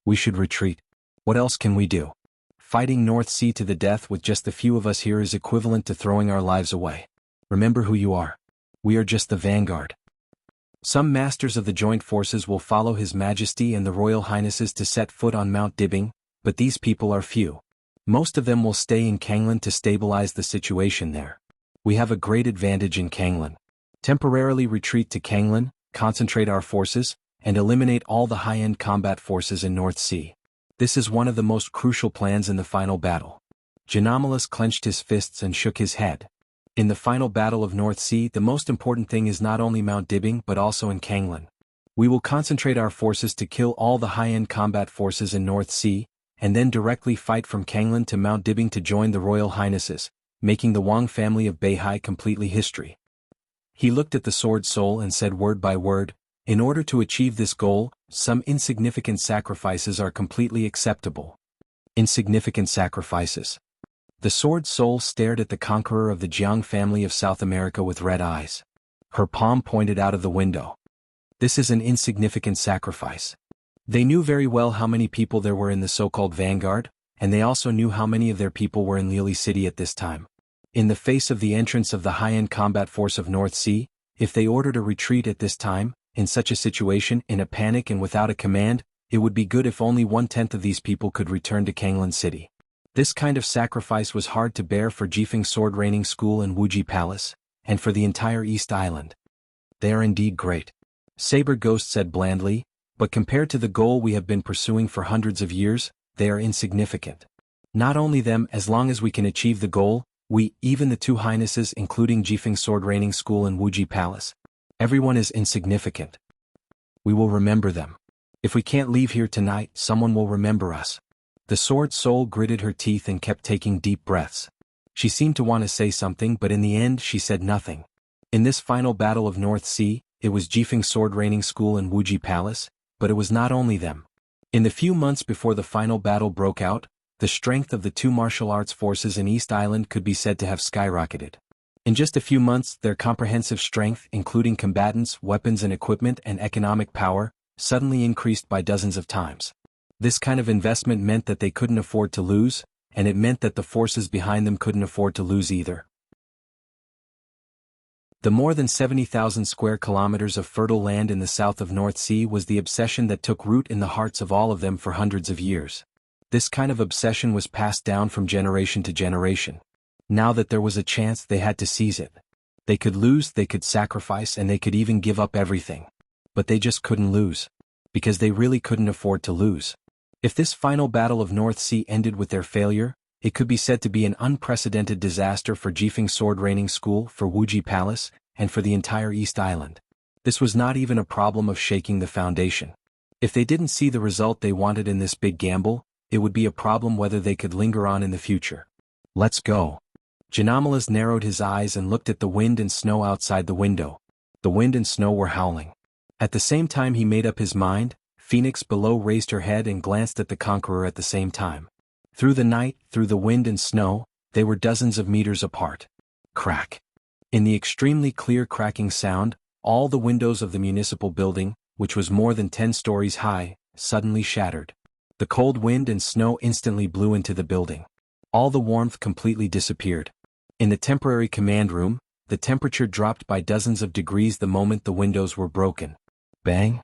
We should retreat. What else can we do? Fighting North Sea to the death with just a few of us here is equivalent to throwing our lives away. Remember who you are. We are just the vanguard. Some masters of the joint forces will follow His Majesty and the Royal Highnesses to set foot on Mount Dibing, but these people are few. Most of them will stay in Kanglan to stabilize the situation there. We have a great advantage in Kanglan. Temporarily retreat to Kanglan, concentrate our forces, and eliminate all the high-end combat forces in North Sea. This is one of the most crucial plans in the final battle. Janamalas clenched his fists and shook his head. In the final battle of North Sea, the most important thing is not only Mount Dibing but also in Kanglan. We will concentrate our forces to kill all the high-end combat forces in North Sea, and then directly fight from Kanglan to Mount Dibing to join the Royal Highnesses, making the Wang family of Beihai completely history. He looked at the Sword Soul and said word by word, in order to achieve this goal, some insignificant sacrifices are completely acceptable. Insignificant sacrifices. The Sword Soul stared at the conqueror of the Jiang family of South America with red eyes. Her palm pointed out of the window. This is an insignificant sacrifice. They knew very well how many people there were in the so-called vanguard, and they also knew how many of their people were in Lily City at this time. In the face of the entrance of the high-end combat force of North Sea, if they ordered a retreat at this time, in such a situation, in a panic and without a command, it would be good if only 1/10 of these people could return to Kanglan City. This kind of sacrifice was hard to bear for Jifeng Sword Training School and Wuji Palace, and for the entire East Island. They are indeed great, Saber Ghost said blandly, but compared to the goal we have been pursuing for hundreds of years, they are insignificant. Not only them, as long as we can achieve the goal, we, even the two highnesses including Jifeng Sword Training School and Wuji Palace, everyone is insignificant. We will remember them. If we can't leave here tonight, someone will remember us. The Sword Soul gritted her teeth and kept taking deep breaths. She seemed to want to say something, but in the end she said nothing. In this final battle of North Sea, it was Jifeng Sword Training School and Wuji Palace, but it was not only them. In the few months before the final battle broke out, the strength of the two martial arts forces in East Island could be said to have skyrocketed. In just a few months, their comprehensive strength, including combatants, weapons and equipment and economic power, suddenly increased by dozens of times. This kind of investment meant that they couldn't afford to lose, and it meant that the forces behind them couldn't afford to lose either. The more than 70,000 square kilometers of fertile land in the south of North Sea was the obsession that took root in the hearts of all of them for hundreds of years. This kind of obsession was passed down from generation to generation. Now that there was a chance, they had to seize it. They could lose, they could sacrifice, and they could even give up everything. But they just couldn't lose. Because they really couldn't afford to lose. If this final battle of North Sea ended with their failure, it could be said to be an unprecedented disaster for Jifeng Sword Training School, for Wuji Palace, and for the entire East Island. This was not even a problem of shaking the foundation. If they didn't see the result they wanted in this big gamble, it would be a problem whether they could linger on in the future. Let's go. Janamalas narrowed his eyes and looked at the wind and snow outside the window. The wind and snow were howling. At the same time he made up his mind, Phoenix below raised her head and glanced at the conqueror at the same time. Through the night, through the wind and snow, they were dozens of meters apart. Crack. In the extremely clear cracking sound, all the windows of the municipal building, which was more than 10 stories high, suddenly shattered. The cold wind and snow instantly blew into the building. All the warmth completely disappeared. In the temporary command room, the temperature dropped by dozens of degrees the moment the windows were broken. Bang!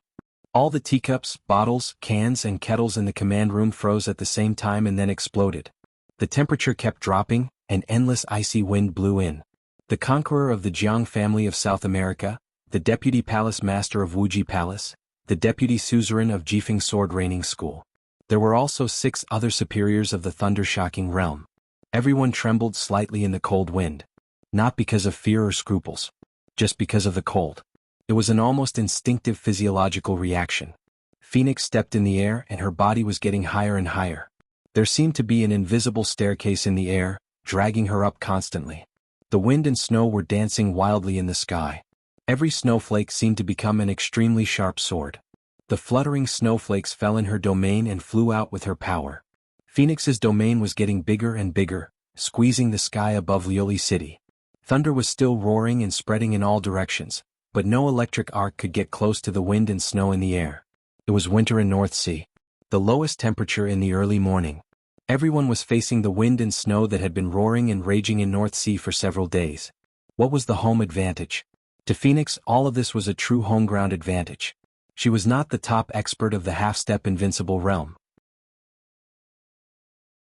All the teacups, bottles, cans and kettles in the command room froze at the same time and then exploded. The temperature kept dropping, an endless icy wind blew in. The conqueror of the Jiang family of South America, the deputy palace master of Wuji Palace, the deputy suzerain of Jifeng Sword Training School. There were also 6 other superiors of the thunder-shocking realm. Everyone trembled slightly in the cold wind. Not because of fear or scruples. Just because of the cold. It was an almost instinctive physiological reaction. Phoenix stepped in the air and her body was getting higher and higher. There seemed to be an invisible staircase in the air, dragging her up constantly. The wind and snow were dancing wildly in the sky. Every snowflake seemed to become an extremely sharp sword. The fluttering snowflakes fell in her domain and flew out with her power. Phoenix's domain was getting bigger and bigger, squeezing the sky above Lily City. Thunder was still roaring and spreading in all directions, but no electric arc could get close to the wind and snow in the air. It was winter in North Sea. The lowest temperature in the early morning. Everyone was facing the wind and snow that had been roaring and raging in North Sea for several days. What was the home advantage? To Phoenix, all of this was a true home ground advantage. She was not the top expert of the half-step invincible realm.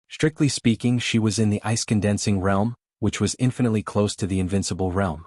Strictly speaking, she was in the ice-condensing realm, which was infinitely close to the invincible realm.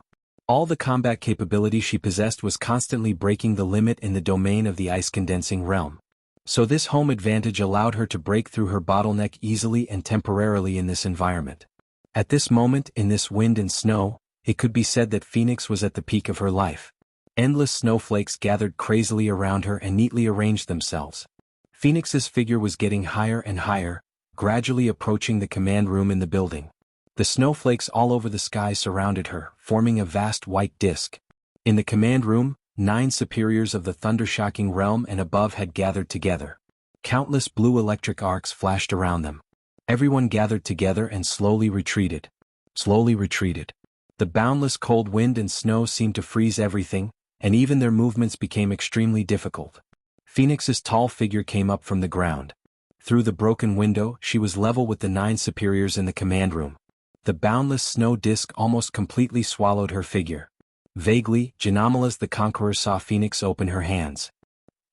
All the combat capability she possessed was constantly breaking the limit in the domain of the ice-condensing realm. So this home advantage allowed her to break through her bottleneck easily and temporarily in this environment. At this moment, in this wind and snow, it could be said that Phoenix was at the peak of her life. Endless snowflakes gathered crazily around her and neatly arranged themselves. Phoenix's figure was getting higher and higher, gradually approaching the command room in the building. The snowflakes all over the sky surrounded her, forming a vast white disk. In the command room, 9 superiors of the thunder-shocking realm and above had gathered together. Countless blue electric arcs flashed around them. Everyone gathered together and slowly retreated. Slowly retreated. The boundless cold wind and snow seemed to freeze everything, and even their movements became extremely difficult. Phoenix's tall figure came up from the ground. Through the broken window, she was level with the 9 superiors in the command room. The boundless snow disk almost completely swallowed her figure. Vaguely, Janamalas the Conqueror saw Phoenix open her hands.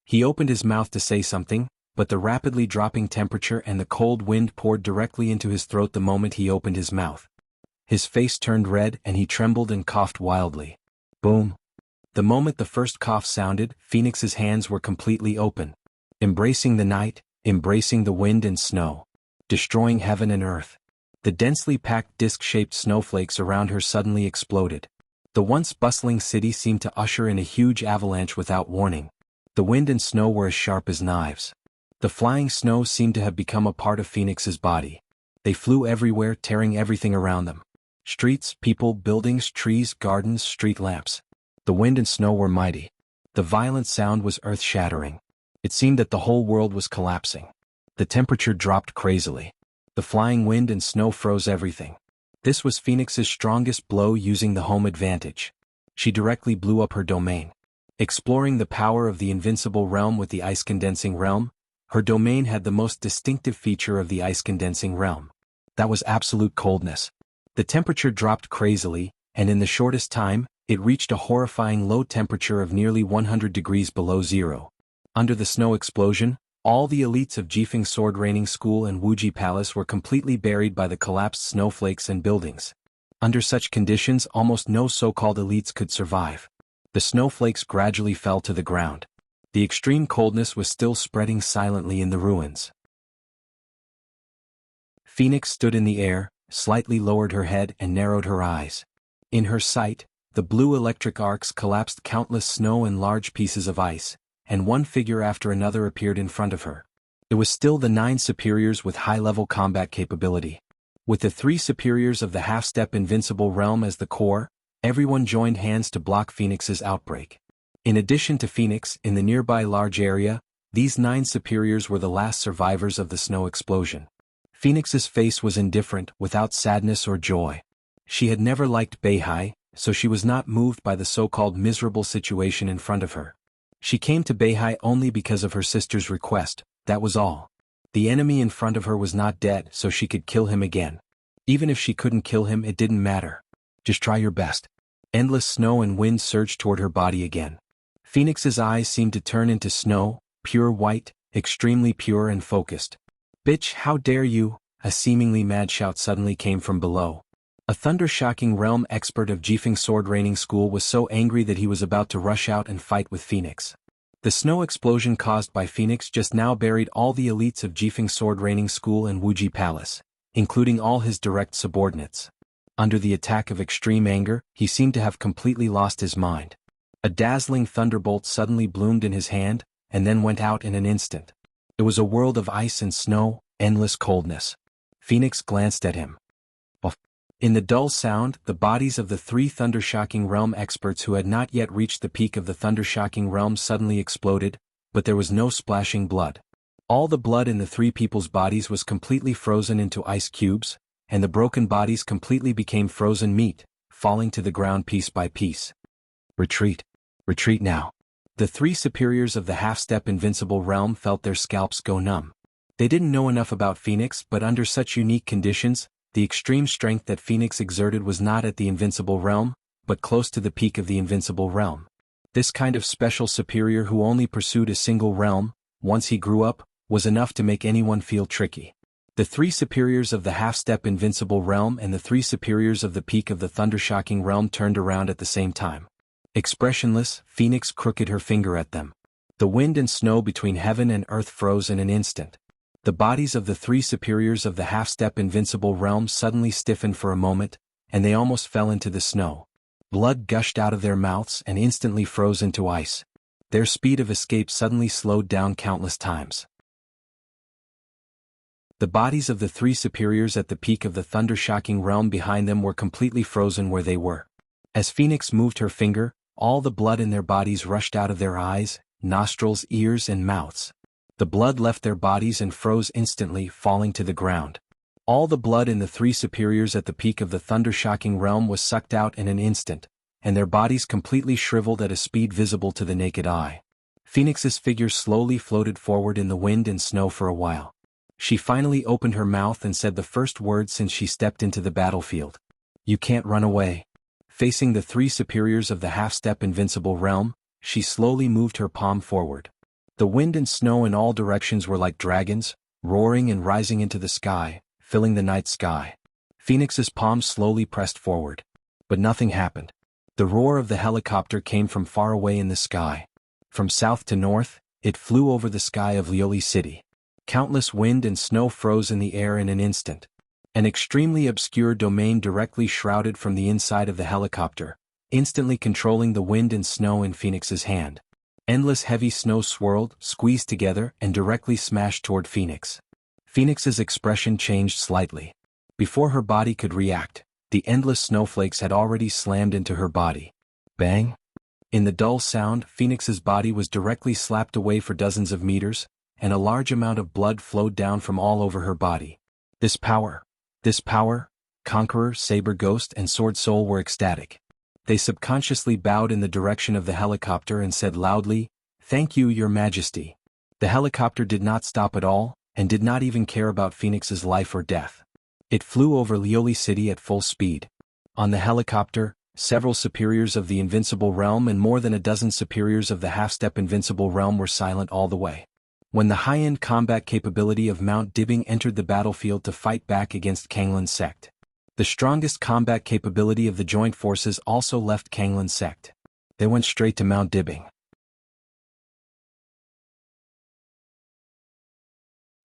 He opened his mouth to say something, but the rapidly dropping temperature and the cold wind poured directly into his throat the moment he opened his mouth. His face turned red and he trembled and coughed wildly. Boom. The moment the first cough sounded, Phoenix's hands were completely open. Embracing the night, embracing the wind and snow. Destroying heaven and earth. The densely packed disc-shaped snowflakes around her suddenly exploded. The once bustling city seemed to usher in a huge avalanche without warning. The wind and snow were as sharp as knives. The flying snow seemed to have become a part of Phoenix's body. They flew everywhere, tearing everything around them. Streets, people, buildings, trees, gardens, street lamps. The wind and snow were mighty. The violent sound was earth-shattering. It seemed that the whole world was collapsing. The temperature dropped crazily. The flying wind and snow froze everything. This was Phoenix's strongest blow using the home advantage. She directly blew up her domain. Exploring the power of the invincible realm with the ice-condensing realm, her domain had the most distinctive feature of the ice-condensing realm. That was absolute coldness. The temperature dropped crazily, and in the shortest time, it reached a horrifying low temperature of nearly 100 degrees below zero. Under the snow explosion, all the elites of Jifeng Sword Raining School and Wuji Palace were completely buried by the collapsed snowflakes and buildings. Under such conditions, almost no so-called elites could survive. The snowflakes gradually fell to the ground. The extreme coldness was still spreading silently in the ruins. Phoenix stood in the air, slightly lowered her head and narrowed her eyes. In her sight, the blue electric arcs collapsed countless snow and large pieces of ice, and one figure after another appeared in front of her. It was still the 9 superiors with high-level combat capability. With the 3 superiors of the half-step invincible realm as the core, everyone joined hands to block Phoenix's outbreak. In addition to Phoenix, in the nearby large area, these 9 superiors were the last survivors of the snow explosion. Phoenix's face was indifferent, without sadness or joy. She had never liked Beihai, so she was not moved by the so-called miserable situation in front of her. She came to Beihai only because of her sister's request, that was all. The enemy in front of her was not dead, so she could kill him again. Even if she couldn't kill him, it didn't matter. Just try your best. Endless snow and wind surged toward her body again. Phoenix's eyes seemed to turn into snow, pure white, extremely pure and focused. "Bitch, how dare you!" A seemingly mad shout suddenly came from below. A thunder-shocking realm expert of Jifeng Sword Raining School was so angry that he was about to rush out and fight with Phoenix. The snow explosion caused by Phoenix just now buried all the elites of Jifeng Sword Raining School and Wuji Palace, including all his direct subordinates. Under the attack of extreme anger, he seemed to have completely lost his mind. A dazzling thunderbolt suddenly bloomed in his hand, and then went out in an instant. It was a world of ice and snow, endless coldness. Phoenix glanced at him. In the dull sound, the bodies of the 3 thunder-shocking realm experts who had not yet reached the peak of the thunder-shocking realm suddenly exploded, but there was no splashing blood. All the blood in the 3 people's bodies was completely frozen into ice cubes, and the broken bodies completely became frozen meat, falling to the ground piece by piece. Retreat. Retreat now. The 3 superiors of the half-step invincible realm felt their scalps go numb. They didn't know enough about Phoenix, but under such unique conditions, the extreme strength that Phoenix exerted was not at the invincible realm, but close to the peak of the invincible realm. This kind of special superior who only pursued a single realm, once he grew up, was enough to make anyone feel tricky. The 3 superiors of the half-step invincible realm and the 3 superiors of the peak of the thunder-shocking realm turned around at the same time. Expressionless, Phoenix crooked her finger at them. The wind and snow between heaven and earth froze in an instant. The bodies of the 3 superiors of the half-step invincible realm suddenly stiffened for a moment, and they almost fell into the snow. Blood gushed out of their mouths and instantly froze into ice. Their speed of escape suddenly slowed down countless times. The bodies of the 3 superiors at the peak of the thunder-shocking realm behind them were completely frozen where they were. As Phoenix moved her finger, all the blood in their bodies rushed out of their eyes, nostrils, ears, and mouths. The blood left their bodies and froze instantly, falling to the ground. All the blood in the three superiors at the peak of the thunder-shocking realm was sucked out in an instant, and their bodies completely shriveled at a speed visible to the naked eye. Phoenix's figure slowly floated forward in the wind and snow for a while. She finally opened her mouth and said the first word since she stepped into the battlefield. "You can't run away." Facing the three superiors of the half-step invincible realm, she slowly moved her palm forward. The wind and snow in all directions were like dragons, roaring and rising into the sky, filling the night sky. Phoenix's palm slowly pressed forward. But nothing happened. The roar of the helicopter came from far away in the sky. From south to north, it flew over the sky of Lioli City. Countless wind and snow froze in the air in an instant. An extremely obscure domain directly shrouded from the inside of the helicopter, instantly controlling the wind and snow in Phoenix's hand. Endless heavy snow swirled, squeezed together, and directly smashed toward Phoenix. Phoenix's expression changed slightly. Before her body could react, the endless snowflakes had already slammed into her body. Bang! In the dull sound, Phoenix's body was directly slapped away for dozens of meters, and a large amount of blood flowed down from all over her body. This power, Conqueror, Saber Ghost, and Sword Soul were ecstatic. They subconsciously bowed in the direction of the helicopter and said loudly, "Thank you, Your Majesty." The helicopter did not stop at all, and did not even care about Phoenix's life or death. It flew over Lioli City at full speed. On the helicopter, several superiors of the invincible realm and more than a dozen superiors of the half-step invincible realm were silent all the way. When the high-end combat capability of Mount Dibbing entered the battlefield to fight back against Kanglin's sect, the strongest combat capability of the joint forces also left Kanglin's sect. They went straight to Mount Dibbing.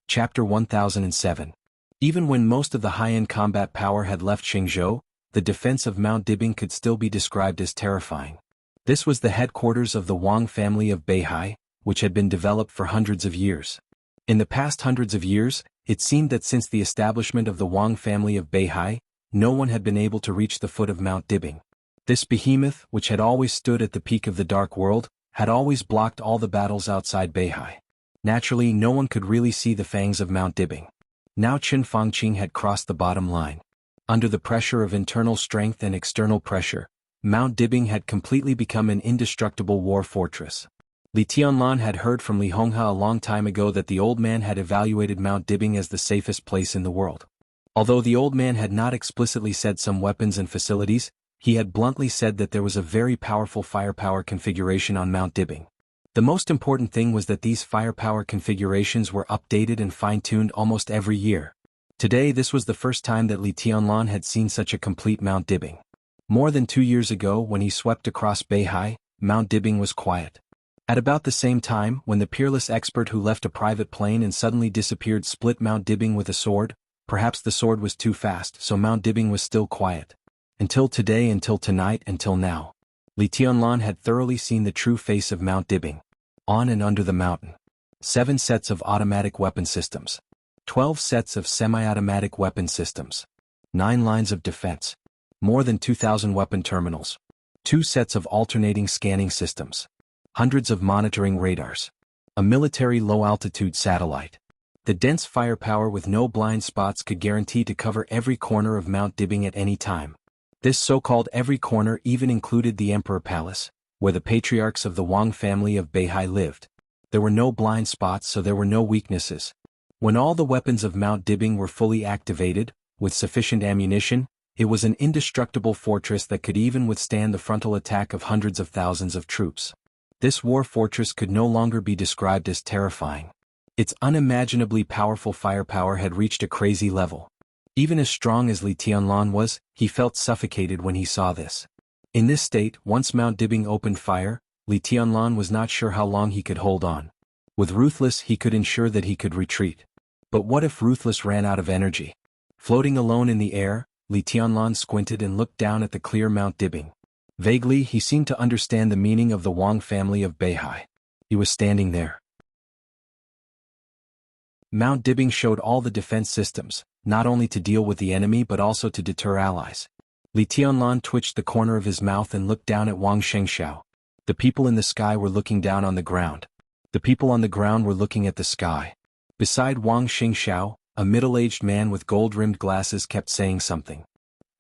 Chapter 1007. Even when most of the high-end combat power had left Xingzhou, the defense of Mount Dibbing could still be described as terrifying. This was the headquarters of the Wang family of Beihai, which had been developed for hundreds of years. In the past hundreds of years, it seemed that since the establishment of the Wang family of Beihai, no one had been able to reach the foot of Mount Dibbing. This behemoth, which had always stood at the peak of the Dark World, had always blocked all the battles outside Beihai. Naturally, no one could really see the fangs of Mount Dibbing. Now Qin Fangqing had crossed the bottom line. Under the pressure of internal strength and external pressure, Mount Dibbing had completely become an indestructible war fortress. Li Tianlan had heard from Li Honghe a long time ago that the old man had evaluated Mount Dibbing as the safest place in the world. Although the old man had not explicitly said some weapons and facilities, he had bluntly said that there was a very powerful firepower configuration on Mount Dibbing. The most important thing was that these firepower configurations were updated and fine-tuned almost every year. Today this was the first time that Li Tianlan had seen such a complete Mount Dibbing. More than 2 years ago when he swept across Beihai, Mount Dibbing was quiet. At about the same time, when the peerless expert who left a private plane and suddenly disappeared split Mount Dibbing with a sword, perhaps the sword was too fast, so Mount Dibbing was still quiet. Until today, until tonight, until now. Li Tianlan had thoroughly seen the true face of Mount Dibbing. On and under the mountain. 7 sets of automatic weapon systems. 12 sets of semi-automatic weapon systems. 9 lines of defense. More than 2,000 weapon terminals. 2 sets of alternating scanning systems. Hundreds of monitoring radars. A military low-altitude satellite. The dense firepower with no blind spots could guarantee to cover every corner of Mount Dibbing at any time. This so-called every corner even included the Emperor Palace, where the patriarchs of the Wang family of Beihai lived. There were no blind spots, so there were no weaknesses. When all the weapons of Mount Dibbing were fully activated, with sufficient ammunition, it was an indestructible fortress that could even withstand the frontal attack of hundreds of thousands of troops. This war fortress could no longer be described as terrifying. Its unimaginably powerful firepower had reached a crazy level. Even as strong as Li Tianlan was, he felt suffocated when he saw this. In this state, once Mount Dibbing opened fire, Li Tianlan was not sure how long he could hold on. With Ruthless he could ensure that he could retreat. But what if Ruthless ran out of energy? Floating alone in the air, Li Tianlan squinted and looked down at the clear Mount Dibbing. Vaguely, he seemed to understand the meaning of the Wang family of Beihai. He was standing there. Mount Dibbing showed all the defense systems, not only to deal with the enemy but also to deter allies. Li Tianlan twitched the corner of his mouth and looked down at Wang Shengxiao. The people in the sky were looking down on the ground. The people on the ground were looking at the sky. Beside Wang Shengxiao, a middle-aged man with gold-rimmed glasses kept saying something.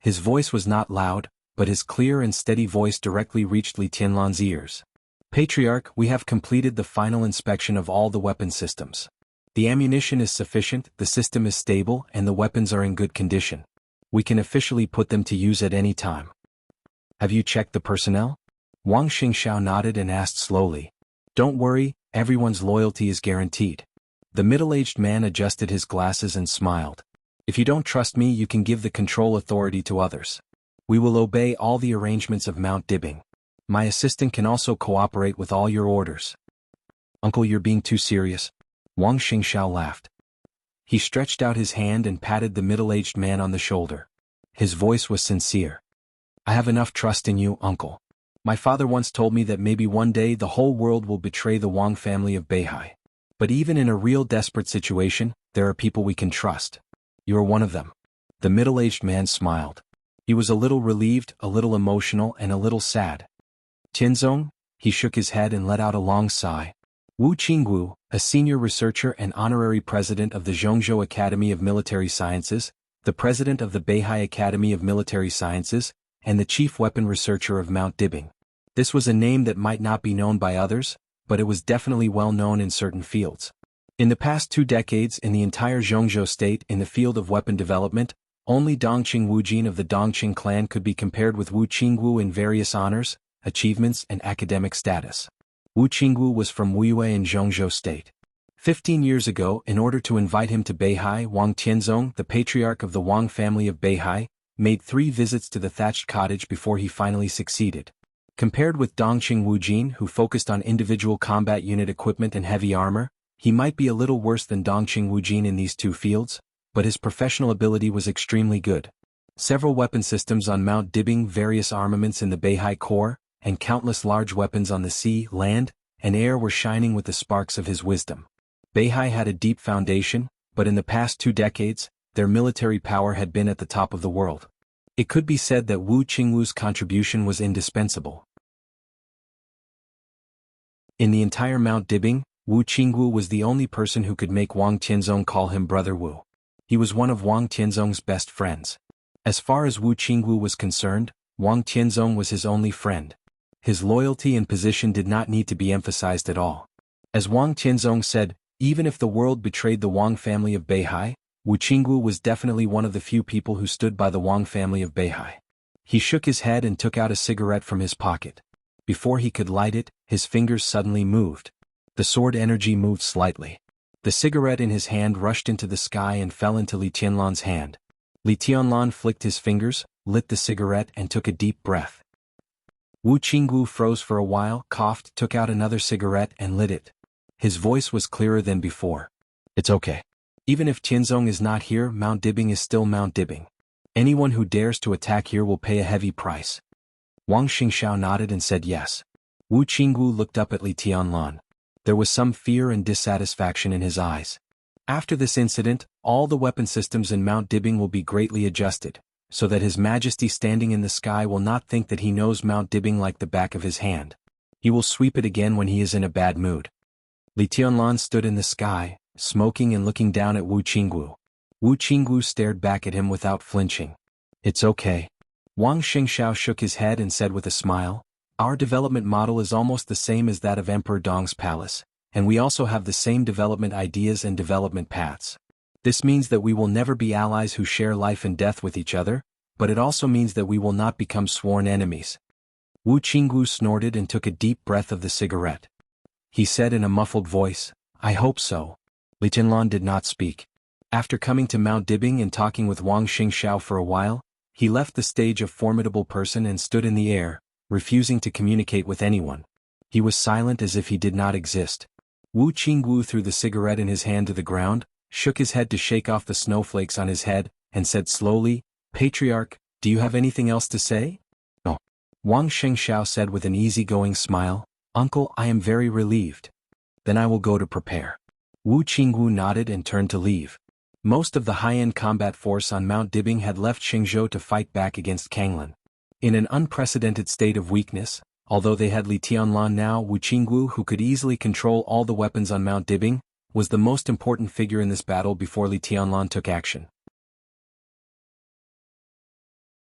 His voice was not loud, but his clear and steady voice directly reached Li Tianlan's ears. Patriarch, we have completed the final inspection of all the weapon systems. The ammunition is sufficient, the system is stable, and the weapons are in good condition. We can officially put them to use at any time. Have you checked the personnel? Wang Xingxiao nodded and asked slowly. Don't worry, everyone's loyalty is guaranteed. The middle-aged man adjusted his glasses and smiled. If you don't trust me, you can give the control authority to others. We will obey all the arrangements of Mount Dibbing. My assistant can also cooperate with all your orders. Uncle, you're being too serious. Wang Xingxiao laughed. He stretched out his hand and patted the middle-aged man on the shoulder. His voice was sincere. I have enough trust in you, uncle. My father once told me that maybe one day the whole world will betray the Wang family of Beihai. But even in a real desperate situation, there are people we can trust. You are one of them. The middle-aged man smiled. He was a little relieved, a little emotional, and a little sad. Tianzong, he shook his head and let out a long sigh. Wu Qingwu, a senior researcher and honorary president of the Zhongzhou Academy of Military Sciences, the president of the Beihai Academy of Military Sciences, and the chief weapon researcher of Mount Dibbing. This was a name that might not be known by others, but it was definitely well known in certain fields. In the past 2 decades in the entire Zhongzhou state in the field of weapon development, only Dongqing Wujin of the Dongqing clan could be compared with Wu Qingwu in various honors, achievements, and academic status. Wu Qingwu was from Wuyue in Zhongzhou state. 15 years ago, in order to invite him to Beihai, Wang Tianzong, the patriarch of the Wang family of Beihai, made 3 visits to the thatched cottage before he finally succeeded. Compared with Dongqing Wujin, who focused on individual combat unit equipment and heavy armor, he might be a little worse than Dongqing Wujin in these 2 fields, but his professional ability was extremely good. Several weapon systems on Mount Dibbing, various armaments in the Beihai Corps, and countless large weapons on the sea, land, and air were shining with the sparks of his wisdom. Beihai had a deep foundation, but in the past 2 decades, their military power had been at the top of the world. It could be said that Wu Qingwu's contribution was indispensable. In the entire Mount Dibbing, Wu Qingwu was the only person who could make Wang Tianzong call him Brother Wu. He was one of Wang Tianzong's best friends. As far as Wu Qingwu was concerned, Wang Tianzong was his only friend. His loyalty and position did not need to be emphasized at all. As Wang Tianzong said, even if the world betrayed the Wang family of Beihai, Wu Qingwu was definitely one of the few people who stood by the Wang family of Beihai. He shook his head and took out a cigarette from his pocket. Before he could light it, his fingers suddenly moved. The sword energy moved slightly. The cigarette in his hand rushed into the sky and fell into Li Tianlan's hand. Li Tianlan flicked his fingers, lit the cigarette, and took a deep breath. Wu Qingwu froze for a while, coughed, took out another cigarette and lit it. His voice was clearer than before. It's okay. Even if Tianzong is not here, Mount Dibbing is still Mount Dibbing. Anyone who dares to attack here will pay a heavy price. Wang Xingxiao nodded and said yes. Wu Qingwu looked up at Li Tianlan. There was some fear and dissatisfaction in his eyes. After this incident, all the weapon systems in Mount Dibbing will be greatly adjusted, so that His Majesty standing in the sky will not think that he knows Mount Dibbing like the back of his hand. He will sweep it again when he is in a bad mood. Li Tianlan stood in the sky, smoking and looking down at Wu Qingwu. Wu Qingwu stared back at him without flinching. It's okay. Wang Xingxiao shook his head and said with a smile, our development model is almost the same as that of Emperor Dong's palace, and we also have the same development ideas and development paths. This means that we will never be allies who share life and death with each other, but it also means that we will not become sworn enemies. Wu Qingwu snorted and took a deep breath of the cigarette. He said in a muffled voice, I hope so. Li Tianlan did not speak. After coming to Mount Dibbing and talking with Wang Xingxiao for a while, he left the stage of formidable person and stood in the air, refusing to communicate with anyone. He was silent as if he did not exist. Wu Qingwu threw the cigarette in his hand to the ground, shook his head to shake off the snowflakes on his head, and said slowly, Patriarch, do you have anything else to say? No. Wang Xingxiao said with an easygoing smile, Uncle, I am very relieved. Then I will go to prepare. Wu Qingwu nodded and turned to leave. Most of the high-end combat force on Mount Dibbing had left Xingzhou to fight back against Kanglan. In an unprecedented state of weakness, although they had Li Tianlan now, Wu Qingwu who could easily control all the weapons on Mount Dibbing, was the most important figure in this battle before Li Tianlan took action.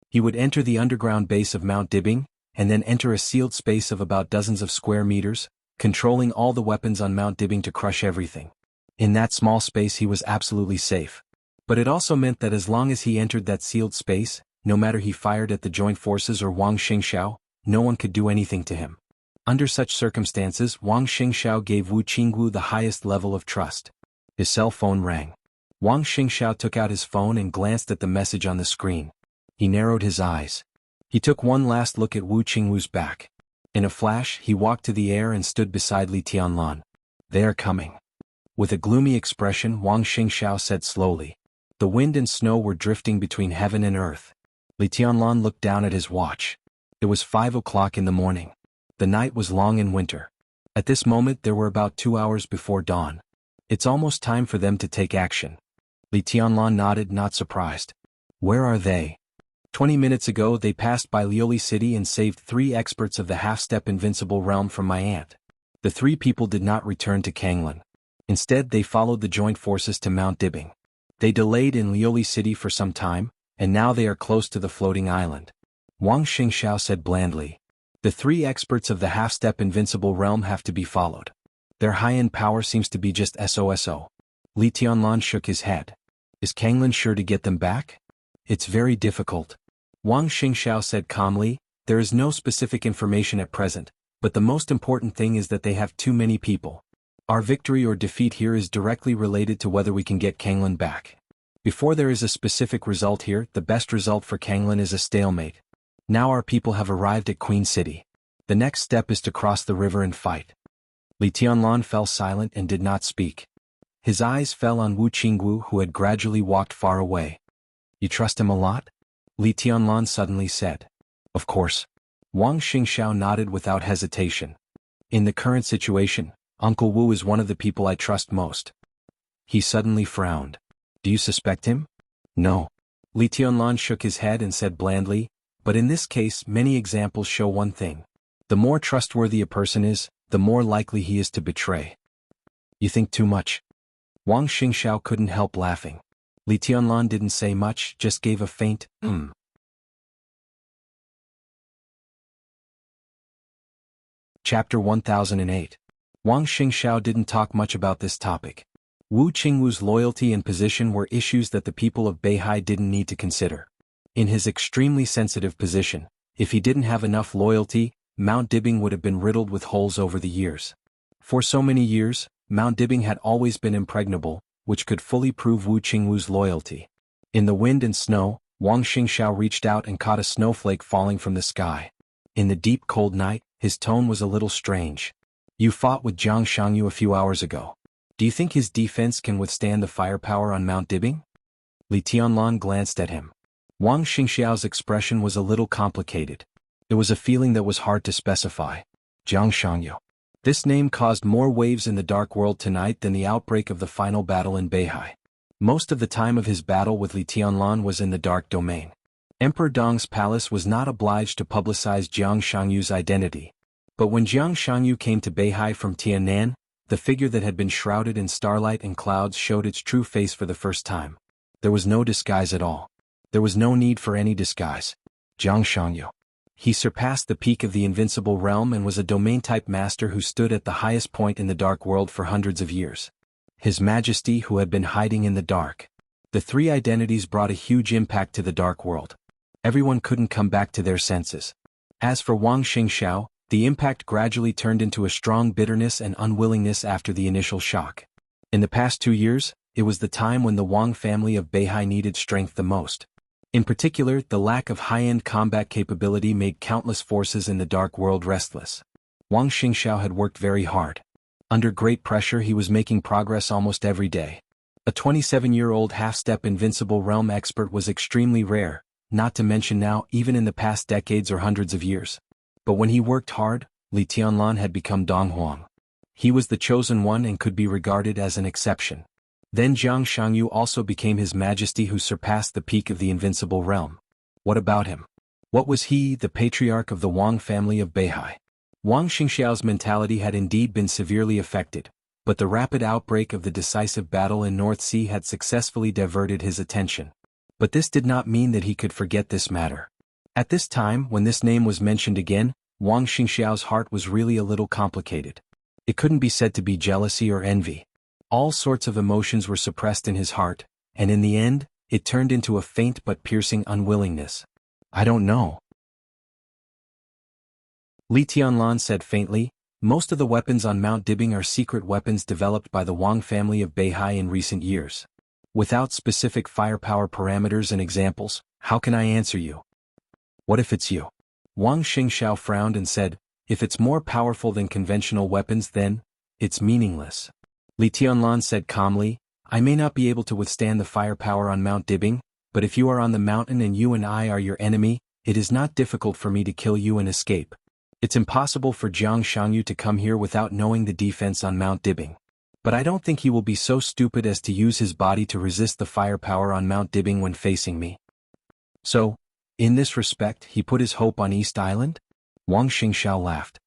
He would enter the underground base of Mount Dibing, and then enter a sealed space of about dozens of square meters, controlling all the weapons on Mount Dibing to crush everything. In that small space he was absolutely safe. But it also meant that as long as he entered that sealed space, no matter he fired at the joint forces or Wang Xingxiao, no one could do anything to him. Under such circumstances, Wang Xingxiao gave Wu Qingwu the highest level of trust. His cell phone rang. Wang Xingxiao took out his phone and glanced at the message on the screen. He narrowed his eyes. He took one last look at Wu Qingwu's back. In a flash, he walked to the air and stood beside Li Tianlan. "They are coming." With a gloomy expression, Wang Xingxiao said slowly. The wind and snow were drifting between heaven and earth. Li Tianlan looked down at his watch. It was 5 o'clock in the morning. The night was long in winter. At this moment there were about 2 hours before dawn. It's almost time for them to take action. Li Tianlan nodded, not surprised. "Where are they?" 20 minutes ago they passed by Lioli City and saved 3 experts of the half-step invincible realm from my aunt. The 3 people did not return to Kanglan. Instead they followed the joint forces to Mount Dibing. They delayed in Lioli City for some time, and now they are close to the floating island. Wang Xingxiao said blandly. The 3 experts of the half-step invincible realm have to be followed. Their high-end power seems to be just SOSO. Li Tianlan shook his head. Is Kanglan sure to get them back? It's very difficult. Wang Xingxiao said calmly, there is no specific information at present, but the most important thing is that they have too many people. Our victory or defeat here is directly related to whether we can get Kanglan back. Before there is a specific result here, the best result for Kanglan is a stalemate. Now our people have arrived at Queen City. The next step is to cross the river and fight. Li Tianlan fell silent and did not speak. His eyes fell on Wu Qingwu, who had gradually walked far away. You trust him a lot? Li Tianlan suddenly said. Of course. Wang Xingxiao nodded without hesitation. In the current situation, Uncle Wu is one of the people I trust most. He suddenly frowned. Do you suspect him? No. Li Tianlan shook his head and said blandly, but in this case many examples show one thing. The more trustworthy a person is, the more likely he is to betray. You think too much. Wang Xingxiao couldn't help laughing. Li Tianlan didn't say much, just gave a faint, Chapter 1008. Wang Xingxiao didn't talk much about this topic. Wu Qingwu's loyalty and position were issues that the people of Beihai didn't need to consider. In his extremely sensitive position, if he didn't have enough loyalty, Mount Dibing would have been riddled with holes over the years. For so many years, Mount Dibing had always been impregnable, which could fully prove Wu Qingwu's loyalty. In the wind and snow, Wang Xingxiao reached out and caught a snowflake falling from the sky. In the deep cold night, his tone was a little strange. You fought with Jiang Shangyu a few hours ago. Do you think his defense can withstand the firepower on Mount Dibing? Li Tianlan glanced at him. Wang Xingxiao's expression was a little complicated. It was a feeling that was hard to specify. Jiang Shangyu. This name caused more waves in the Dark World tonight than the outbreak of the final battle in Beihai. Most of the time of his battle with Li Tianlan was in the Dark Domain. Emperor Dong's palace was not obliged to publicize Jiang Shangyu's identity. But when Jiang Shangyu came to Beihai from Tianan, the figure that had been shrouded in starlight and clouds showed its true face for the first time. There was no disguise at all. There was no need for any disguise. Jiang Shangyu. He surpassed the peak of the invincible realm and was a domain-type master who stood at the highest point in the Dark World for hundreds of years. His Majesty who had been hiding in the dark. The 3 identities brought a huge impact to the Dark World. Everyone couldn't come back to their senses. As for Wang Xingxiao, the impact gradually turned into a strong bitterness and unwillingness after the initial shock. In the past 2 years, it was the time when the Wang family of Beihai needed strength the most. In particular, the lack of high-end combat capability made countless forces in the Dark World restless. Wang Xingxiao had worked very hard. Under great pressure he was making progress almost every day. A 27-year-old half-step invincible realm expert was extremely rare, not to mention now even in the past decades or hundreds of years. But when he worked hard, Li Tianlan had become Donghuang. He was the chosen one and could be regarded as an exception. Then Jiang Shangyu also became his majesty who surpassed the peak of the invincible realm. What about him? What was he, the patriarch of the Wang family of Beihai? Wang Xingxiao's mentality had indeed been severely affected, but the rapid outbreak of the decisive battle in North Sea had successfully diverted his attention. But this did not mean that he could forget this matter. At this time, when this name was mentioned again, Wang Xingxiao's heart was really a little complicated. It couldn't be said to be jealousy or envy. All sorts of emotions were suppressed in his heart, and in the end, it turned into a faint but piercing unwillingness. I don't know. Li Tianlan said faintly, most of the weapons on Mount Dibing are secret weapons developed by the Wang family of Beihai in recent years. Without specific firepower parameters and examples, how can I answer you? What if it's you? Wang Xingxiao frowned and said, if it's more powerful than conventional weapons then, it's meaningless. Li Tianlan said calmly, I may not be able to withstand the firepower on Mount Dibing, but if you are on the mountain and you and I are your enemy, it is not difficult for me to kill you and escape. It's impossible for Jiang Shangyu to come here without knowing the defense on Mount Dibing. But I don't think he will be so stupid as to use his body to resist the firepower on Mount Dibing when facing me. So, in this respect, he put his hope on East Island? Wang Xingxiao laughed.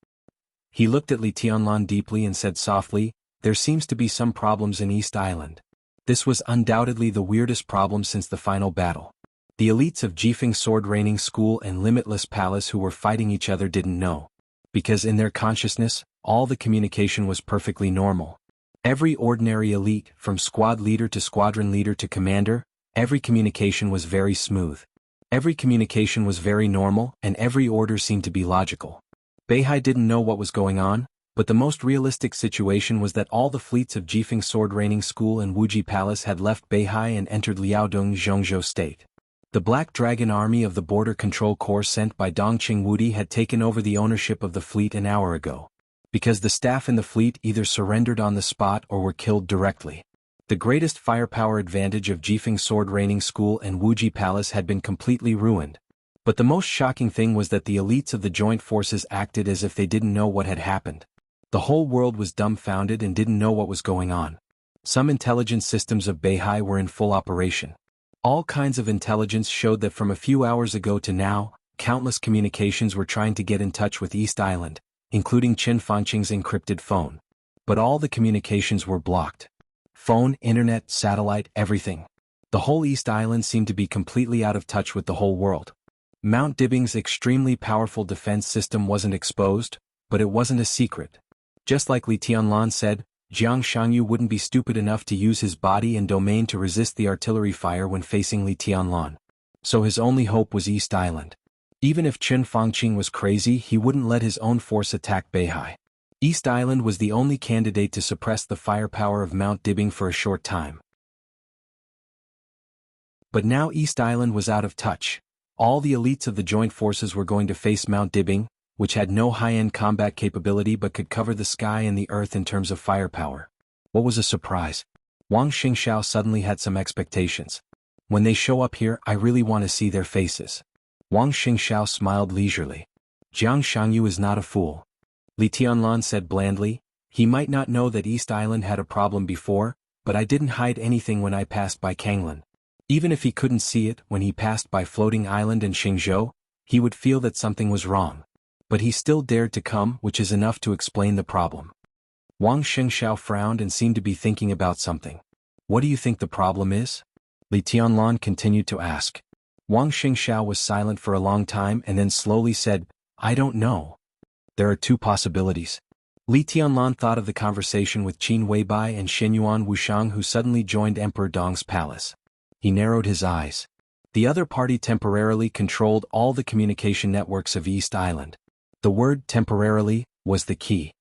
He looked at Li Tianlan deeply and said softly, there seems to be some problems in East Island. This was undoubtedly the weirdest problem since the final battle. The elites of Jifeng Sword Raining School and Limitless Palace who were fighting each other didn't know. Because in their consciousness, all the communication was perfectly normal. Every ordinary elite, from squad leader to squadron leader to commander, every communication was very smooth. Every communication was very normal, and every order seemed to be logical. Beihai didn't know what was going on, but the most realistic situation was that all the fleets of Jifeng Sword Raining School and Wuji Palace had left Beihai and entered Liaodong Zhongzhou State. The Black Dragon Army of the Border Control Corps sent by Dongqing Wudi had taken over the ownership of the fleet an hour ago. Because the staff in the fleet either surrendered on the spot or were killed directly. The greatest firepower advantage of Jifeng Sword Raining School and Wuji Palace had been completely ruined. But the most shocking thing was that the elites of the joint forces acted as if they didn't know what had happened. The whole world was dumbfounded and didn't know what was going on. Some intelligence systems of Beihai were in full operation. All kinds of intelligence showed that from a few hours ago to now, countless communications were trying to get in touch with East Island, including Qin Fangqing's encrypted phone. But all the communications were blocked. Phone, internet, satellite, everything. The whole East Island seemed to be completely out of touch with the whole world. Mount Dibing's extremely powerful defense system wasn't exposed, but it wasn't a secret. Just like Li Tianlan said, Jiang Shangyu wouldn't be stupid enough to use his body and domain to resist the artillery fire when facing Li Tianlan. So his only hope was East Island. Even if Qin Fangqing was crazy, he wouldn't let his own force attack Beihai. East Island was the only candidate to suppress the firepower of Mount Dibing for a short time. But now East Island was out of touch. All the elites of the joint forces were going to face Mount Dibing, which had no high-end combat capability but could cover the sky and the earth in terms of firepower. What was a surprise? Wang Xingxiao suddenly had some expectations. When they show up here, I really want to see their faces. Wang Xingxiao smiled leisurely. Jiang Shangyu is not a fool. Li Tianlan said blandly, he might not know that East Island had a problem before, but I didn't hide anything when I passed by Kanglan. Even if he couldn't see it when he passed by Floating Island and Xingzhou, he would feel that something was wrong. But he still dared to come, which is enough to explain the problem. Wang Xingxiao frowned and seemed to be thinking about something. What do you think the problem is? Li Tianlan continued to ask. Wang Xingxiao was silent for a long time and then slowly said, I don't know. There are two possibilities. Li Tianlan thought of the conversation with Qin Weibai and Shenyuan Wushang who suddenly joined Emperor Dong's palace. He narrowed his eyes. The other party temporarily controlled all the communication networks of East Island. The word temporarily was the key.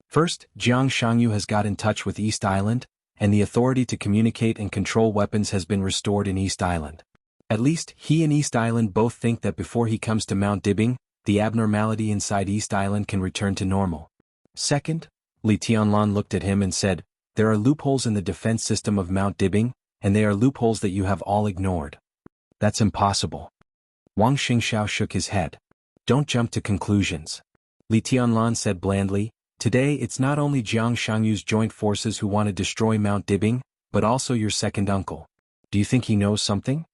First, Jiang Shangyu has got in touch with East Island, and the authority to communicate and control weapons has been restored in East Island. At least, he and East Island both think that before he comes to Mount Dibing, the abnormality inside East Island can return to normal. Second, Li Tianlan looked at him and said, there are loopholes in the defense system of Mount Dibing, and they are loopholes that you have all ignored. That's impossible. Wang Xingxiao shook his head. Don't jump to conclusions. Li Tianlan said blandly, today it's not only Jiang Shangyu's joint forces who want to destroy Mount Dibing, but also your second uncle. Do you think he knows something?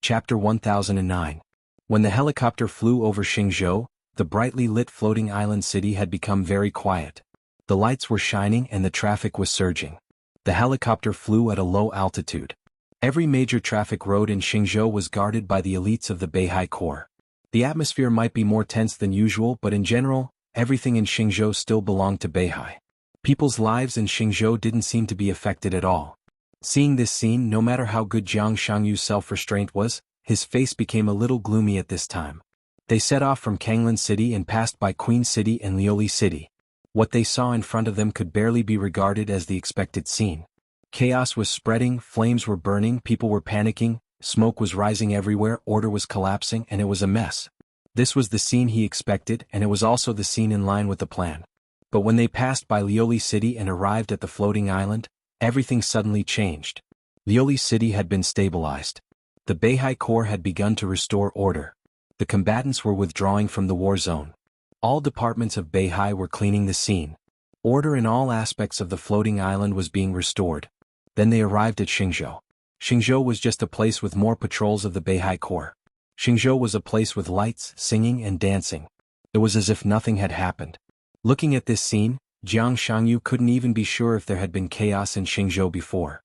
Chapter 1009. When the helicopter flew over Xingzhou, The brightly lit floating island city had become very quiet. The lights were shining and the traffic was surging. The helicopter flew at a low altitude. Every major traffic road in Xingzhou was guarded by the elites of the Beihai Corps. The atmosphere might be more tense than usual, but in general, everything in Xingzhou still belonged to Beihai. People's lives in Xingzhou didn't seem to be affected at all. Seeing this scene, no matter how good Jiang Shangyu's self-restraint was, his face became a little gloomy at this time. They set off from Kanglin City and passed by Queen City and Lioli City. What they saw in front of them could barely be regarded as the expected scene. Chaos was spreading, flames were burning, people were panicking, smoke was rising everywhere, order was collapsing, and it was a mess. This was the scene he expected, and it was also the scene in line with the plan. But when they passed by Lioli City and arrived at the floating island, everything suddenly changed. Lioli City had been stabilized. The Beihai Corps had begun to restore order. The combatants were withdrawing from the war zone. All departments of Beihai were cleaning the scene. Order in all aspects of the floating island was being restored. Then they arrived at Xingzhou. Xingzhou was just a place with more patrols of the Beihai Corps. Xingzhou was a place with lights, singing and dancing. It was as if nothing had happened. Looking at this scene, Jiang Shangyu couldn't even be sure if there had been chaos in Xingzhou before.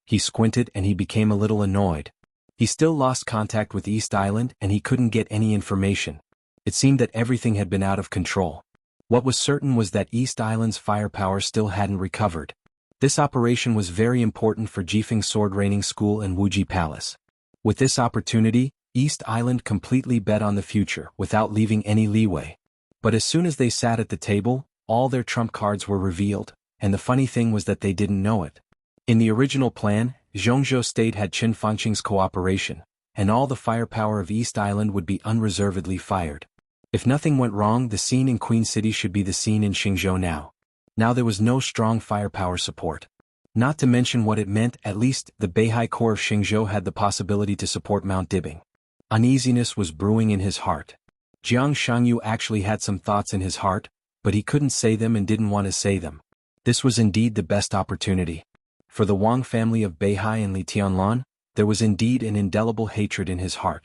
He squinted and he became a little annoyed. He still lost contact with East Island and he couldn't get any information. It seemed that everything had been out of control. What was certain was that East Island's firepower still hadn't recovered. This operation was very important for Jifeng Sword Training School and Wuji Palace. With this opportunity, East Island completely bet on the future without leaving any leeway. But as soon as they sat at the table, all their trump cards were revealed, and the funny thing was that they didn't know it. In the original plan, Zhongzhou State had Qin Fangqing's cooperation, and all the firepower of East Island would be unreservedly fired. If nothing went wrong, the scene in Queen City should be the scene in Xingzhou now. Now there was no strong firepower support. Not to mention what it meant, at least the Beihai Corps of Xingzhou had the possibility to support Mount Dibing. Uneasiness was brewing in his heart. Jiang Shangyu actually had some thoughts in his heart, but he couldn't say them and didn't want to say them. This was indeed the best opportunity. For the Wang family of Beihai and Li Tianlan, there was indeed an indelible hatred in his heart.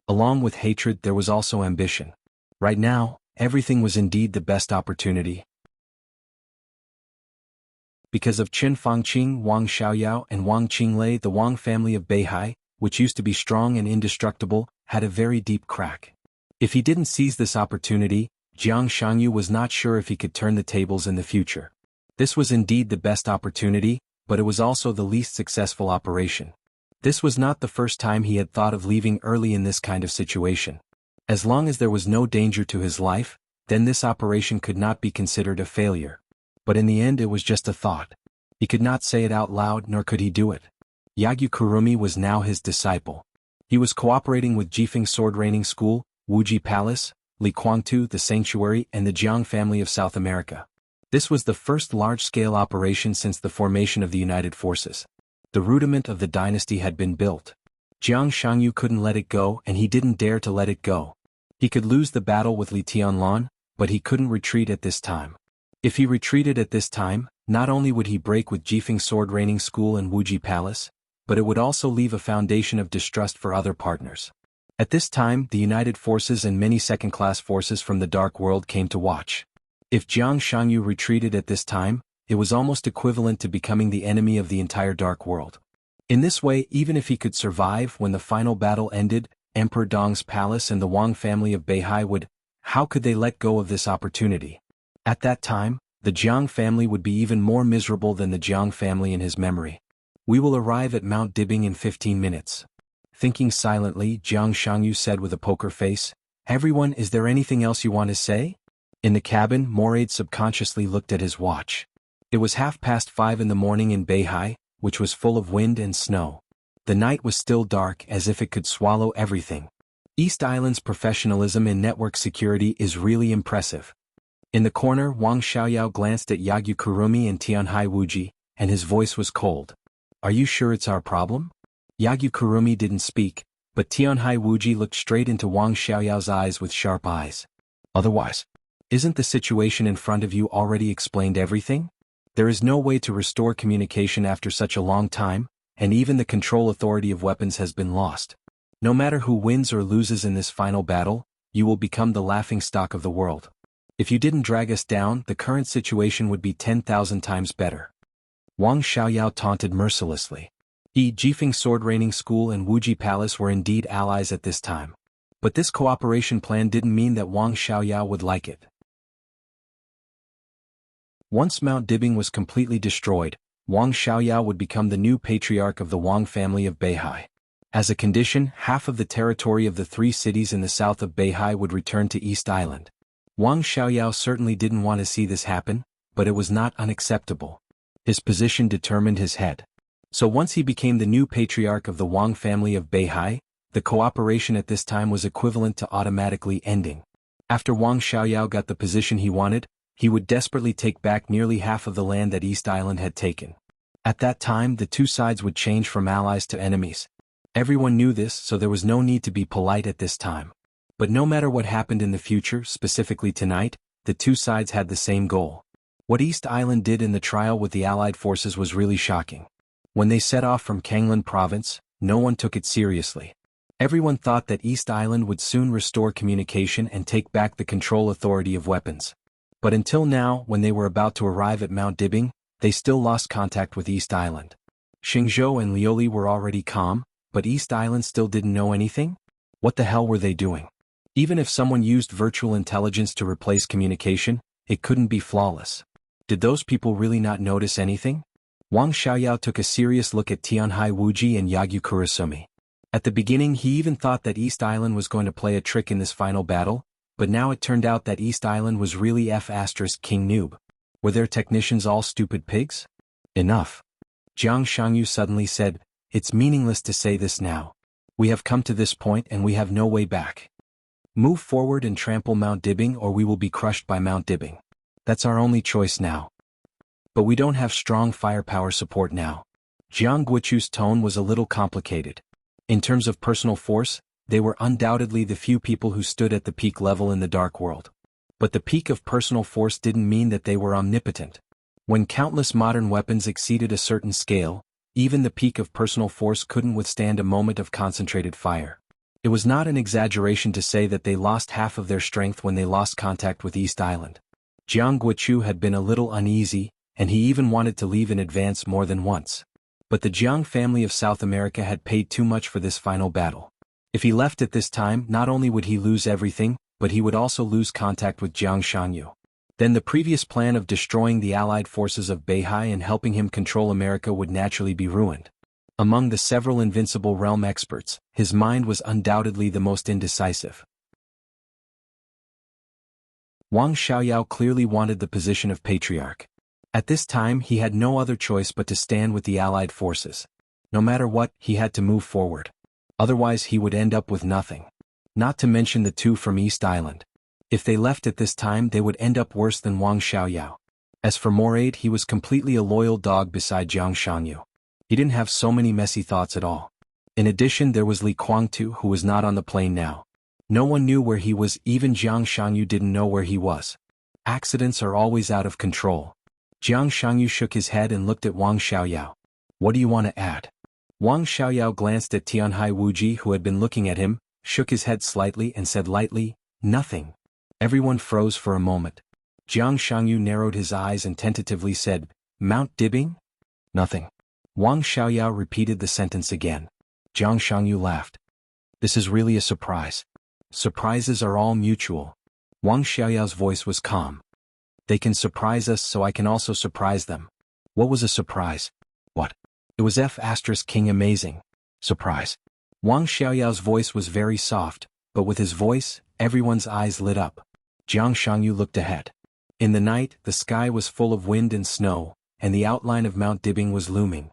Along with hatred there was also ambition. Right now, everything was indeed the best opportunity. Because of Qin Fangqing, Wang Xiaoyao and Wang Qinglei, the Wang family of Beihai, which used to be strong and indestructible, had a very deep crack. If he didn't seize this opportunity, Jiang Shangyu was not sure if he could turn the tables in the future. This was indeed the best opportunity, but it was also the least successful operation. This was not the first time he had thought of leaving early in this kind of situation. As long as there was no danger to his life, then this operation could not be considered a failure. But in the end it was just a thought. He could not say it out loud, nor could he do it. Yagyu Kurumi was now his disciple. He was cooperating with Jifeng Sword Training School, Wuji Palace, Li Kuangtu, the Sanctuary, and the Jiang family of South America. This was the first large-scale operation since the formation of the United Forces. The rudiment of the dynasty had been built. Jiang Shangyu couldn't let it go, and he didn't dare to let it go. He could lose the battle with Li Tianlan, but he couldn't retreat at this time. If he retreated at this time, not only would he break with Jifeng Sword Training School and Wuji Palace, but it would also leave a foundation of distrust for other partners. At this time, the United Forces and many second-class forces from the Dark World came to watch. If Jiang Shangyu retreated at this time, it was almost equivalent to becoming the enemy of the entire Dark World. In this way, even if he could survive when the final battle ended, Emperor Dong's palace and the Wang family of Beihai would, how could they let go of this opportunity? At that time, the Jiang family would be even more miserable than the Jiang family in his memory. We will arrive at Mount Dibing in 15 minutes. Thinking silently, Jiang Shangyu said with a poker face, "Everyone, is there anything else you want to say?" In the cabin, Moraid subconsciously looked at his watch. It was 5:30 in the morning in Beihai, which was full of wind and snow. The night was still dark, as if it could swallow everything. East Island's professionalism in network security is really impressive. In the corner, Wang Xiaoyao glanced at Yagyu Kurumi and Tianhai Wuji, and his voice was cold. "Are you sure it's our problem?" Yagyu Kurumi didn't speak, but Tianhai Wuji looked straight into Wang Xiaoyao's eyes with sharp eyes. "Otherwise, isn't the situation in front of you already explained everything? There is no way to restore communication after such a long time, and even the control authority of weapons has been lost. No matter who wins or loses in this final battle, you will become the laughingstock of the world. If you didn't drag us down, the current situation would be 10,000 times better. Wang Xiaoyao taunted mercilessly. Jifeng Sword Raining School and Wuji Palace were indeed allies at this time. But this cooperation plan didn't mean that Wang Xiaoyao would like it. Once Mount Dibing was completely destroyed, Wang Xiaoyao would become the new patriarch of the Wang family of Beihai. As a condition, half of the territory of the 3 cities in the south of Beihai would return to East Island. Wang Xiaoyao certainly didn't want to see this happen, but it was not unacceptable. His position determined his head. So once he became the new patriarch of the Wang family of Beihai, the cooperation at this time was equivalent to automatically ending. After Wang Xiaoyao got the position he wanted, he would desperately take back nearly half of the land that East Island had taken. At that time, the 2 sides would change from allies to enemies. Everyone knew this, so there was no need to be polite at this time. But no matter what happened in the future, specifically tonight, the 2 sides had the same goal. What East Island did in the trial with the Allied forces was really shocking. When they set off from Kanglan province, no one took it seriously. Everyone thought that East Island would soon restore communication and take back the control authority of weapons. But until now, when they were about to arrive at Mount Dibing, they still lost contact with East Island. Xingzhou and Lioli were already calm, but East Island still didn't know anything? What the hell were they doing? Even if someone used virtual intelligence to replace communication, it couldn't be flawless. Did those people really not notice anything? Wang Xiaoyao took a serious look at Tianhai Wuji and Yagyu Kurasumi. At the beginning he even thought that East Island was going to play a trick in this final battle, but now it turned out that East Island was really King Noob. Were their technicians all stupid pigs? Enough. Jiang Shangyu suddenly said, "It's meaningless to say this now. We have come to this point and we have no way back. Move forward and trample Mount Dibing or we will be crushed by Mount Dibing. That's our only choice now. But we don't have strong firepower support now." Jiang Guochu's tone was a little complicated. In terms of personal force, they were undoubtedly the few people who stood at the peak level in the Dark World. But the peak of personal force didn't mean that they were omnipotent. When countless modern weapons exceeded a certain scale, even the peak of personal force couldn't withstand a moment of concentrated fire. It was not an exaggeration to say that they lost half of their strength when they lost contact with East Island. Jiang Guochu had been a little uneasy, and he even wanted to leave in advance more than once. But the Jiang family of South America had paid too much for this final battle. If he left at this time, not only would he lose everything, but he would also lose contact with Jiang Shangyu. Then the previous plan of destroying the Allied forces of Beihai and helping him control America would naturally be ruined. Among the several Invincible Realm experts, his mind was undoubtedly the most indecisive. Wang Xiaoyao clearly wanted the position of patriarch. At this time he had no other choice but to stand with the Allied forces. No matter what, he had to move forward. Otherwise he would end up with nothing. Not to mention the 2 from East Island. If they left at this time they would end up worse than Wang Xiaoyao. As for Moraid, he was completely a loyal dog beside Jiang Shangyu. He didn't have so many messy thoughts at all. In addition there was Li Guangtu who was not on the plane now. No one knew where he was, even Jiang Shangyu didn't know where he was. Accidents are always out of control. Jiang Shangyu shook his head and looked at Wang Xiaoyao. "What do you want to add?" Wang Xiaoyao glanced at Tianhai Wuji who had been looking at him, shook his head slightly and said lightly, "Nothing." Everyone froze for a moment. Jiang Shangyu narrowed his eyes and tentatively said, "Mount Dibing?" "Nothing." Wang Xiaoyao repeated the sentence again. Jiang Shangyu laughed. "This is really a surprise." "Surprises are all mutual." Wang Xiaoyao's voice was calm. "They can surprise us, so I can also surprise them." "What was a surprise?" "What?" "It was King amazing." "Surprise." Wang Xiaoyao's voice was very soft, but with his voice, everyone's eyes lit up. Jiang Shangyu looked ahead. In the night, the sky was full of wind and snow, and the outline of Mount Dibing was looming.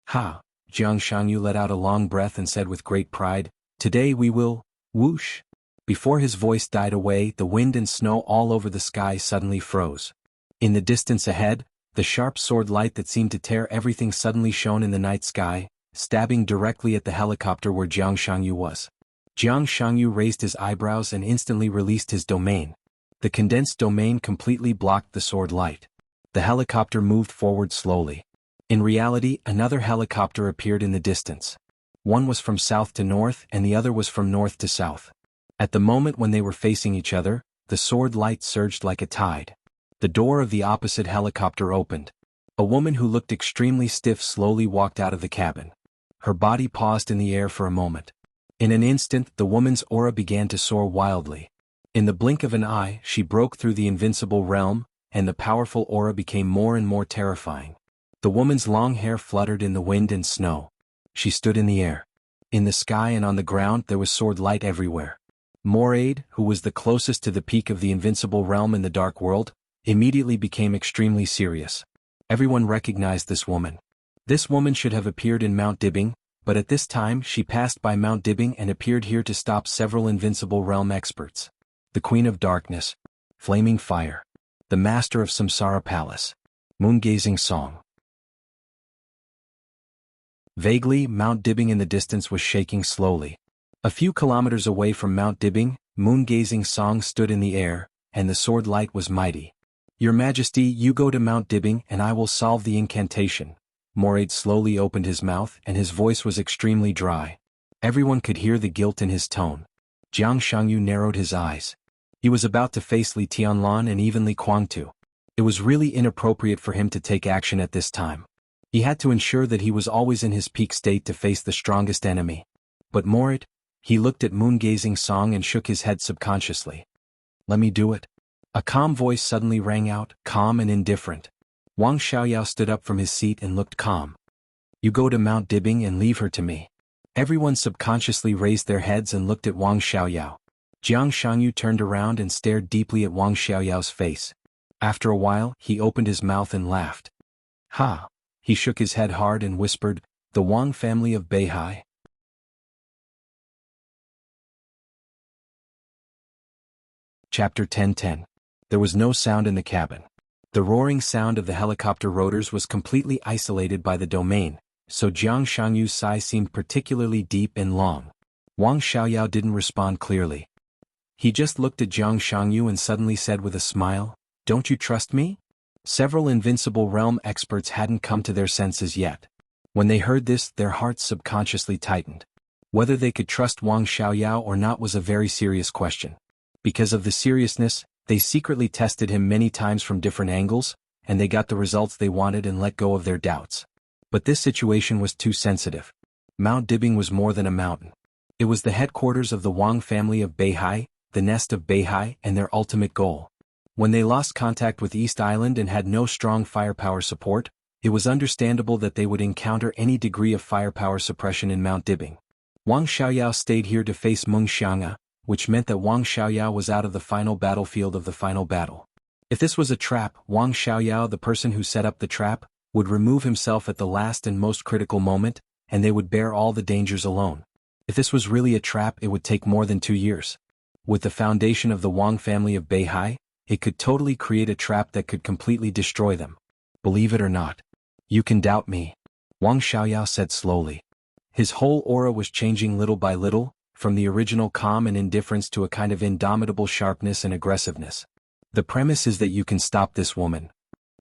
"Ha!" Jiang Shangyu let out a long breath and said with great pride, "Today we will, whoosh." Before his voice died away, the wind and snow all over the sky suddenly froze. In the distance ahead, the sharp sword light that seemed to tear everything suddenly shone in the night sky, stabbing directly at the helicopter where Jiang Shangyu was. Jiang Shangyu raised his eyebrows and instantly released his domain. The condensed domain completely blocked the sword light. The helicopter moved forward slowly. In reality, another helicopter appeared in the distance. One was from south to north and the other was from north to south. At the moment when they were facing each other, the sword light surged like a tide. The door of the opposite helicopter opened. A woman who looked extremely stiff slowly walked out of the cabin. Her body paused in the air for a moment. In an instant, the woman's aura began to soar wildly. In the blink of an eye, she broke through the invincible realm, and the powerful aura became more and more terrifying. The woman's long hair fluttered in the wind and snow. She stood in the air. In the sky and on the ground there was sword light everywhere. Moraid, who was the closest to the peak of the invincible realm in the dark world, immediately became extremely serious. Everyone recognized this woman. This woman should have appeared in Mount Dibbing, but at this time she passed by Mount Dibbing and appeared here to stop several invincible realm experts. The Queen of Darkness, Flaming Fire, the Master of Samsara Palace, Moon-Gazing Song. Vaguely, Mount Dibbing in the distance was shaking slowly. A few kilometers away from Mount Dibbing, Moon-Gazing Song stood in the air, and the sword light was mighty. Your Majesty, you go to Mount Dibbing and I will solve the incantation. Moraid slowly opened his mouth and his voice was extremely dry. Everyone could hear the guilt in his tone. Jiang Shangyu narrowed his eyes. He was about to face Li Tianlan and even Li Guangtu. It was really inappropriate for him to take action at this time. He had to ensure that he was always in his peak state to face the strongest enemy. But Moraid, he looked at Moon-Gazing Song and shook his head subconsciously. Let me do it. A calm voice suddenly rang out, calm and indifferent. Wang Xiaoyao stood up from his seat and looked calm. You go to Mount Dibbing and leave her to me. Everyone subconsciously raised their heads and looked at Wang Xiaoyao. Jiang Shangyu turned around and stared deeply at Wang Xiaoyao's face. After a while, he opened his mouth and laughed. Ha! He shook his head hard and whispered, the Wang family of Beihai. Chapter 10:10. There was no sound in the cabin. The roaring sound of the helicopter rotors was completely isolated by the domain, so Jiang Shangyu's sigh seemed particularly deep and long. Wang Xiaoyao didn't respond clearly. He just looked at Jiang Shangyu and suddenly said with a smile, "Don't you trust me?" Several invincible realm experts hadn't come to their senses yet. When they heard this, their hearts subconsciously tightened. Whether they could trust Wang Xiaoyao or not was a very serious question. Because of the seriousness, they secretly tested him many times from different angles, and they got the results they wanted and let go of their doubts. But this situation was too sensitive. Mount Dibbing was more than a mountain. It was the headquarters of the Wang family of Beihai, the nest of Beihai, and their ultimate goal. When they lost contact with East Island and had no strong firepower support, it was understandable that they would encounter any degree of firepower suppression in Mount Dibbing. Wang Xiaoyao stayed here to face Meng Xiang'a, which meant that Wang Xiaoyao was out of the final battlefield of the final battle. If this was a trap, Wang Xiaoyao, the person who set up the trap, would remove himself at the last and most critical moment, and they would bear all the dangers alone. If this was really a trap, it would take more than 2 years. With the foundation of the Wang family of Beihai, it could totally create a trap that could completely destroy them. Believe it or not. You can doubt me, Wang Xiaoyao said slowly. His whole aura was changing little by little, from the original calm and indifference to a kind of indomitable sharpness and aggressiveness. The premise is that you can stop this woman.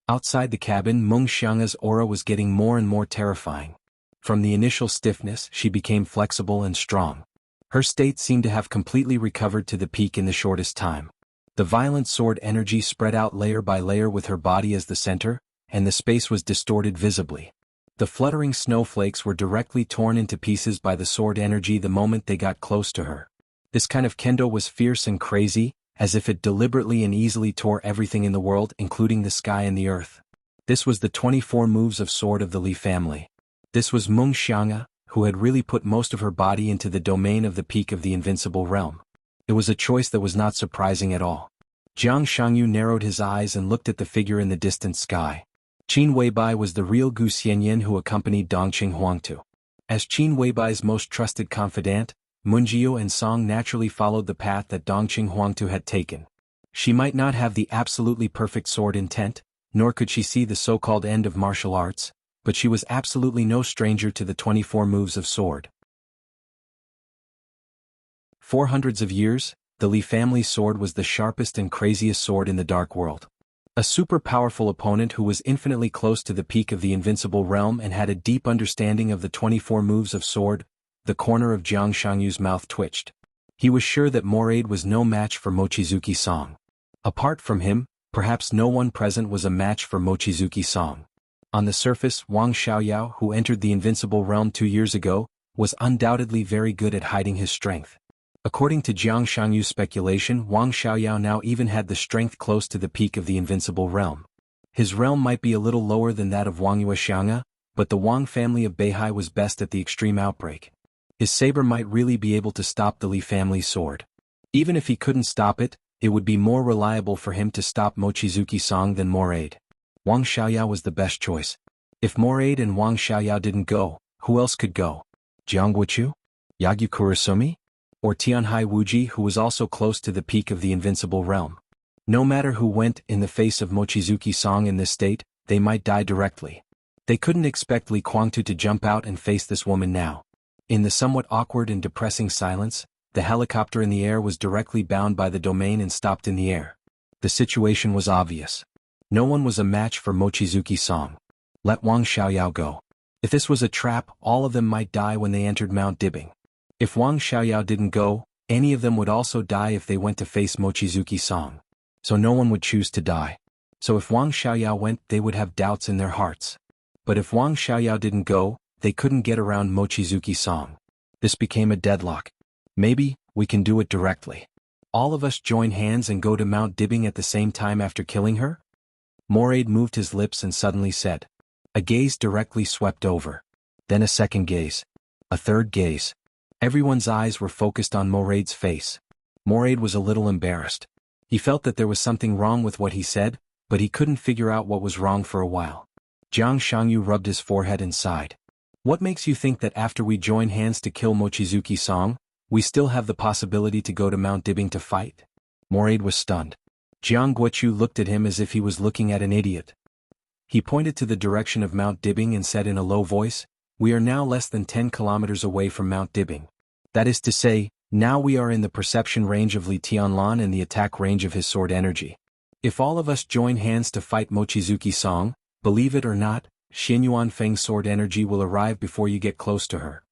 Outside the cabin, Meng Xiang'a's aura was getting more and more terrifying. From the initial stiffness, she became flexible and strong. Her state seemed to have completely recovered to the peak in the shortest time. The violent sword energy spread out layer by layer with her body as the center, and the space was distorted visibly. The fluttering snowflakes were directly torn into pieces by the sword energy the moment they got close to her. This kind of kendo was fierce and crazy, as if it deliberately and easily tore everything in the world, including the sky and the earth. This was the 24 moves of sword of the Li family. This was Meng Xiang'a, who had really put most of her body into the domain of the peak of the invincible realm. It was a choice that was not surprising at all. Jiang Shangyu narrowed his eyes and looked at the figure in the distant sky. Qin Weibai was the real Gu Xianyan who accompanied Dongqing Huangtu. As Qin Weibai's most trusted confidant, Munjiu and Song naturally followed the path that Dongqing Huangtu had taken. She might not have the absolutely perfect sword intent, nor could she see the so-called end of martial arts, but she was absolutely no stranger to the 24 moves of sword. For hundreds of years, the Li family sword was the sharpest and craziest sword in the dark world. A super powerful opponent who was infinitely close to the peak of the invincible realm and had a deep understanding of the 24 moves of sword. The corner of Jiang Shangyu's mouth twitched. He was sure that Moraid was no match for Mochizuki Song. Apart from him, perhaps no one present was a match for Mochizuki Song. On the surface, Wang Xiaoyao, who entered the invincible realm 2 years ago, was undoubtedly very good at hiding his strength. According to Jiang Shangyu's speculation, Wang Xiaoyao now even had the strength close to the peak of the invincible realm. His realm might be a little lower than that of Wang Yuexianga, but the Wang family of Beihai was best at the extreme outbreak. His saber might really be able to stop the Li family's sword. Even if he couldn't stop it, it would be more reliable for him to stop Mochizuki Song than Moraid. Wang Xiaoyao was the best choice. If Moraid and Wang Xiaoyao didn't go, who else could go? Jiang Wuqiu? Yagyu Kurosumi? Or Tianhai Wuji, who was also close to the peak of the invincible realm? No matter who went in the face of Mochizuki Song in this state, they might die directly. They couldn't expect Li Guangtu to jump out and face this woman now. In the somewhat awkward and depressing silence, the helicopter in the air was directly bound by the domain and stopped in the air. The situation was obvious. No one was a match for Mochizuki Song. Let Wang Xiaoyao go. If this was a trap, all of them might die when they entered Mount Dibing. If Wang Xiaoyao didn't go, any of them would also die if they went to face Mochizuki Song. So no one would choose to die. So if Wang Xiaoyao went, they would have doubts in their hearts. But if Wang Xiaoyao didn't go, they couldn't get around Mochizuki Song. This became a deadlock. Maybe, we can do it directly. All of us join hands and go to Mount Dibing at the same time after killing her? Moraid moved his lips and suddenly said. A gaze directly swept over. Then a second gaze. A third gaze. Everyone's eyes were focused on Moraid's face. Moraid was a little embarrassed. He felt that there was something wrong with what he said, but he couldn't figure out what was wrong for a while. Jiang Shangyu rubbed his forehead and sighed. What makes you think that after we join hands to kill Mochizuki Song, we still have the possibility to go to Mount Dibing to fight? Moraid was stunned. Jiang Guoqiu looked at him as if he was looking at an idiot. He pointed to the direction of Mount Dibing and said in a low voice, "We are now less than 10 kilometers away from Mount Dibing. That is to say, now we are in the perception range of Li Tianlan and the attack range of his sword energy. If all of us join hands to fight Mochizuki Song, believe it or not, Xinyuan Feng's sword energy will arrive before you get close to her.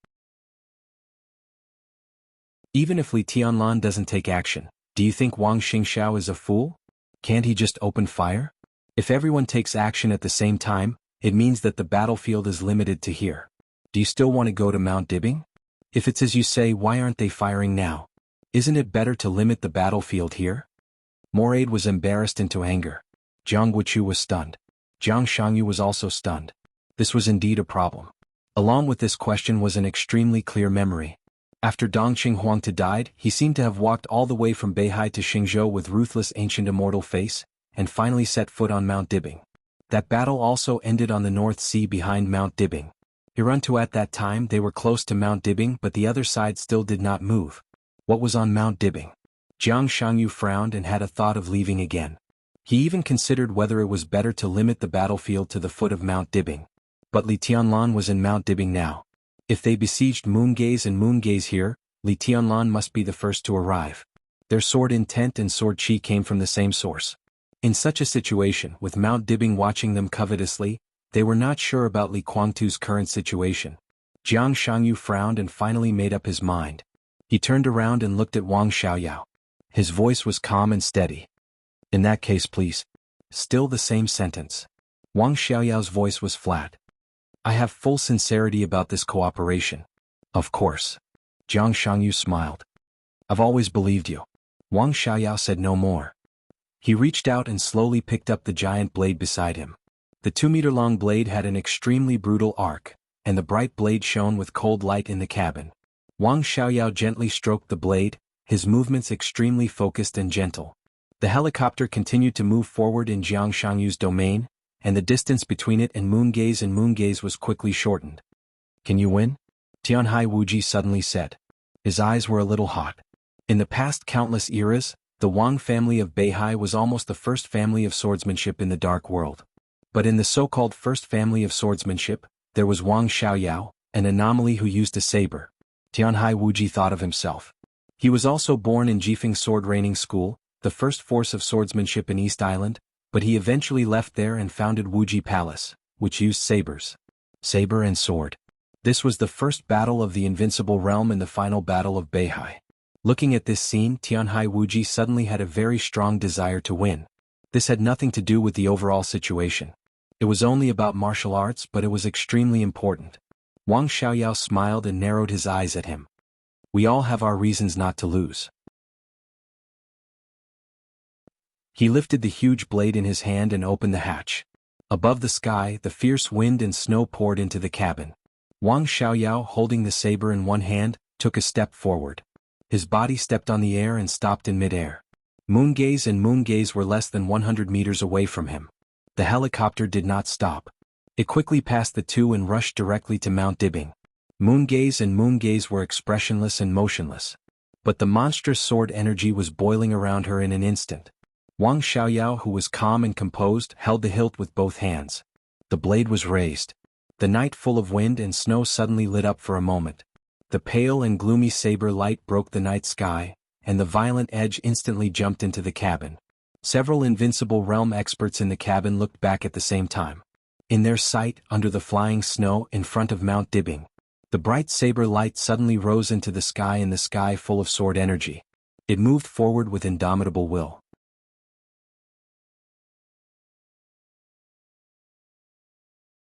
Even if Li Tianlan doesn't take action, do you think Wang Xingxiao is a fool? Can't he just open fire? If everyone takes action at the same time, it means that the battlefield is limited to here. Do you still want to go to Mount Dibing? If it's as you say, why aren't they firing now? Isn't it better to limit the battlefield here?" Moraid was embarrassed into anger. Jiang Wuqiu was stunned. Jiang Shangyu was also stunned. This was indeed a problem. Along with this question was an extremely clear memory. After Dongqing Huangtu died, he seemed to have walked all the way from Beihai to Xingzhou with ruthless ancient immortal face, and finally set foot on Mount Dibing. That battle also ended on the North Sea behind Mount Dibing. Iruntu at that time they were close to Mount Dibing, but the other side still did not move. What was on Mount Dibing? Jiang Shangyu frowned and had a thought of leaving again. He even considered whether it was better to limit the battlefield to the foot of Mount Dibing. But Li Tianlan was in Mount Dibing now. If they besieged Moongaze and Moongaze here, Li Tianlan must be the first to arrive. Their sword intent and sword chi came from the same source. In such a situation, with Mount Dibing watching them covetously, they were not sure about Li Guangtu's current situation. Jiang Shangyu frowned and finally made up his mind. He turned around and looked at Wang Xiaoyao. His voice was calm and steady. "In that case, please." Still the same sentence. Wang Xiaoyao's voice was flat. "I have full sincerity about this cooperation." "Of course." Jiang Shangyu smiled. "I've always believed you." Wang Xiaoyao said no more. He reached out and slowly picked up the giant blade beside him. The 2-meter-long blade had an extremely brutal arc, and the bright blade shone with cold light in the cabin. Wang Xiaoyao gently stroked the blade, his movements extremely focused and gentle. The helicopter continued to move forward in Jiang Shangyu's domain, and the distance between it and Moongaze was quickly shortened. "Can you win?" Tianhai Wuji suddenly said. His eyes were a little hot. In the past countless eras, the Wang family of Beihai was almost the first family of swordsmanship in the Dark World. But in the so-called first family of swordsmanship, there was Wang Xiaoyao, an anomaly who used a saber. Tianhai Wuji thought of himself. He was also born in Jifeng Sword Training School, the first force of swordsmanship in East Island, but he eventually left there and founded Wuji Palace, which used sabers. Saber and sword. This was the first battle of the Invincible Realm and the final battle of Beihai. Looking at this scene, Tianhai Wuji suddenly had a very strong desire to win. This had nothing to do with the overall situation. It was only about martial arts, but it was extremely important. Wang Xiaoyao smiled and narrowed his eyes at him. We all have our reasons not to lose. He lifted the huge blade in his hand and opened the hatch. Above the sky, the fierce wind and snow poured into the cabin. Wang Xiaoyao, holding the saber in one hand, took a step forward. His body stepped on the air and stopped in midair. Moongaze and Moongaze were less than 100 meters away from him. The helicopter did not stop. It quickly passed the two and rushed directly to Mount Dibing. Moongaze and Moongaze were expressionless and motionless. But the monstrous sword energy was boiling around her in an instant. Wang Xiaoyao, who was calm and composed, held the hilt with both hands. The blade was raised. The night full of wind and snow suddenly lit up for a moment. The pale and gloomy saber light broke the night sky, and the violent edge instantly jumped into the cabin. Several Invincible Realm experts in the cabin looked back at the same time. In their sight, under the flying snow in front of Mount Dibing, the bright saber light suddenly rose into the sky in the sky full of sword energy. It moved forward with indomitable will.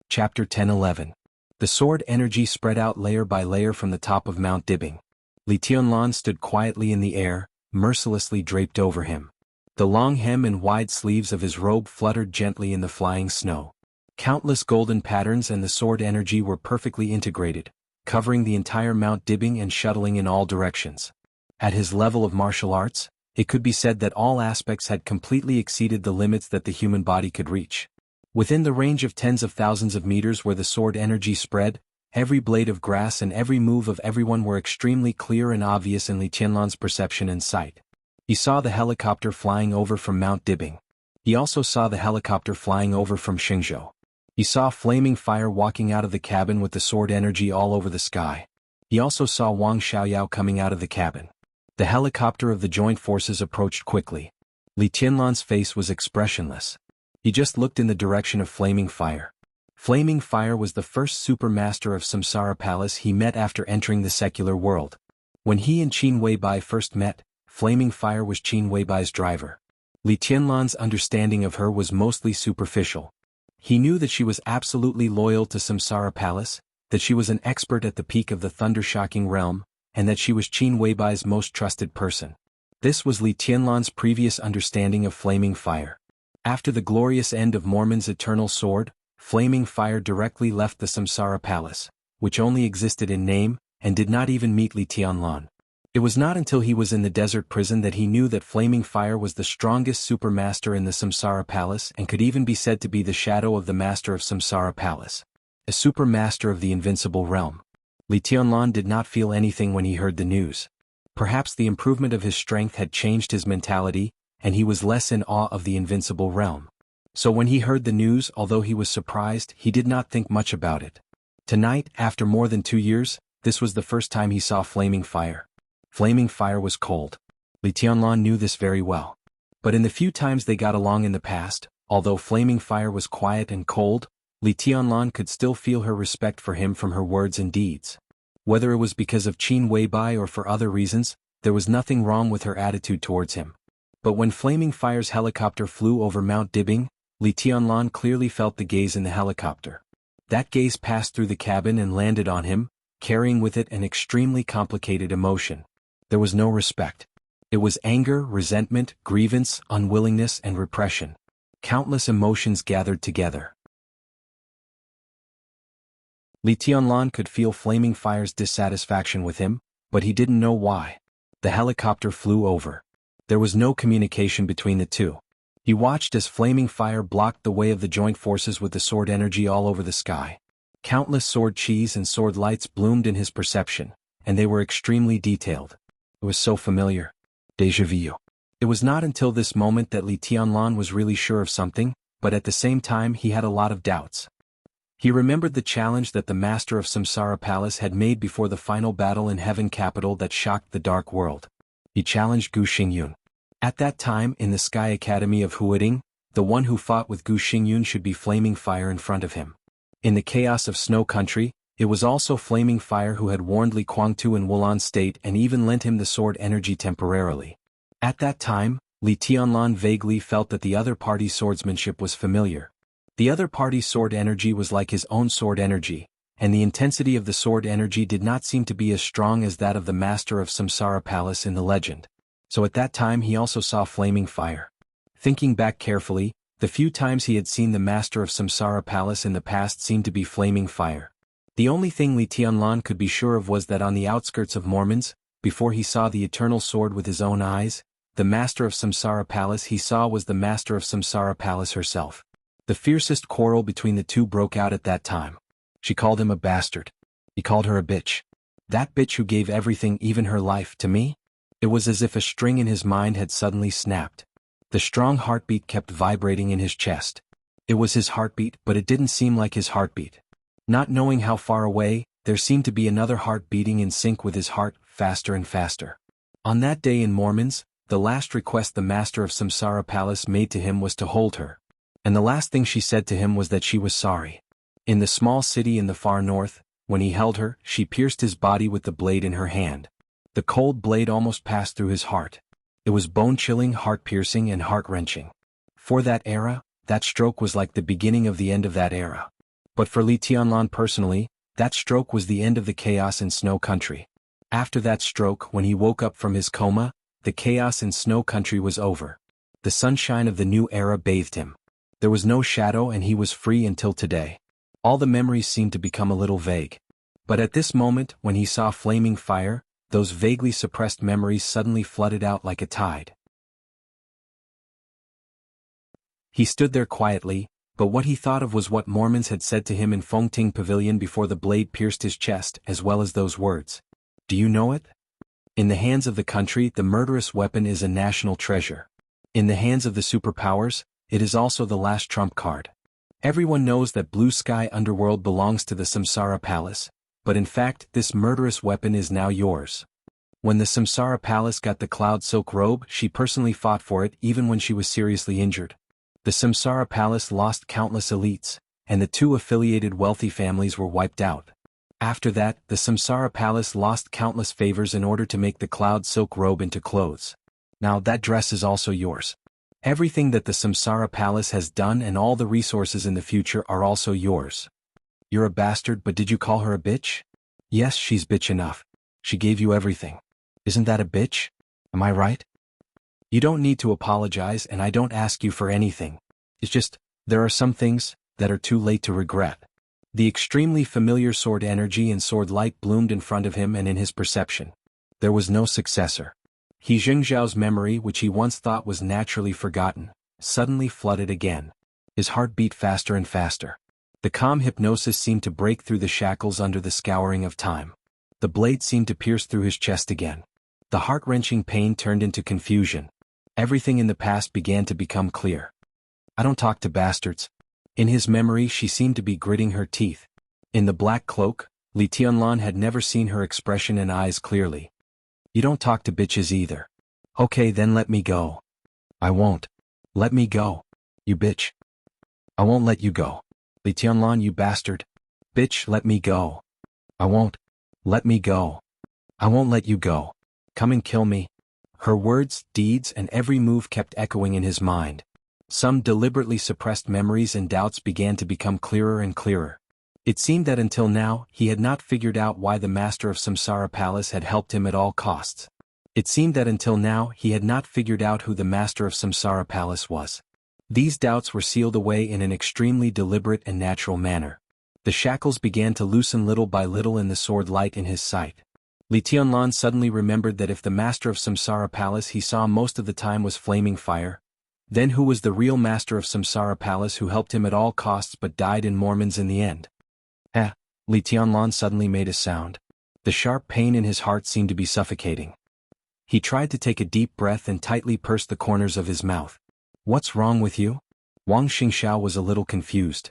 Chapter 10-11. The sword energy spread out layer by layer from the top of Mount Dibing. Li Tianlan stood quietly in the air, mercilessly draped over him. The long hem and wide sleeves of his robe fluttered gently in the flying snow. Countless golden patterns and the sword energy were perfectly integrated, covering the entire Mount Dibing and shuttling in all directions. At his level of martial arts, it could be said that all aspects had completely exceeded the limits that the human body could reach. Within the range of tens of thousands of meters where the sword energy spread, every blade of grass and every move of everyone were extremely clear and obvious in Li Tianlan's perception and sight. He saw the helicopter flying over from Mount Dibing. He also saw the helicopter flying over from Xingzhou. He saw flaming fire walking out of the cabin with the sword energy all over the sky. He also saw Wang Xiaoyao coming out of the cabin. The helicopter of the joint forces approached quickly. Li Tianlan's face was expressionless. He just looked in the direction of Flaming Fire. Flaming Fire was the first supermaster of Samsara Palace he met after entering the secular world. When he and Qin Weibai first met, Flaming Fire was Qin Weibai's driver. Li Tianlan's understanding of her was mostly superficial. He knew that she was absolutely loyal to Samsara Palace, that she was an expert at the peak of the thunder-shocking realm, and that she was Qin Weibai's most trusted person. This was Li Tianlan's previous understanding of Flaming Fire. After the glorious end of Mormon's eternal sword, Flaming Fire directly left the Samsara Palace, which only existed in name, and did not even meet Li Tianlan. It was not until he was in the desert prison that he knew that Flaming Fire was the strongest supermaster in the Samsara Palace and could even be said to be the shadow of the master of Samsara Palace, a supermaster of the Invincible Realm. Li Tianlan did not feel anything when he heard the news. Perhaps the improvement of his strength had changed his mentality, and he was less in awe of the Invincible Realm. So when he heard the news, although he was surprised, he did not think much about it. Tonight, after more than 2 years, this was the first time he saw Flaming Fire. Flaming Fire was cold. Li Tianlan knew this very well. But in the few times they got along in the past, although Flaming Fire was quiet and cold, Li Tianlan could still feel her respect for him from her words and deeds. Whether it was because of Qin Weibai or for other reasons, there was nothing wrong with her attitude towards him. But when Flaming Fire's helicopter flew over Mount Dibing, Li Tianlan clearly felt the gaze in the helicopter. That gaze passed through the cabin and landed on him, carrying with it an extremely complicated emotion. There was no respect. It was anger, resentment, grievance, unwillingness, and repression. Countless emotions gathered together. Li Tianlan could feel Flaming Fire's dissatisfaction with him, but he didn't know why. The helicopter flew over. There was no communication between the two. He watched as Flaming Fire blocked the way of the joint forces with the sword energy all over the sky. Countless sword chis and sword lights bloomed in his perception, and they were extremely detailed. It was so familiar. Déjà vu. It was not until this moment that Li Tianlan was really sure of something, but at the same time he had a lot of doubts. He remembered the challenge that the master of Samsara Palace had made before the final battle in Heaven Capital that shocked the Dark World. He challenged Gu Xingyun. At that time, in the Sky Academy of Huading, the one who fought with Gu Xingyun should be Flaming Fire in front of him. In the chaos of Snow Country, It was also Flaming Fire who had warned Li Guangtu in Wulan State and even lent him the sword energy temporarily. At that time, Li Tianlan vaguely felt that the other party's swordsmanship was familiar. The other party's sword energy was like his own sword energy, and the intensity of the sword energy did not seem to be as strong as that of the master of Samsara Palace in the legend. So at that time he also saw Flaming Fire. Thinking back carefully, the few times he had seen the master of Samsara Palace in the past seemed to be Flaming Fire. The only thing Li Tianlan could be sure of was that on the outskirts of Mormons, before he saw the eternal sword with his own eyes, the master of Samsara Palace he saw was the master of Samsara Palace herself. The fiercest quarrel between the two broke out at that time. She called him a bastard. He called her a bitch. That bitch who gave everything, even her life, to me? It was as if a string in his mind had suddenly snapped. The strong heartbeat kept vibrating in his chest. It was his heartbeat, but it didn't seem like his heartbeat. Not knowing how far away, there seemed to be another heart beating in sync with his heart, faster and faster. On that day in Mormons, the last request the master of Samsara Palace made to him was to hold her. And the last thing she said to him was that she was sorry. In the small city in the far north, when he held her, she pierced his body with the blade in her hand. The cold blade almost passed through his heart. It was bone-chilling, heart-piercing, and heart-wrenching. For that era, that stroke was like the beginning of the end of that era. But for Li Tianlan personally, that stroke was the end of the chaos in Snow Country. After that stroke, when he woke up from his coma, the chaos in Snow Country was over. The sunshine of the new era bathed him. There was no shadow and he was free until today. All the memories seemed to become a little vague. But at this moment, when he saw Flaming Fire, those vaguely suppressed memories suddenly flooded out like a tide. He stood there quietly, but what he thought of was what Mormons had said to him in Fengting Pavilion before the blade pierced his chest, as well as those words. Do you know it? In the hands of the country, the murderous weapon is a national treasure. In the hands of the superpowers, it is also the last trump card. Everyone knows that Blue Sky Underworld belongs to the Samsara Palace, but in fact this murderous weapon is now yours. When the Samsara Palace got the Cloud Silk Robe, she personally fought for it even when she was seriously injured. The Samsara Palace lost countless elites, and the two affiliated wealthy families were wiped out. After that, the Samsara Palace lost countless favors in order to make the Cloud Silk Robe into clothes. Now that dress is also yours. Everything that the Samsara Palace has done and all the resources in the future are also yours. You're a bastard, but did you call her a bitch? Yes, she's bitch enough. She gave you everything. Isn't that a bitch? Am I right? You don't need to apologize and I don't ask you for anything. It's just, there are some things that are too late to regret. The extremely familiar sword energy and sword light bloomed in front of him and in his perception. There was no successor. He Jingzhao's memory, which he once thought was naturally forgotten, suddenly flooded again. His heart beat faster and faster. The calm hypnosis seemed to break through the shackles under the scouring of time. The blade seemed to pierce through his chest again. The heart-wrenching pain turned into confusion. Everything in the past began to become clear. I don't talk to bastards. In his memory she seemed to be gritting her teeth. In the black cloak, Li Tianlan had never seen her expression and eyes clearly. You don't talk to bitches either. Okay, then let me go. I won't. Let me go. You bitch. I won't let you go. Li Tianlan, you bastard. Bitch, let me go. I won't. Let me go. I won't let you go. Come and kill me. Her words, deeds, and every move kept echoing in his mind. Some deliberately suppressed memories and doubts began to become clearer and clearer. It seemed that until now, he had not figured out why the master of Samsara Palace had helped him at all costs. It seemed that until now, he had not figured out who the master of Samsara Palace was. These doubts were sealed away in an extremely deliberate and natural manner. The shackles began to loosen little by little in the sword light in his sight. Li Tianlan suddenly remembered that if the master of Samsara Palace he saw most of the time was Flaming Fire, then who was the real master of Samsara Palace who helped him at all costs but died in Mormons in the end? Li Tianlan suddenly made a sound. The sharp pain in his heart seemed to be suffocating. He tried to take a deep breath and tightly pursed the corners of his mouth. What's wrong with you? Wang Xingxiao was a little confused.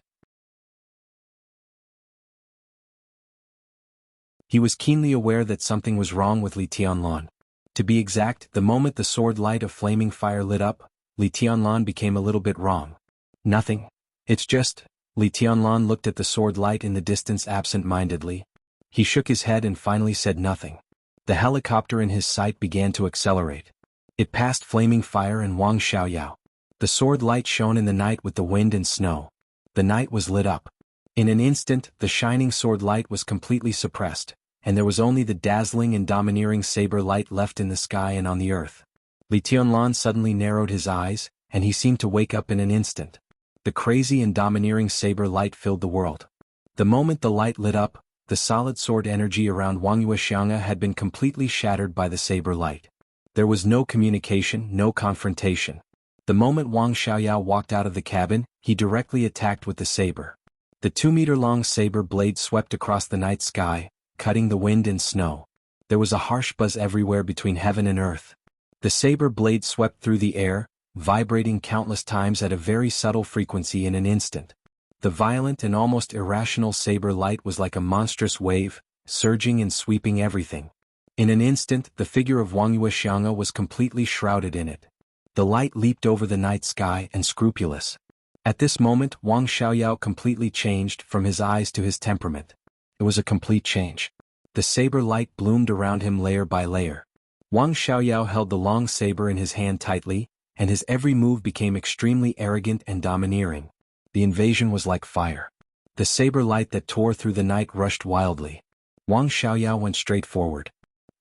He was keenly aware that something was wrong with Li Tianlan. To be exact, the moment the sword light of Flaming Fire lit up, Li Tianlan became a little bit wrong. Nothing. It's just, Li Tianlan looked at the sword light in the distance absent-mindedly. He shook his head and finally said nothing. The helicopter in his sight began to accelerate. It passed flaming fire and Wang Xiaoyao. The sword light shone in the night with the wind and snow. The night was lit up. In an instant, the shining sword light was completely suppressed, and there was only the dazzling and domineering saber light left in the sky and on the earth. Li Tianlan suddenly narrowed his eyes, and he seemed to wake up in an instant. The crazy and domineering saber light filled the world. The moment the light lit up, the solid sword energy around Wang Yuexianga had been completely shattered by the saber light. There was no communication, no confrontation. The moment Wang Xiaoyao walked out of the cabin, he directly attacked with the saber. The 2-meter-long saber blade swept across the night sky, cutting the wind and snow. There was a harsh buzz everywhere between heaven and earth. The saber blade swept through the air, vibrating countless times at a very subtle frequency in an instant. The violent and almost irrational saber light was like a monstrous wave, surging and sweeping everything. In an instant, the figure of Wang Yuexianga was completely shrouded in it. The light leaped over the night sky and scrupulous. At this moment, Wang Xiaoyao completely changed from his eyes to his temperament. It was a complete change. The saber light bloomed around him layer by layer. Wang Xiaoyao held the long saber in his hand tightly, and his every move became extremely arrogant and domineering. The invasion was like fire. The saber light that tore through the night rushed wildly. Wang Xiaoyao went straight forward.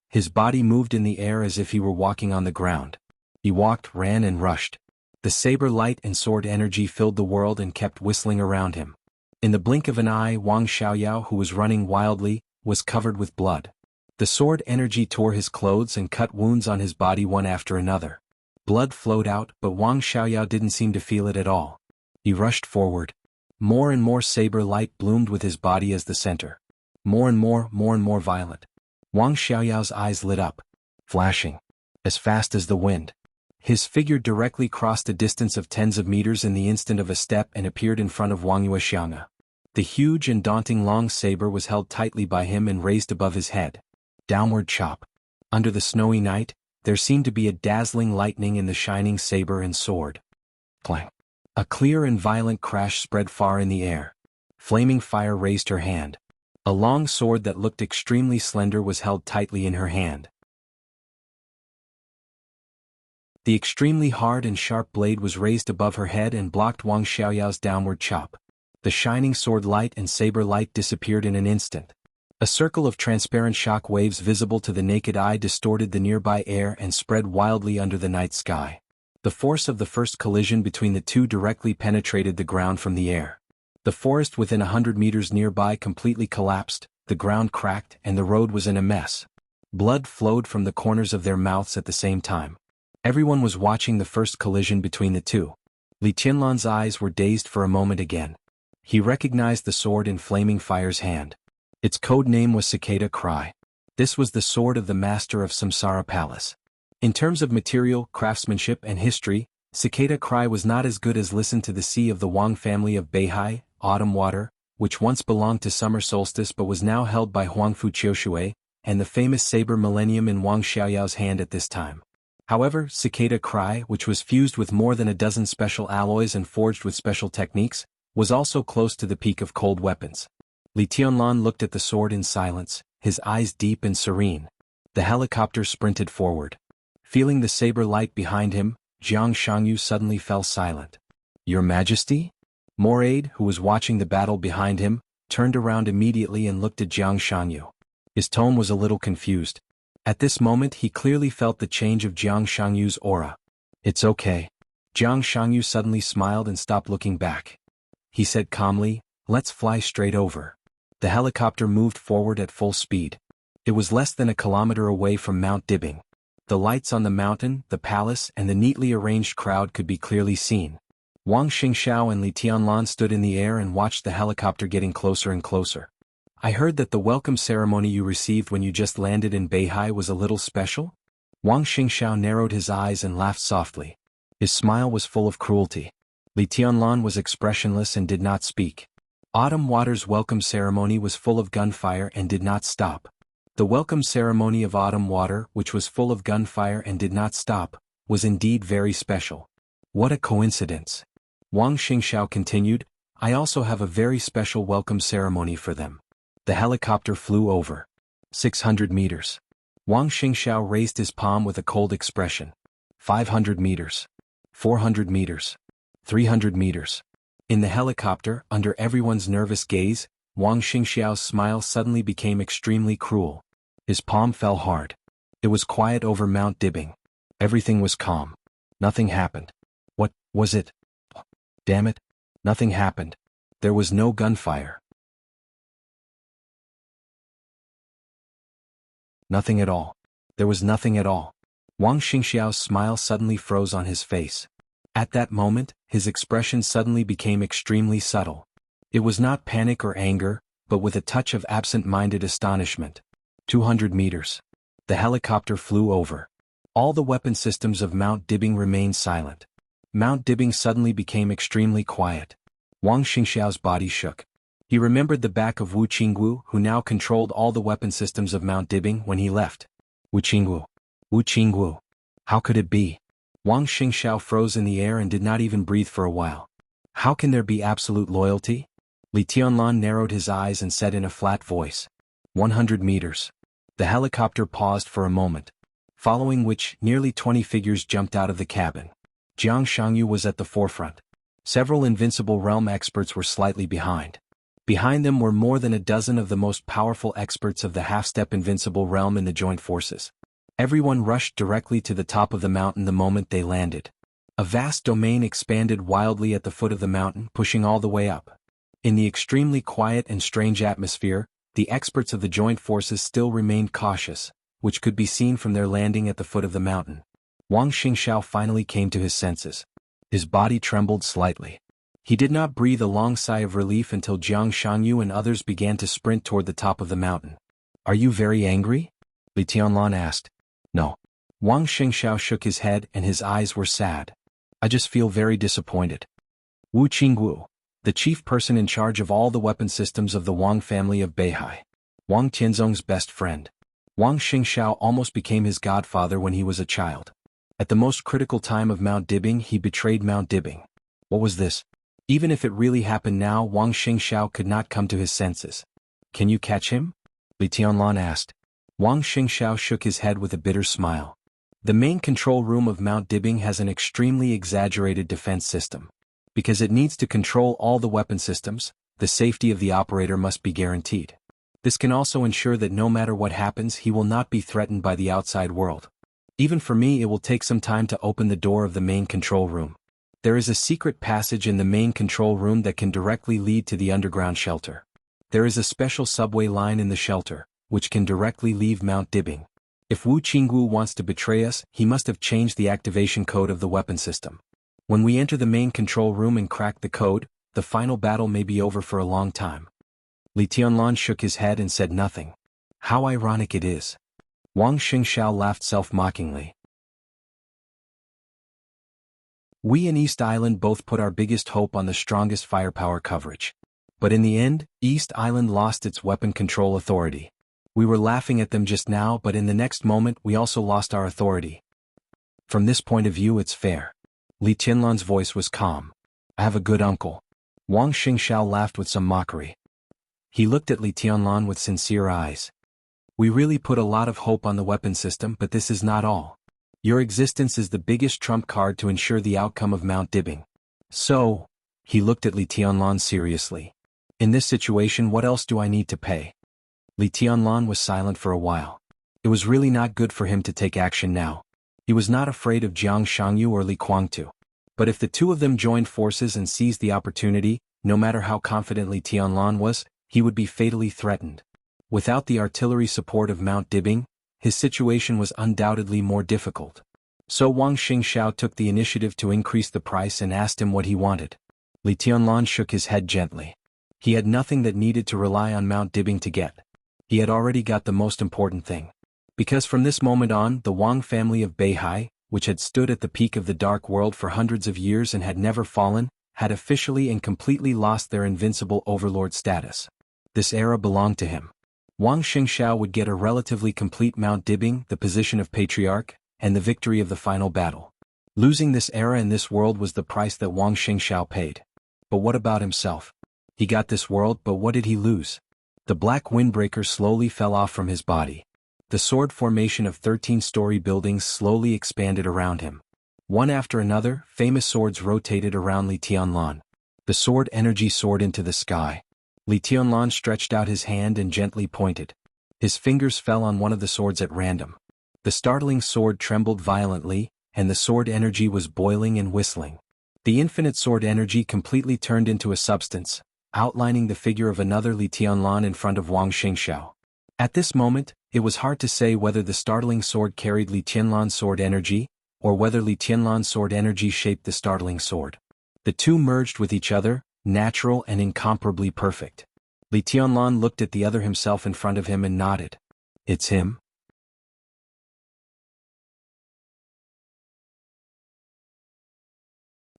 His body moved in the air as if he were walking on the ground. He walked, ran and rushed. The saber light and sword energy filled the world and kept whistling around him. In the blink of an eye, Wang Xiaoyao, who was running wildly, was covered with blood. The sword energy tore his clothes and cut wounds on his body one after another. Blood flowed out, but Wang Xiaoyao didn't seem to feel it at all. He rushed forward. More and more saber light bloomed with his body as the center. More and more violent. Wang Xiaoyao's eyes lit up, flashing, as fast as the wind. His figure directly crossed a distance of tens of meters in the instant of a step and appeared in front of Wang Yuexianga. The huge and daunting long saber was held tightly by him and raised above his head. Downward chop. Under the snowy night, there seemed to be a dazzling lightning in the shining saber and sword. Clang. A clear and violent crash spread far in the air. Flaming fire raised her hand. A long sword that looked extremely slender was held tightly in her hand. The extremely hard and sharp blade was raised above her head and blocked Wang Xiaoyao's downward chop. The shining sword light and saber light disappeared in an instant. A circle of transparent shock waves visible to the naked eye distorted the nearby air and spread wildly under the night sky. The force of the first collision between the two directly penetrated the ground from the air. The forest within 100 meters nearby completely collapsed, the ground cracked and the road was in a mess. Blood flowed from the corners of their mouths at the same time. Everyone was watching the first collision between the two. Li Tianlan's eyes were dazed for a moment again. He recognized the sword in Flaming Fire's hand. Its code name was Cicada Cry. This was the sword of the master of Samsara Palace. In terms of material, craftsmanship and history, Cicada Cry was not as good as Listen to the Sea of the Wang family of Beihai, Autumn Water, which once belonged to Summer Solstice but was now held by Huangfu Qiushui, and the famous saber Millennium in Wang Xiaoyao's hand at this time. However, Cicada Cry, which was fused with more than a dozen special alloys and forged with special techniques, was also close to the peak of cold weapons. Li Tianlan looked at the sword in silence, his eyes deep and serene. The helicopter sprinted forward. Feeling the saber light behind him, Jiang Shangyu suddenly fell silent. "Your Majesty?" Moraid, who was watching the battle behind him, turned around immediately and looked at Jiang Shangyu. His tone was a little confused. At this moment he clearly felt the change of Jiang Shangyu's aura. "It's okay." Jiang Shangyu suddenly smiled and stopped looking back. He said calmly, "Let's fly straight over." The helicopter moved forward at full speed. It was less than a kilometer away from Mount Dibing. The lights on the mountain, the palace, and the neatly arranged crowd could be clearly seen. Wang Xingxiao and Li Tianlan stood in the air and watched the helicopter getting closer and closer. "I heard that the welcome ceremony you received when you just landed in Beihai was a little special?" Wang Xingxiao narrowed his eyes and laughed softly. His smile was full of cruelty. Li Tianlan was expressionless and did not speak. Autumn Water's welcome ceremony was full of gunfire and did not stop. The welcome ceremony of Autumn Water, which was full of gunfire and did not stop, was indeed very special. What a coincidence. Wang Xingxiao continued, I also have a very special welcome ceremony for them. The helicopter flew over. 600 meters. Wang Xingxiao raised his palm with a cold expression. 500 meters. 400 meters. 300 meters. In the helicopter, under everyone's nervous gaze, Wang Xingxiao's smile suddenly became extremely cruel. His palm fell hard. It was quiet over Mount Dibbing. Everything was calm. Nothing happened. What was it? Damn it. Nothing happened. There was no gunfire. Nothing at all. There was nothing at all. Wang Xingxiao's smile suddenly froze on his face. At that moment, his expression suddenly became extremely subtle. It was not panic or anger, but with a touch of absent-minded astonishment. 200 meters. The helicopter flew over. All the weapon systems of Mount Dibbing remained silent. Mount Dibbing suddenly became extremely quiet. Wang Xingxiao's body shook. He remembered the back of Wu Qingwu, who now controlled all the weapon systems of Mount Dibbing when he left. Wu Qingwu. Wu Qingwu. How could it be? Wang Xingxiao froze in the air and did not even breathe for a while. How can there be absolute loyalty? Li Tianlan narrowed his eyes and said in a flat voice. 100 meters. The helicopter paused for a moment, following which nearly 20 figures jumped out of the cabin. Jiang Shangyu was at the forefront. Several Invincible Realm experts were slightly behind. Behind them were more than a dozen of the most powerful experts of the half-step Invincible Realm in the joint forces. Everyone rushed directly to the top of the mountain the moment they landed. A vast domain expanded wildly at the foot of the mountain, pushing all the way up. In the extremely quiet and strange atmosphere, the experts of the joint forces still remained cautious, which could be seen from their landing at the foot of the mountain. Wang Xingxiao finally came to his senses. His body trembled slightly. He did not breathe a long sigh of relief until Jiang Shangyu and others began to sprint toward the top of the mountain. Are you very angry? Li Tianlan asked. No. Wang Xingxiao shook his head and his eyes were sad. I just feel very disappointed. Wu Qingwu, the chief person in charge of all the weapon systems of the Wang family of Beihai. Wang Tianzong's best friend. Wang Xingxiao almost became his godfather when he was a child. At the most critical time of Mount Dibbing, he betrayed Mount Dibbing. What was this? Even if it really happened now, Wang Xingxiao could not come to his senses. Can you catch him? Li Tianlan asked. Wang Xingxiao shook his head with a bitter smile. The main control room of Mount Dibbing has an extremely exaggerated defense system. Because it needs to control all the weapon systems, the safety of the operator must be guaranteed. This can also ensure that no matter what happens, he will not be threatened by the outside world. Even for me, it will take some time to open the door of the main control room. There is a secret passage in the main control room that can directly lead to the underground shelter. There is a special subway line in the shelter, which can directly leave Mount Dibbing. If Wu Qingwu wants to betray us, he must have changed the activation code of the weapon system. When we enter the main control room and crack the code, the final battle may be over for a long time. Li Tianlan shook his head and said nothing. How ironic it is. Wang Xingxiao laughed self-mockingly. We in East Island both put our biggest hope on the strongest firepower coverage. But in the end, East Island lost its weapon control authority. We were laughing at them just now, but in the next moment we also lost our authority. From this point of view, it's fair. Li Tianlan's voice was calm. I have a good uncle. Wang Xingxiao laughed with some mockery. He looked at Li Tianlan with sincere eyes. We really put a lot of hope on the weapon system, but this is not all. Your existence is the biggest trump card to ensure the outcome of Mount Dibbing. So, he looked at Li Tianlan seriously. In this situation, what else do I need to pay? Li Tianlan was silent for a while. It was really not good for him to take action now. He was not afraid of Jiang Shangyu or Li Guangtu. But if the two of them joined forces and seized the opportunity, no matter how confident Li Tianlan was, he would be fatally threatened. Without the artillery support of Mount Dibbing, his situation was undoubtedly more difficult. So Wang Xingxiao took the initiative to increase the price and asked him what he wanted. Li Tianlan shook his head gently. He had nothing that needed to rely on Mount Dibbing to get. He had already got the most important thing. Because from this moment on, the Wang family of Beihai, which had stood at the peak of the dark world for hundreds of years and had never fallen, had officially and completely lost their invincible overlord status. This era belonged to him. Wang Xingxiao would get a relatively complete Mount Dibbing, the position of patriarch, and the victory of the final battle. Losing this era and this world was the price that Wang Xingxiao paid. But what about himself? He got this world, but what did he lose? The black windbreaker slowly fell off from his body. The sword formation of 13-story buildings slowly expanded around him. One after another, famous swords rotated around Li Tianlan. The sword energy soared into the sky. Li Tianlan stretched out his hand and gently pointed. His fingers fell on one of the swords at random. The startling sword trembled violently, and the sword energy was boiling and whistling. The infinite sword energy completely turned into a substance, outlining the figure of another Li Tianlan in front of Wang Xingxiao. At this moment, it was hard to say whether the startling sword carried Li Tianlan's sword energy, or whether Li Tianlan's sword energy shaped the startling sword. The two merged with each other, natural and incomparably perfect. Li Tianlan looked at the other himself in front of him and nodded. It's him?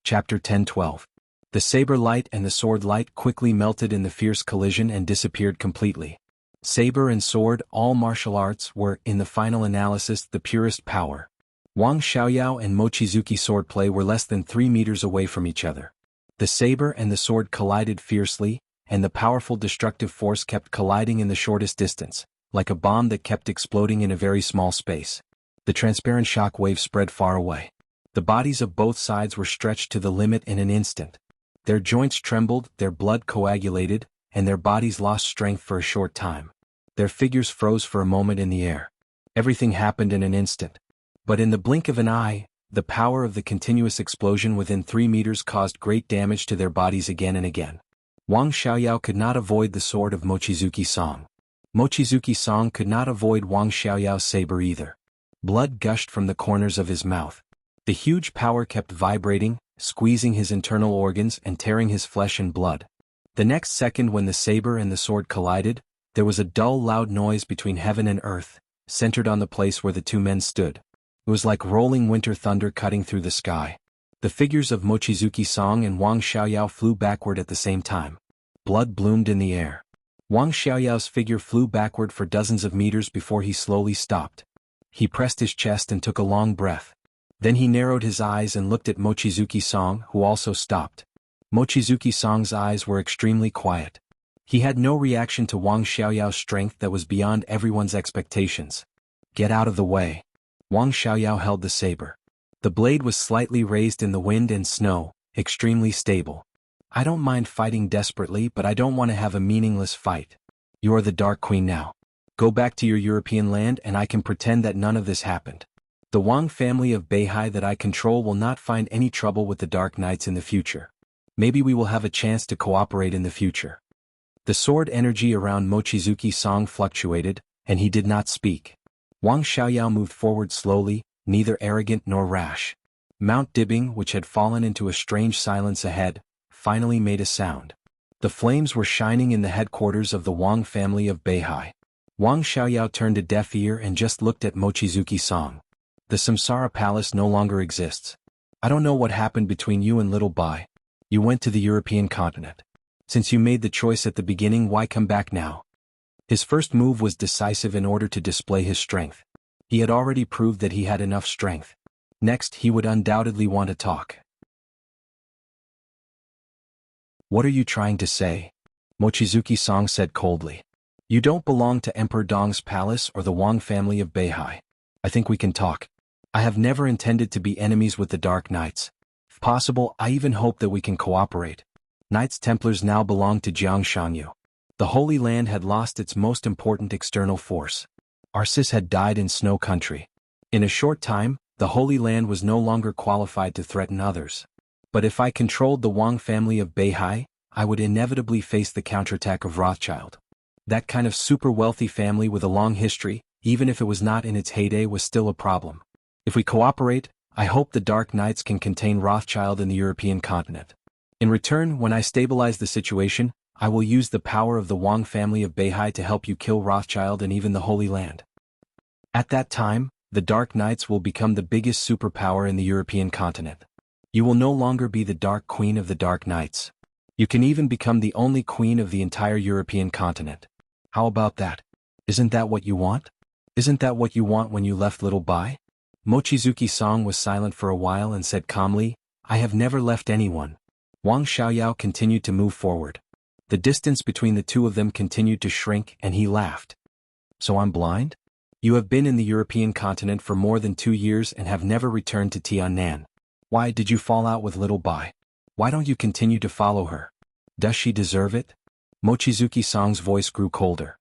Chapter 10-12. The saber light and the sword light quickly melted in the fierce collision and disappeared completely. Saber and sword, all martial arts, were, in the final analysis, the purest power. Wang Xiaoyao and Mochizuki swordplay were less than 3 meters away from each other. The saber and the sword collided fiercely, and the powerful destructive force kept colliding in the shortest distance, like a bomb that kept exploding in a very small space. The transparent shock wave spread far away. The bodies of both sides were stretched to the limit in an instant. Their joints trembled, their blood coagulated, and their bodies lost strength for a short time. Their figures froze for a moment in the air. Everything happened in an instant. But in the blink of an eye, the power of the continuous explosion within 3 meters caused great damage to their bodies again and again. Wang Xiaoyao could not avoid the sword of Mochizuki Song. Mochizuki Song could not avoid Wang Xiaoyao's saber either. Blood gushed from the corners of his mouth. The huge power kept vibrating, squeezing his internal organs and tearing his flesh and blood. The next second, when the saber and the sword collided, there was a dull, loud noise between heaven and earth, centered on the place where the two men stood. It was like rolling winter thunder cutting through the sky. The figures of Mochizuki Song and Wang Xiaoyao flew backward at the same time. Blood bloomed in the air. Wang Xiaoyao's figure flew backward for dozens of meters before he slowly stopped. He pressed his chest and took a long breath. Then he narrowed his eyes and looked at Mochizuki Song, who also stopped. Mochizuki Song's eyes were extremely quiet. He had no reaction to Wang Xiaoyao's strength that was beyond everyone's expectations. Get out of the way. Wang Xiaoyao held the saber. The blade was slightly raised in the wind and snow, extremely stable. I don't mind fighting desperately, but I don't want to have a meaningless fight. You are the Dark Queen now. Go back to your European land and I can pretend that none of this happened. The Wang family of Beihai that I control will not find any trouble with the Dark Knights in the future. Maybe we will have a chance to cooperate in the future. The sword energy around Mochizuki Song fluctuated, and he did not speak. Wang Xiaoyao moved forward slowly, neither arrogant nor rash. Mount Dibbing, which had fallen into a strange silence ahead, finally made a sound. The flames were shining in the headquarters of the Wang family of Beihai. Wang Xiaoyao turned a deaf ear and just looked at Mochizuki Song. The Samsara Palace no longer exists. I don't know what happened between you and Little Bai. You went to the European continent. Since you made the choice at the beginning, why come back now? His first move was decisive in order to display his strength. He had already proved that he had enough strength. Next, he would undoubtedly want to talk. What are you trying to say? Mochizuki Song said coldly. You don't belong to Emperor Dong's palace or the Wang family of Beihai. I think we can talk. I have never intended to be enemies with the Dark Knights. If possible, I even hope that we can cooperate. Knights Templars now belong to Jiangshangyu. The Holy Land had lost its most important external force. Arsis had died in Snow Country. In a short time, the Holy Land was no longer qualified to threaten others. But if I controlled the Wang family of Beihai, I would inevitably face the counterattack of Rothschild. That kind of super wealthy family with a long history, even if it was not in its heyday, was still a problem. If we cooperate, I hope the Dark Knights can contain Rothschild in the European continent. In return, when I stabilize the situation, I will use the power of the Wang family of Beihai to help you kill Rothschild and even the Holy Land. At that time, the Dark Knights will become the biggest superpower in the European continent. You will no longer be the Dark Queen of the Dark Knights. You can even become the only queen of the entire European continent. How about that? Isn't that what you want? Isn't that what you want when you left Little Bai? Mochizuki Song was silent for a while and said calmly, I have never left anyone. Wang Xiaoyao continued to move forward. The distance between the two of them continued to shrink, and he laughed. So I'm blind? You have been in the European continent for more than 2 years and have never returned to Tiannan. Why did you fall out with little Bai? Why don't you continue to follow her? Does she deserve it? Mochizuki-san's voice grew colder.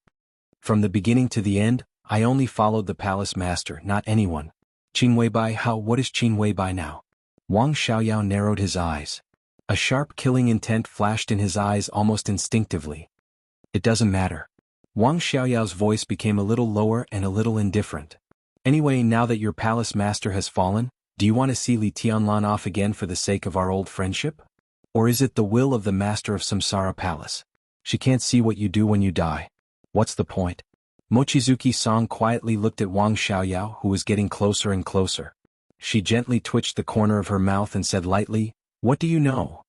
From the beginning to the end, I only followed the palace master, not anyone. Qin Weibai, what is Qin Weibai now? Wang Xiaoyao narrowed his eyes. A sharp killing intent flashed in his eyes almost instinctively. It doesn't matter. Wang Xiaoyao's voice became a little lower and a little indifferent. Anyway, now that your palace master has fallen, do you want to see Li Tianlan off again for the sake of our old friendship? Or is it the will of the master of Samsara Palace? She can't see what you do when you die. What's the point? Mochizuki-san quietly looked at Wang Xiaoyao, who was getting closer and closer. She gently twitched the corner of her mouth and said lightly, "What do you know?"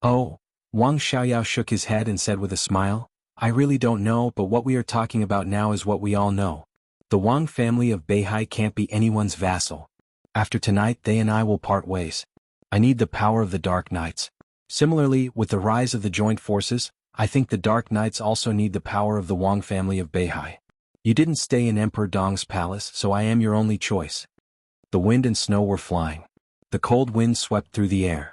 "Oh." Wang Xiaoyao shook his head and said with a smile, "I really don't know, but what we are talking about now is what we all know. The Wang family of Beihai can't be anyone's vassal. After tonight they and I will part ways. I need the power of the Dark Knights. Similarly, with the rise of the joint forces, I think the Dark Knights also need the power of the Wang family of Beihai. You didn't stay in Emperor Dong's palace, so I am your only choice." The wind and snow were flying. The cold wind swept through the air.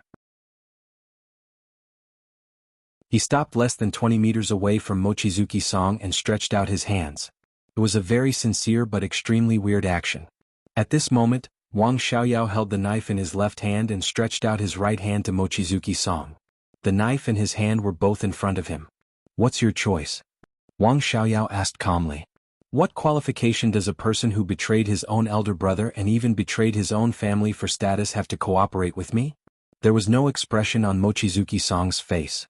He stopped less than 20 meters away from Mochizuki-san and stretched out his hands. It was a very sincere but extremely weird action. At this moment, Wang Xiaoyao held the knife in his left hand and stretched out his right hand to Mochizuki-san. The knife and his hand were both in front of him. "What's your choice?" Wang Xiaoyao asked calmly. "What qualification does a person who betrayed his own elder brother and even betrayed his own family for status have to cooperate with me?" There was no expression on Mochizuki-san's face.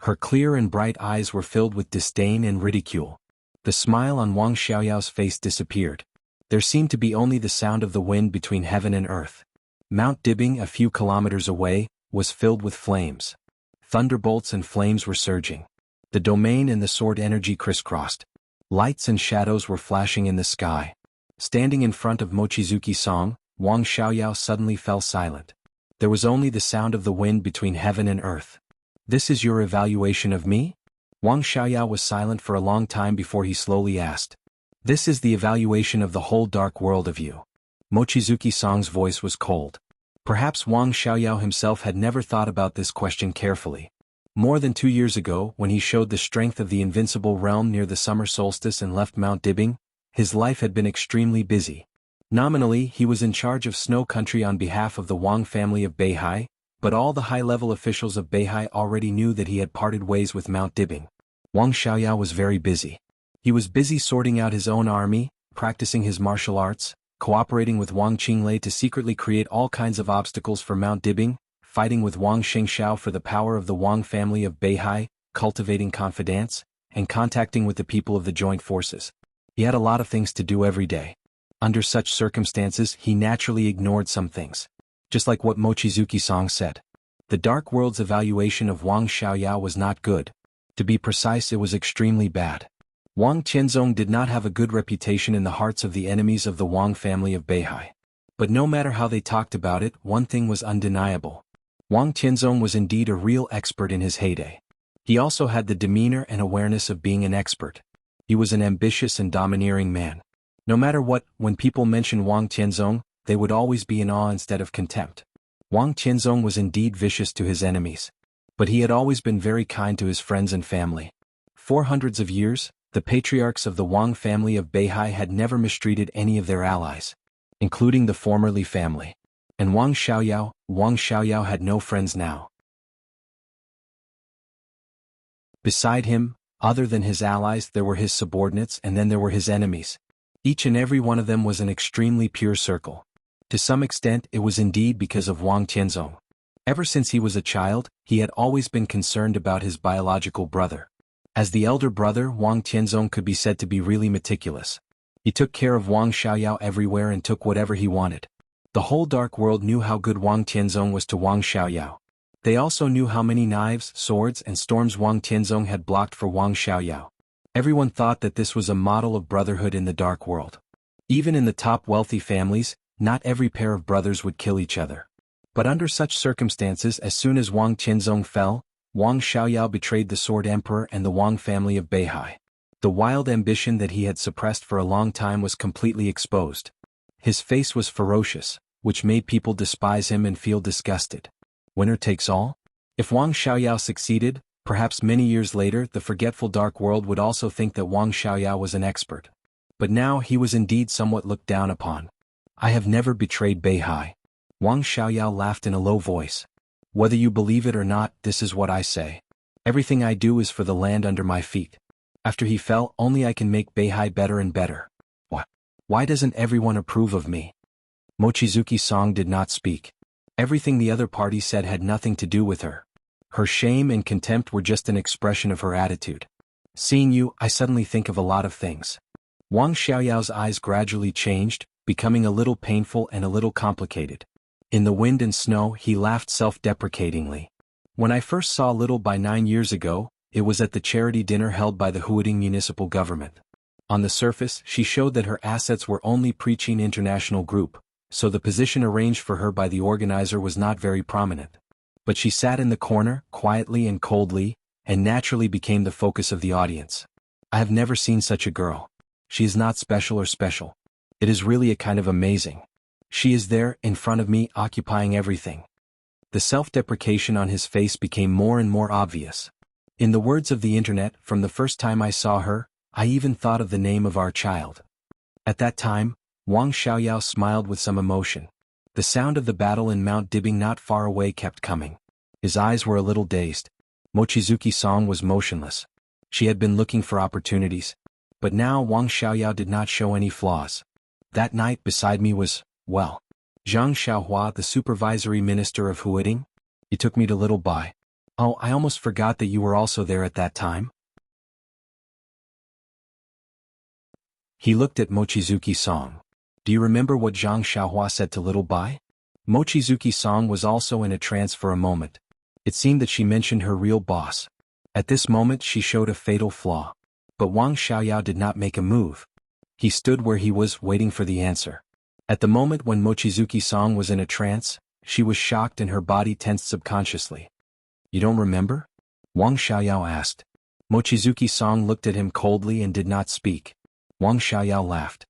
Her clear and bright eyes were filled with disdain and ridicule. The smile on Wang Xiaoyao's face disappeared. There seemed to be only the sound of the wind between heaven and earth. Mount Dibing, a few kilometers away, was filled with flames. Thunderbolts and flames were surging. The domain and the sword energy crisscrossed. Lights and shadows were flashing in the sky. Standing in front of Mochizuki-san, Wang Xiaoyao suddenly fell silent. There was only the sound of the wind between heaven and earth. "This is your evaluation of me?" Wang Xiaoyao was silent for a long time before he slowly asked. "This is the evaluation of the whole dark world of you." Mochizuki-san's voice was cold. Perhaps Wang Xiaoyao himself had never thought about this question carefully. More than 2 years ago, when he showed the strength of the invincible realm near the summer solstice and left Mount Dibing, his life had been extremely busy. Nominally, he was in charge of Snow Country on behalf of the Wang family of Beihai, but all the high-level officials of Beihai already knew that he had parted ways with Mount Dibing. Wang Xiaoyao was very busy. He was busy sorting out his own army, practicing his martial arts, cooperating with Wang Qinglei to secretly create all kinds of obstacles for Mount Dibing, fighting with Wang Xingxiao for the power of the Wang family of Beihai, cultivating confidence, and contacting with the people of the joint forces. He had a lot of things to do every day. Under such circumstances, he naturally ignored some things. Just like what Mochizuki-san said. The Dark World's evaluation of Wang Xiaoyao was not good. To be precise, it was extremely bad. Wang Tianzong did not have a good reputation in the hearts of the enemies of the Wang family of Beihai. But no matter how they talked about it, one thing was undeniable. Wang Tianzong was indeed a real expert in his heyday. He also had the demeanor and awareness of being an expert. He was an ambitious and domineering man. No matter what, when people mentioned Wang Tianzong, they would always be in awe instead of contempt. Wang Tianzong was indeed vicious to his enemies. But he had always been very kind to his friends and family. For hundreds of years, the patriarchs of the Wang family of Beihai had never mistreated any of their allies, including the former Li family. And Wang Xiaoyao had no friends now. Beside him, other than his allies, there were his subordinates and then there were his enemies. Each and every one of them was an extremely pure circle. To some extent, it was indeed because of Wang Tianzong. Ever since he was a child, he had always been concerned about his biological brother. As the elder brother, Wang Tianzong could be said to be really meticulous. He took care of Wang Xiaoyao everywhere and took whatever he wanted. The whole dark world knew how good Wang Tianzong was to Wang Xiaoyao. They also knew how many knives, swords, and storms Wang Tianzong had blocked for Wang Xiaoyao. Everyone thought that this was a model of brotherhood in the dark world. Even in the top wealthy families, not every pair of brothers would kill each other. But under such circumstances, as soon as Wang Tianzong fell, Wang Xiaoyao betrayed the Sword Emperor and the Wang family of Beihai. The wild ambition that he had suppressed for a long time was completely exposed. His face was ferocious, which made people despise him and feel disgusted. Winner takes all? If Wang Xiaoyao succeeded, perhaps many years later the forgetful dark world would also think that Wang Xiaoyao was an expert. But now he was indeed somewhat looked down upon. I have never betrayed Beihai. Wang Xiaoyao laughed in a low voice. Whether you believe it or not, this is what I say. Everything I do is for the land under my feet. After he fell, only I can make Beihai better and better. What? Why doesn't everyone approve of me? Mochizuki Song did not speak. Everything the other party said had nothing to do with her. Her shame and contempt were just an expression of her attitude. Seeing you, I suddenly think of a lot of things. Wang Xiaoyao's eyes gradually changed, becoming a little painful and a little complicated. In the wind and snow, he laughed self-deprecatingly. When I first saw Little Bai 9 years ago, it was at the charity dinner held by the Huading municipal government. On the surface, she showed that her assets were only preaching international group, so the position arranged for her by the organizer was not very prominent. But she sat in the corner, quietly and coldly, and naturally became the focus of the audience. I have never seen such a girl. She is not special or special. It is really a kind of amazing. She is there, in front of me, occupying everything. The self-deprecation on his face became more and more obvious. In the words of the internet, from the first time I saw her, I even thought of the name of our child. At that time, Wang Xiaoyao smiled with some emotion. The sound of the battle in Mount Dibing not far away kept coming. His eyes were a little dazed. Mochizuki Song was motionless. She had been looking for opportunities. But now Wang Xiaoyao did not show any flaws. That night beside me was, well, Zhang Xiaohua, the supervisory minister of Huading. He took me to Little Bai. Oh, I almost forgot that you were also there at that time. He looked at Mochizuki Song. Do you remember what Zhang Xiaohua said to Little Bai? Mochizuki Song was also in a trance for a moment. It seemed that she mentioned her real boss. At this moment she showed a fatal flaw. But Wang Xiaoyao did not make a move. He stood where he was, waiting for the answer. At the moment when Mochizuki Song was in a trance, she was shocked and her body tensed subconsciously. You don't remember? Wang Xiaoyao asked. Mochizuki Song looked at him coldly and did not speak. Wang Xiaoyao laughed.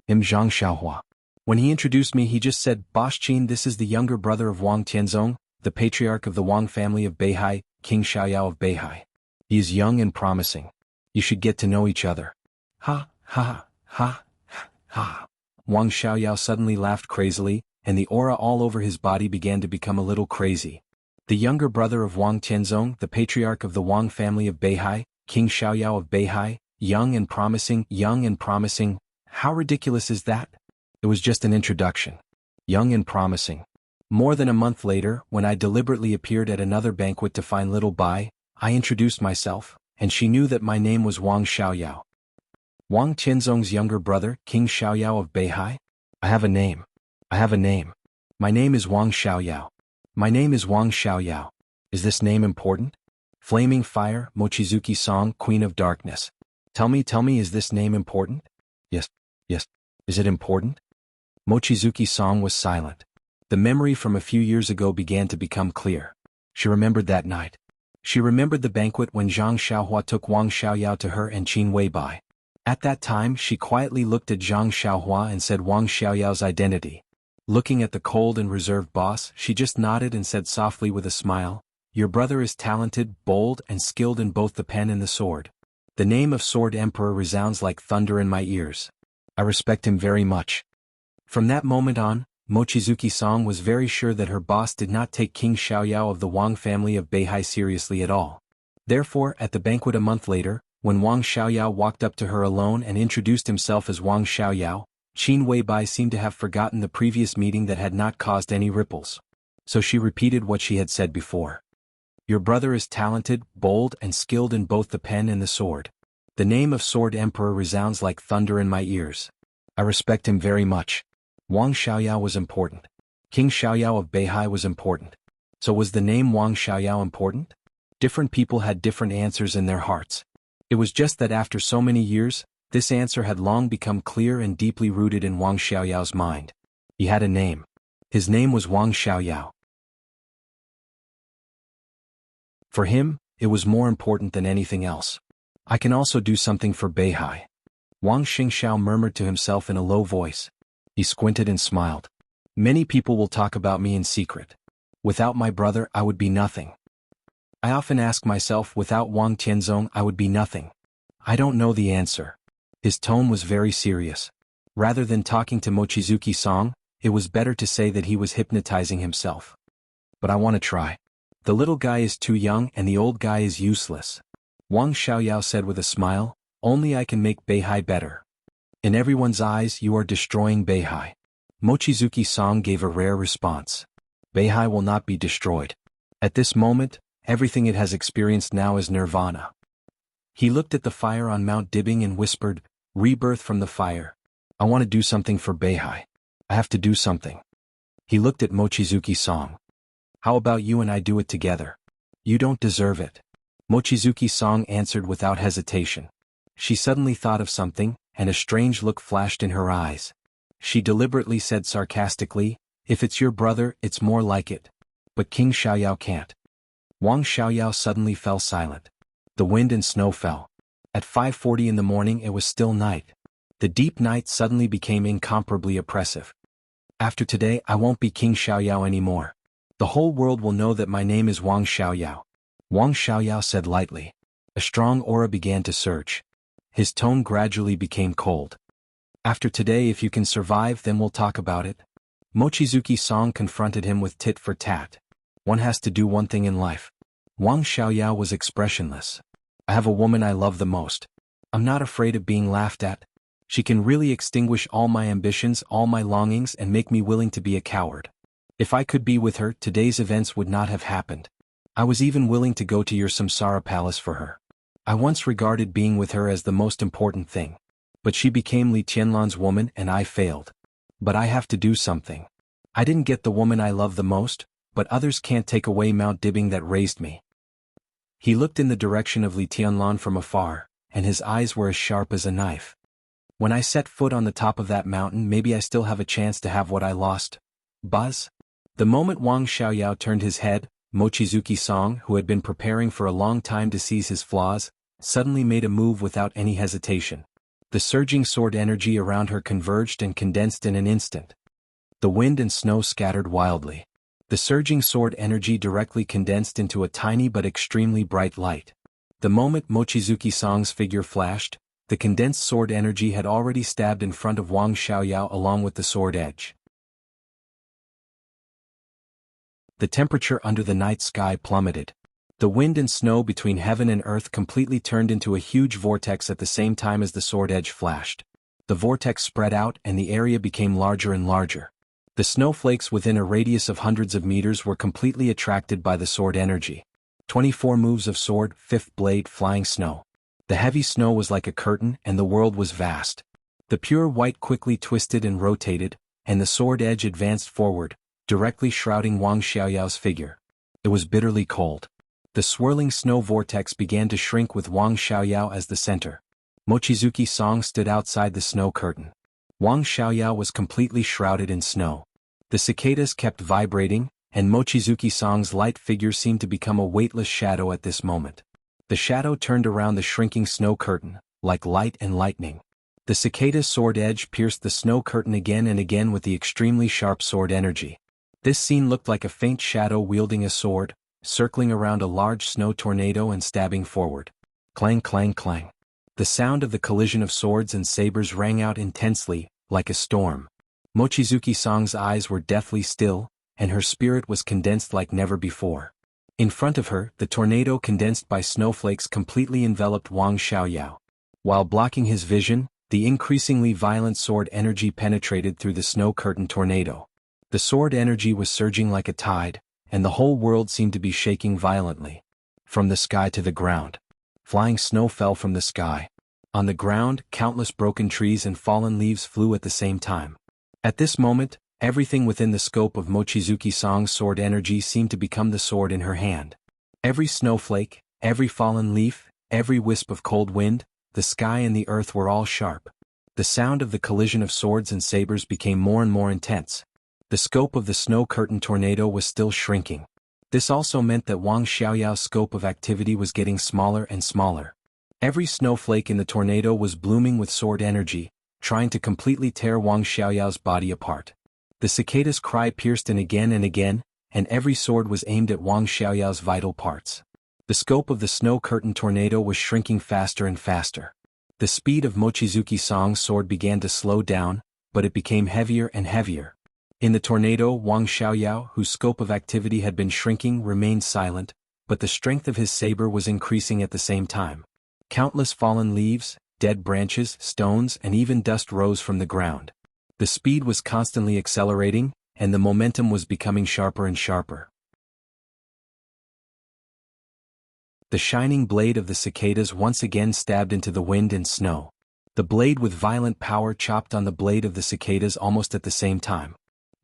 Zhang Xiaohua. When he introduced me he just said, Boss Qin, this is the younger brother of Wang Tianzong, the patriarch of the Wang family of Beihai, King Xiaoyao of Beihai. He is young and promising. You should get to know each other. Ha, ha, ha, ha. Wang Xiaoyao suddenly laughed crazily, and the aura all over his body began to become a little crazy. The younger brother of Wang Tianzong, the patriarch of the Wang family of Beihai, King Xiaoyao of Beihai, young and promising, how ridiculous is that? It was just an introduction. Young and promising. More than a month later, when I deliberately appeared at another banquet to find Little Bai, I introduced myself, and she knew that my name was Wang Xiaoyao. Wang Tianzong's younger brother, King Xiaoyao of Beihai? I have a name. My name is Wang Xiaoyao. My name is Wang Xiaoyao. Is this name important? Flaming Fire, Mochizuki Song, Queen of Darkness. Tell me, is this name important? Yes. Is it important? Mochizuki Song was silent. The memory from a few years ago began to become clear. She remembered that night. She remembered the banquet when Zhang Xiaohua took Wang Xiaoyao to her and Qin Weibai. At that time she quietly looked at Zhang Xiaohua and said Wang Xiaoyao's identity. Looking at the cold and reserved boss, she just nodded and said softly with a smile, Your brother is talented, bold, and skilled in both the pen and the sword. The name of Sword Emperor resounds like thunder in my ears. I respect him very much. From that moment on, Mochizuki Song was very sure that her boss did not take King Xiaoyao of the Wang family of Beihai seriously at all. Therefore, at the banquet a month later, when Wang Xiaoyao walked up to her alone and introduced himself as Wang Xiaoyao, Qin Weibai seemed to have forgotten the previous meeting that had not caused any ripples. So she repeated what she had said before. Your brother is talented, bold, and skilled in both the pen and the sword. The name of Sword Emperor resounds like thunder in my ears. I respect him very much. Wang Xiaoyao was important. King Xiaoyao of Beihai was important. So was the name Wang Xiaoyao important? Different people had different answers in their hearts. It was just that after so many years, this answer had long become clear and deeply rooted in Wang Xiaoyao's mind. He had a name. His name was Wang Xiaoyao. For him, it was more important than anything else. I can also do something for Beihai. Wang Xingxiao murmured to himself in a low voice. He squinted and smiled. Many people will talk about me in secret. Without my brother, I would be nothing. I often ask myself, without Wang Tianzong, I would be nothing. I don't know the answer. His tone was very serious. Rather than talking to Mochizuki Song, it was better to say that he was hypnotizing himself. But I want to try. The little guy is too young and the old guy is useless. Wang Xiaoyao said with a smile, only I can make Beihai better. In everyone's eyes, you are destroying Beihai. Mochizuki Song gave a rare response. Beihai will not be destroyed. At this moment, everything it has experienced now is nirvana. He looked at the fire on Mount Dibbing and whispered, rebirth from the fire. I want to do something for Beihai. I have to do something. He looked at Mochizuki Song. How about you and I do it together? You don't deserve it. Mochizuki Song answered without hesitation. She suddenly thought of something, and a strange look flashed in her eyes. She deliberately said sarcastically, if it's your brother, it's more like it. But King Xiaoyao can't. Wang Xiaoyao suddenly fell silent. The wind and snow fell. At 5:40 in the morning it was still night. The deep night suddenly became incomparably oppressive. After today I won't be King Xiaoyao anymore. The whole world will know that my name is Wang Xiaoyao. Wang Xiaoyao said lightly. A strong aura began to surge. His tone gradually became cold. After today, if you can survive, then we'll talk about it. Mochizuki Song confronted him with tit for tat. One has to do one thing in life. Wang Xiaoyao was expressionless. I have a woman I love the most. I'm not afraid of being laughed at. She can really extinguish all my ambitions, all my longings, and make me willing to be a coward. If I could be with her, today's events would not have happened. I was even willing to go to your samsara palace for her. I once regarded being with her as the most important thing. But she became Li Tianlan's woman and I failed. But I have to do something. I didn't get the woman I love the most, but others can't take away Mount Dibbing that raised me. He looked in the direction of Li Tianlan from afar, and his eyes were as sharp as a knife. When I set foot on the top of that mountain, maybe I still have a chance to have what I lost. Buzz? The moment Wang Xiaoyao turned his head, Mochizuki Song, who had been preparing for a long time to seize his flaws, suddenly made a move without any hesitation. The surging sword energy around her converged and condensed in an instant. The wind and snow scattered wildly. The surging sword energy directly condensed into a tiny but extremely bright light. The moment Mochizuki Song's figure flashed, the condensed sword energy had already stabbed in front of Wang Xiaoyao along with the sword edge. The temperature under the night sky plummeted. The wind and snow between heaven and earth completely turned into a huge vortex at the same time as the sword edge flashed. The vortex spread out and the area became larger and larger. The snowflakes within a radius of hundreds of meters were completely attracted by the sword energy. 24 moves of sword, fifth blade, flying snow. The heavy snow was like a curtain and the world was vast. The pure white quickly twisted and rotated, and the sword edge advanced forward, directly shrouding Wang Xiaoyao's figure. It was bitterly cold. The swirling snow vortex began to shrink with Wang Xiaoyao as the center. Mochizuki Song stood outside the snow curtain. Wang Xiaoyao was completely shrouded in snow. The cicadas kept vibrating, and Mochizuki Song's light figure seemed to become a weightless shadow at this moment. The shadow turned around the shrinking snow curtain, like light and lightning. The cicada's sword edge pierced the snow curtain again and again with the extremely sharp sword energy. This scene looked like a faint shadow wielding a sword, circling around a large snow tornado and stabbing forward. Clang, clang, clang. The sound of the collision of swords and sabers rang out intensely, like a storm. Mochizuki Song's eyes were deathly still, and her spirit was condensed like never before. In front of her, the tornado condensed by snowflakes completely enveloped Wang Xiaoyao. While blocking his vision, the increasingly violent sword energy penetrated through the snow curtain tornado. The sword energy was surging like a tide, and the whole world seemed to be shaking violently. From the sky to the ground. Flying snow fell from the sky. On the ground, countless broken trees and fallen leaves flew at the same time. At this moment, everything within the scope of Mochizuki Song's sword energy seemed to become the sword in her hand. Every snowflake, every fallen leaf, every wisp of cold wind, the sky and the earth were all sharp. The sound of the collision of swords and sabers became more and more intense. The scope of the snow curtain tornado was still shrinking. This also meant that Wang Xiaoyao's scope of activity was getting smaller and smaller. Every snowflake in the tornado was blooming with sword energy, trying to completely tear Wang Xiaoyao's body apart. The cicada's cry pierced in again and again, and every sword was aimed at Wang Xiaoyao's vital parts. The scope of the snow curtain tornado was shrinking faster and faster. The speed of Mochizuki Song's sword began to slow down, but it became heavier and heavier. In the tornado, Wang Xiaoyao, whose scope of activity had been shrinking, remained silent, but the strength of his saber was increasing at the same time. Countless fallen leaves, dead branches, stones, and even dust rose from the ground. The speed was constantly accelerating, and the momentum was becoming sharper and sharper. The shining blade of the cicadas once again stabbed into the wind and snow. The blade with violent power chopped on the blade of the cicadas almost at the same time.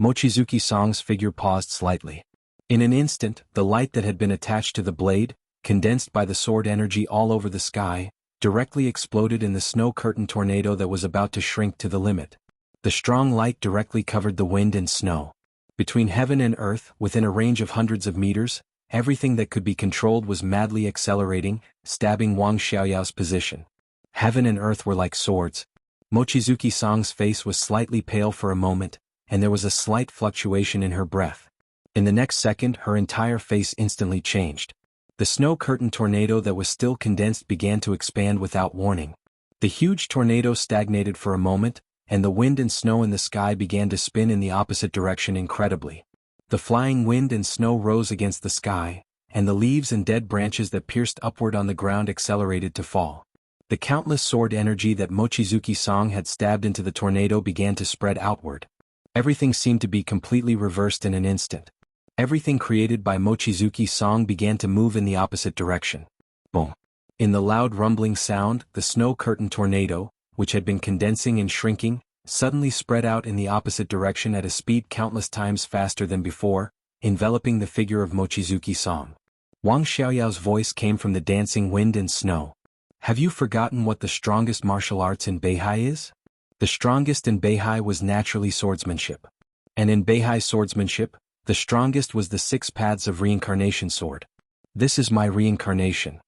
Mochizuki Song's figure paused slightly. In an instant, the light that had been attached to the blade, condensed by the sword energy all over the sky, directly exploded in the snow curtain tornado that was about to shrink to the limit. The strong light directly covered the wind and snow. Between heaven and earth, within a range of hundreds of meters, everything that could be controlled was madly accelerating, stabbing Wang Xiaoyao's position. Heaven and earth were like swords. Mochizuki Song's face was slightly pale for a moment, and there was a slight fluctuation in her breath. In the next second, her entire face instantly changed. The snow curtain tornado that was still condensed began to expand without warning. The huge tornado stagnated for a moment, and the wind and snow in the sky began to spin in the opposite direction incredibly. The flying wind and snow rose against the sky, and the leaves and dead branches that pierced upward on the ground accelerated to fall. The countless sword energy that Mochizuki Song had stabbed into the tornado began to spread outward. Everything seemed to be completely reversed in an instant. Everything created by Mochizuki Song began to move in the opposite direction. Boom! In the loud rumbling sound, the snow curtain tornado, which had been condensing and shrinking, suddenly spread out in the opposite direction at a speed countless times faster than before, enveloping the figure of Mochizuki Song. Wang Xiaoyao's voice came from the dancing wind and snow. Have you forgotten what the strongest martial arts in Beihai is? The strongest in Beihai was naturally swordsmanship. And in Beihai swordsmanship, the strongest was the 6 paths of reincarnation sword. This is my reincarnation.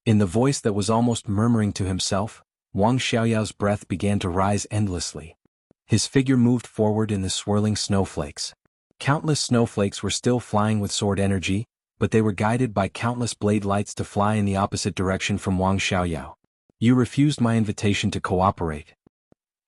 In the voice that was almost murmuring to himself, Wang Xiaoyao's breath began to rise endlessly. His figure moved forward in the swirling snowflakes. Countless snowflakes were still flying with sword energy, but they were guided by countless blade lights to fly in the opposite direction from Wang Xiaoyao. You refused my invitation to cooperate.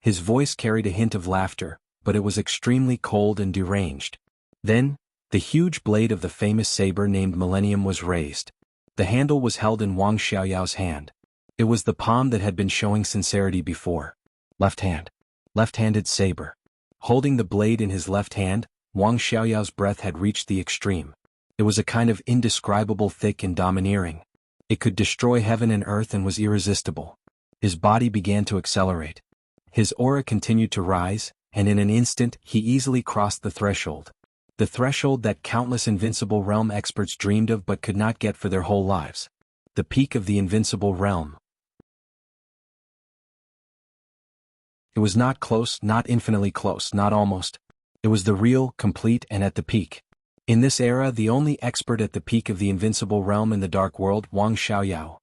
His voice carried a hint of laughter, but it was extremely cold and deranged. Then, the huge blade of the famous saber named Millennium was raised. The handle was held in Wang Xiaoyao's hand. It was the palm that had been showing sincerity before. Left hand. Left-handed saber. Holding the blade in his left hand, Wang Xiaoyao's breath had reached the extreme. It was a kind of indescribable thick and domineering. It could destroy heaven and earth and was irresistible. His body began to accelerate. His aura continued to rise, and in an instant he easily crossed the threshold. The threshold that countless Invincible Realm experts dreamed of but could not get for their whole lives. The peak of the Invincible Realm. It was not close, not infinitely close, not almost. It was the real, complete, and at the peak. In this era, the only expert at the peak of the Invincible Realm in the Dark World, Wang Xiaoyao.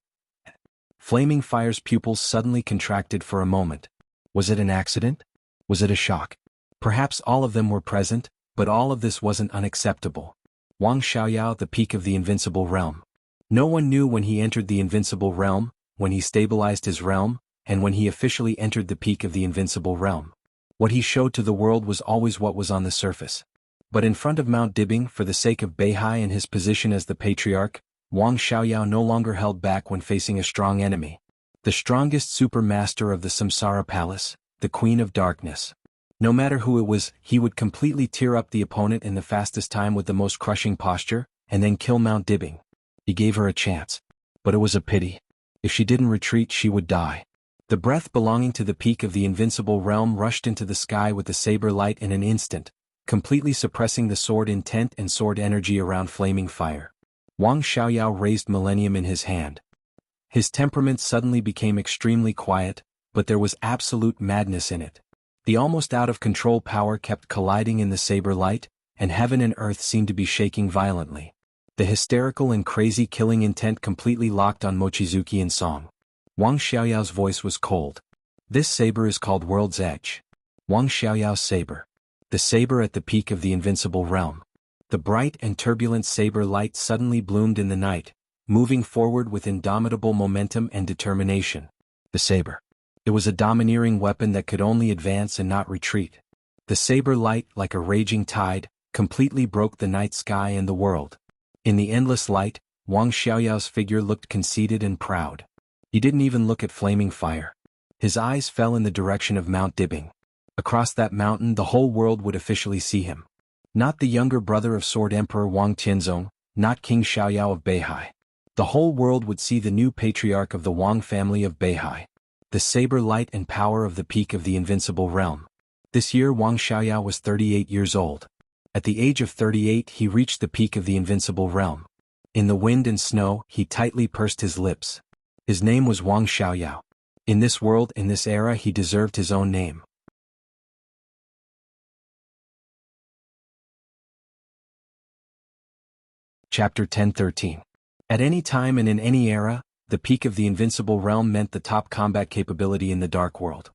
Flaming Fire's pupils suddenly contracted for a moment. Was it an accident? Was it a shock? Perhaps all of them were present, but all of this wasn't unacceptable. Wang Xiaoyao, the peak of the Invincible Realm. No one knew when he entered the Invincible Realm, when he stabilized his realm, and when he officially entered the peak of the Invincible Realm. What he showed to the world was always what was on the surface. But in front of Mount Dibing, for the sake of Beihai and his position as the patriarch, Wang Xiaoyao no longer held back when facing a strong enemy. The strongest super master of the Samsara Palace, the Queen of Darkness. No matter who it was, he would completely tear up the opponent in the fastest time with the most crushing posture, and then kill Mount Dibing. He gave her a chance. But it was a pity. If she didn't retreat, she would die. The breath belonging to the peak of the Invincible Realm rushed into the sky with the saber light in an instant, completely suppressing the sword intent and sword energy around Flaming Fire. Wang Xiaoyao raised Millennium in his hand. His temperament suddenly became extremely quiet, but there was absolute madness in it. The almost out-of-control power kept colliding in the saber light, and heaven and earth seemed to be shaking violently. The hysterical and crazy killing intent completely locked on Mochizuki in song. Wang Xiaoyao's voice was cold. This saber is called World's Edge. Wang Xiaoyao's saber. The saber at the peak of the invincible realm. The bright and turbulent saber light suddenly bloomed in the night, moving forward with indomitable momentum and determination. The saber. It was a domineering weapon that could only advance and not retreat. The saber light, like a raging tide, completely broke the night sky and the world. In the endless light, Wang Xiaoyao's figure looked conceited and proud. He didn't even look at flaming fire. His eyes fell in the direction of Mount Dibing. Across that mountain the whole world would officially see him. Not the younger brother of Sword Emperor Wang Tianzong, not King Xiaoyao of Beihai. The whole world would see the new patriarch of the Wang family of Beihai. The saber light and power of the peak of the invincible realm. This year Wang Xiaoyao was 38 years old. At the age of 38 he reached the peak of the invincible realm. In the wind and snow he tightly pursed his lips. His name was Wang Xiaoyao. In this world, in this era, he deserved his own name. Chapter 10-13. At any time and in any era, the peak of the invincible realm meant the top combat capability in the dark world.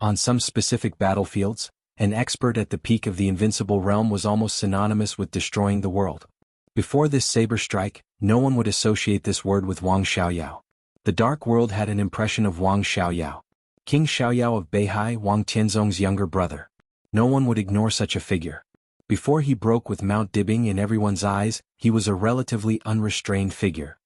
On some specific battlefields, an expert at the peak of the invincible realm was almost synonymous with destroying the world. Before this saber strike, no one would associate this word with Wang Xiaoyao. The dark world had an impression of Wang Xiaoyao. King Xiaoyao of Beihai, Wang Tianzong's younger brother. No one would ignore such a figure. Before he broke with Mount Dibing in everyone's eyes, he was a relatively unrestrained figure.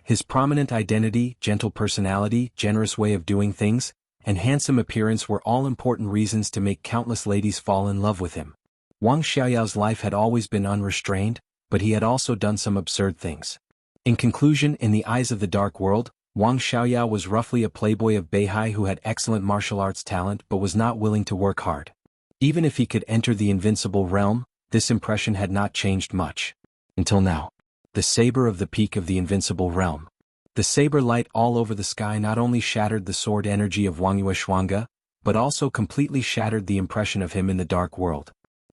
His prominent identity, gentle personality, generous way of doing things, and handsome appearance were all important reasons to make countless ladies fall in love with him. Wang Xiaoyao's life had always been unrestrained, but he had also done some absurd things. In conclusion, in the eyes of the dark world, Wang Xiaoyao was roughly a playboy of Beihai who had excellent martial arts talent but was not willing to work hard. Even if he could enter the invincible realm, this impression had not changed much. Until now. The saber of the peak of the invincible realm. The saber light all over the sky not only shattered the sword energy of Wang Yueshuanga, but also completely shattered the impression of him in the dark world.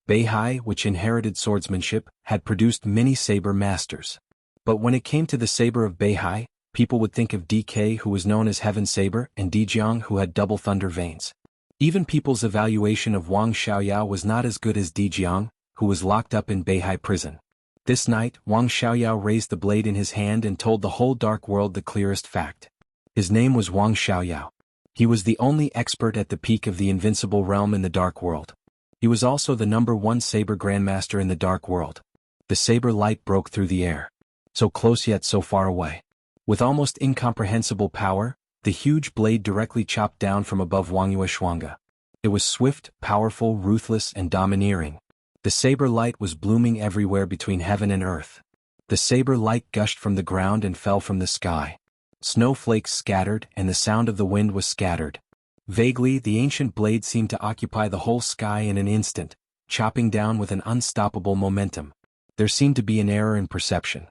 Beihai, which inherited swordsmanship, had produced many saber masters. But when it came to the saber of Beihai, people would think of DK, who was known as Heaven Saber, and Dijiang, who had double thunder veins. Even people's evaluation of Wang Xiaoyao was not as good as Dijiang, who was locked up in Beihai prison. This night, Wang Xiaoyao raised the blade in his hand and told the whole dark world the clearest fact. His name was Wang Xiaoyao. He was the only expert at the peak of the invincible realm in the dark world. He was also the #1 saber grandmaster in the dark world. The saber light broke through the air. So close yet so far away. With almost incomprehensible power, the huge blade directly chopped down from above Wang Yueshuanga. It was swift, powerful, ruthless, and domineering. The saber light was blooming everywhere between heaven and earth. The saber light gushed from the ground and fell from the sky. Snowflakes scattered, and the sound of the wind was scattered. Vaguely, the ancient blade seemed to occupy the whole sky in an instant, chopping down with an unstoppable momentum. There seemed to be an error in perception.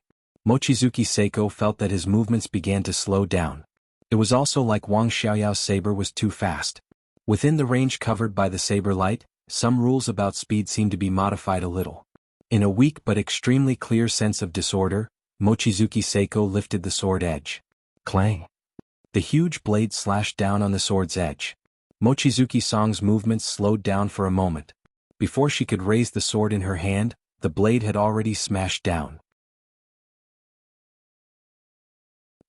Mochizuki Seiko felt that his movements began to slow down. It was also like Wang Xiaoyao's saber was too fast. Within the range covered by the saber light, some rules about speed seemed to be modified a little. In a weak but extremely clear sense of disorder, Mochizuki Seiko lifted the sword edge. Clang! The huge blade slashed down on the sword's edge. Mochizuki Song's movements slowed down for a moment. Before she could raise the sword in her hand, the blade had already smashed down.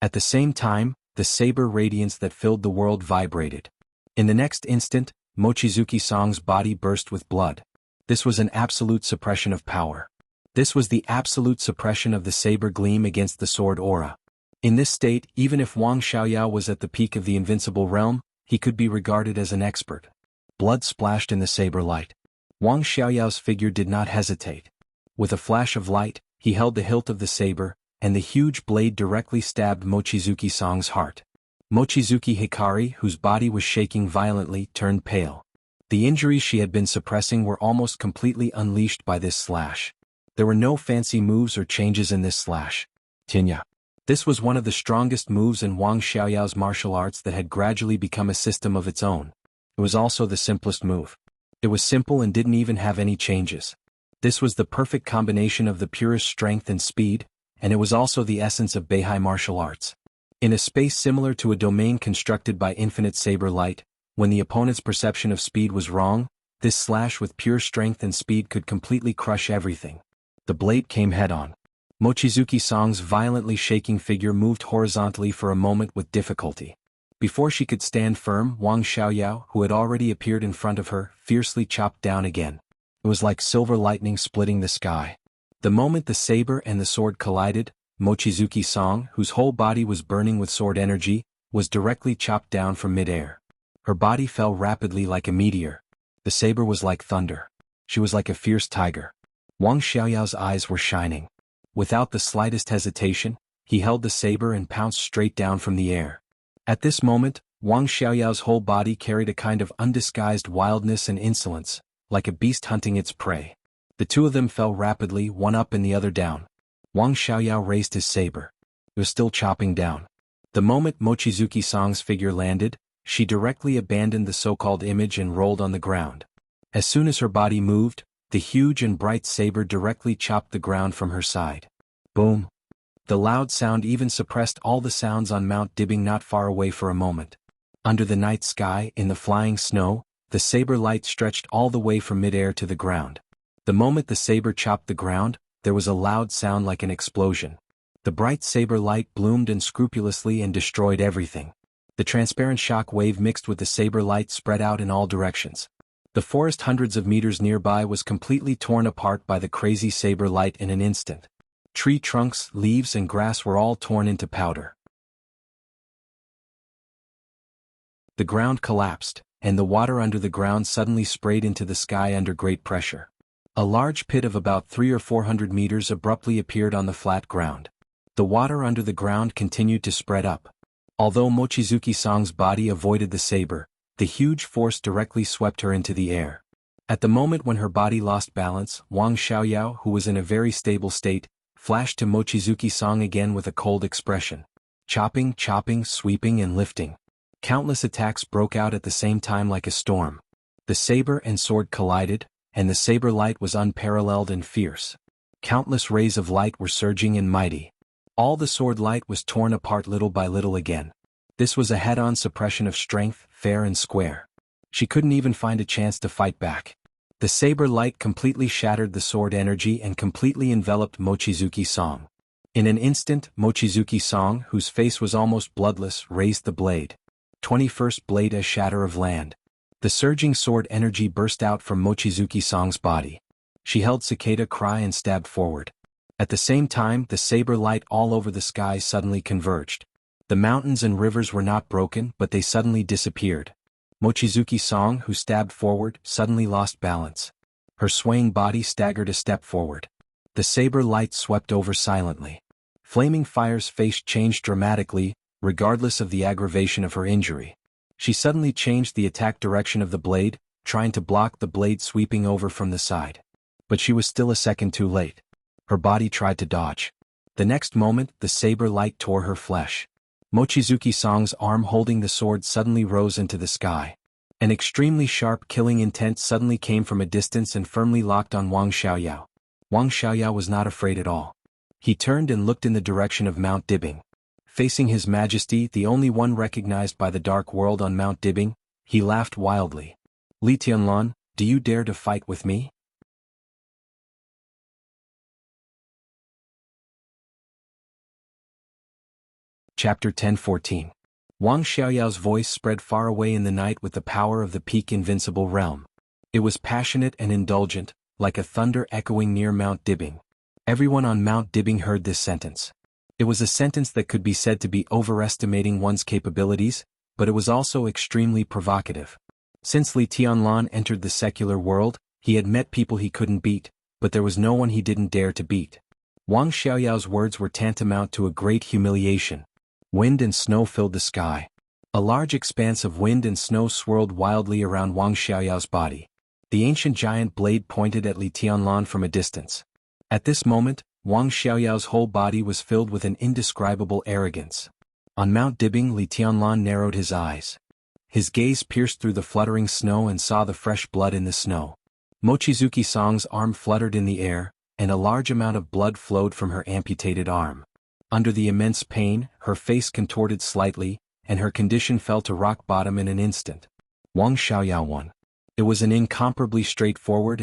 At the same time, the saber radiance that filled the world vibrated. In the next instant, Mochizuki Song's body burst with blood. This was an absolute suppression of power. This was the absolute suppression of the saber gleam against the sword aura. In this state, even if Wang Xiaoyao was at the peak of the invincible realm, he could be regarded as an expert. Blood splashed in the saber light. Wang Xiaoyao's figure did not hesitate. With a flash of light, he held the hilt of the saber, and the huge blade directly stabbed Mochizuki Song's heart. Mochizuki Hikari, whose body was shaking violently, turned pale. The injuries she had been suppressing were almost completely unleashed by this slash. There were no fancy moves or changes in this slash. Tinya. This was one of the strongest moves in Wang Xiaoyao's martial arts that had gradually become a system of its own. It was also the simplest move. It was simple and didn't even have any changes. This was the perfect combination of the purest strength and speed, and it was also the essence of Beihai martial arts. In a space similar to a domain constructed by infinite saber light, when the opponent's perception of speed was wrong, this slash with pure strength and speed could completely crush everything. The blade came head-on. Mochizuki Song's violently shaking figure moved horizontally for a moment with difficulty. Before she could stand firm, Wang Xiaoyao, who had already appeared in front of her, fiercely chopped down again. It was like silver lightning splitting the sky. The moment the saber and the sword collided, Mochizuki Song, whose whole body was burning with sword energy, was directly chopped down from mid-air. Her body fell rapidly like a meteor. The saber was like thunder. She was like a fierce tiger. Wang Xiaoyao's eyes were shining. Without the slightest hesitation, he held the saber and pounced straight down from the air. At this moment, Wang Xiaoyao's whole body carried a kind of undisguised wildness and insolence, like a beast hunting its prey. The two of them fell rapidly, one up and the other down. Wang Xiaoyao raised his saber. It was still chopping down. The moment Mochizuki Song's figure landed, she directly abandoned the so-called image and rolled on the ground. As soon as her body moved, the huge and bright saber directly chopped the ground from her side. Boom! The loud sound even suppressed all the sounds on Mount Dibbing not far away for a moment. Under the night sky, in the flying snow, the saber light stretched all the way from mid-air to the ground. The moment the saber chopped the ground, there was a loud sound like an explosion. The bright saber light bloomed unscrupulously and destroyed everything. The transparent shock wave mixed with the saber light spread out in all directions. The forest hundreds of meters nearby was completely torn apart by the crazy saber light in an instant. Tree trunks, leaves and grass were all torn into powder. The ground collapsed, and the water under the ground suddenly sprayed into the sky under great pressure. A large pit of about 300 or 400 meters abruptly appeared on the flat ground. The water under the ground continued to spread up. Although Mochizuki Song's body avoided the saber, the huge force directly swept her into the air. At the moment when her body lost balance, Wang Xiaoyao, who was in a very stable state, flashed to Mochizuki Song again with a cold expression. Chopping, chopping, sweeping and lifting. Countless attacks broke out at the same time like a storm. The saber and sword collided, and the saber light was unparalleled and fierce. Countless rays of light were surging and mighty. All the sword light was torn apart little by little again. This was a head-on suppression of strength, fair and square. She couldn't even find a chance to fight back. The saber light completely shattered the sword energy and completely enveloped Mochizuki Song. In an instant, Mochizuki Song, whose face was almost bloodless, raised the blade. 21st blade as shatter of land. The surging sword energy burst out from Mochizuki Song's body. She held cicada cry and stabbed forward. At the same time, the saber light all over the sky suddenly converged. The mountains and rivers were not broken, but they suddenly disappeared. Mochizuki Song, who stabbed forward, suddenly lost balance. Her swaying body staggered a step forward. The saber light swept over silently. Flaming Fire's face changed dramatically, regardless of the aggravation of her injury. She suddenly changed the attack direction of the blade, trying to block the blade sweeping over from the side. But she was still a second too late. Her body tried to dodge. The next moment, the saber light tore her flesh. Mochizuki Song's arm holding the sword suddenly rose into the sky. An extremely sharp killing intent suddenly came from a distance and firmly locked on Wang Xiaoyao. Wang Xiaoyao was not afraid at all. He turned and looked in the direction of Mount Dibbing. Facing His Majesty, the only one recognized by the dark world on Mount Dibbing, he laughed wildly. Li Tianlan, do you dare to fight with me? Chapter 10:14. Wang Xiaoyao's voice spread far away in the night with the power of the peak invincible realm. It was passionate and indulgent, like a thunder echoing near Mount Dibbing. Everyone on Mount Dibbing heard this sentence. It was a sentence that could be said to be overestimating one's capabilities, but it was also extremely provocative. Since Li Tianlan entered the secular world, he had met people he couldn't beat, but there was no one he didn't dare to beat. Wang Xiaoyao's words were tantamount to a great humiliation. Wind and snow filled the sky. A large expanse of wind and snow swirled wildly around Wang Xiaoyao's body. The ancient giant blade pointed at Li Tianlan from a distance. At this moment, Wang Xiaoyao's whole body was filled with an indescribable arrogance. On Mount Dibbing, Li Tianlan narrowed his eyes. His gaze pierced through the fluttering snow and saw the fresh blood in the snow. Mochizuki Song's arm fluttered in the air, and a large amount of blood flowed from her amputated arm. Under the immense pain, her face contorted slightly, and her condition fell to rock bottom in an instant. Wang Xiaoyao won. It was an incomparably straightforward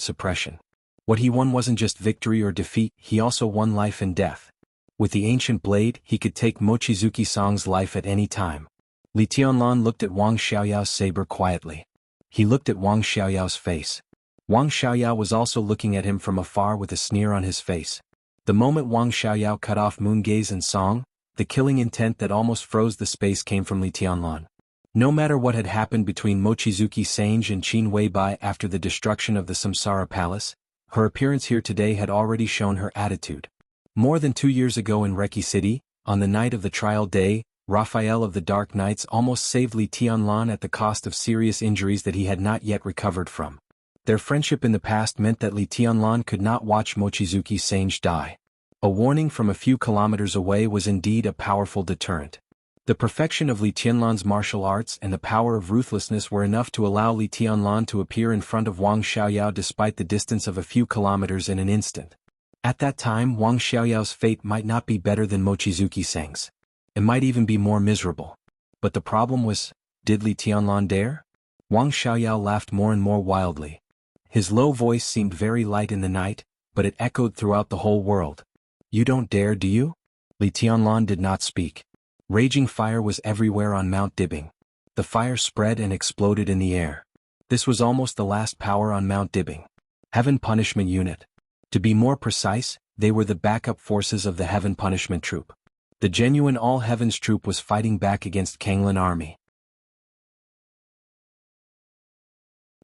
suppression. What he won wasn't just victory or defeat, he also won life and death. With the ancient blade, he could take Mochizuki Song's life at any time. Li Tianlan looked at Wang Xiaoyao's saber quietly. He looked at Wang Xiaoyao's face. Wang Xiaoyao was also looking at him from afar with a sneer on his face. The moment Wang Xiaoyao cut off Moongaze and Song, the killing intent that almost froze the space came from Li Tianlan. No matter what had happened between Mochizuki Sange and Qin Weibai after the destruction of the Samsara Palace, her appearance here today had already shown her attitude. More than 2 years ago in Reki City, on the night of the trial day, Raphael of the Dark Knights almost saved Li Tianlan at the cost of serious injuries that he had not yet recovered from. Their friendship in the past meant that Li Tianlan could not watch Mochizuki Sange die. A warning from a few kilometers away was indeed a powerful deterrent. The perfection of Li Tianlan's martial arts and the power of ruthlessness were enough to allow Li Tianlan to appear in front of Wang Xiaoyao despite the distance of a few kilometers in an instant. At that time, Wang Xiaoyao's fate might not be better than Mochizuki Sange's. It might even be more miserable. But the problem was, did Li Tianlan dare? Wang Xiaoyao laughed more and more wildly. His low voice seemed very light in the night, but it echoed throughout the whole world. You don't dare, do you? Li Tianlan did not speak. Raging fire was everywhere on Mount Dibbing. The fire spread and exploded in the air. This was almost the last power on Mount Dibbing. Heaven Punishment Unit. To be more precise, they were the backup forces of the Heaven Punishment Troop. The genuine All Heavens Troop was fighting back against Kanglan Army.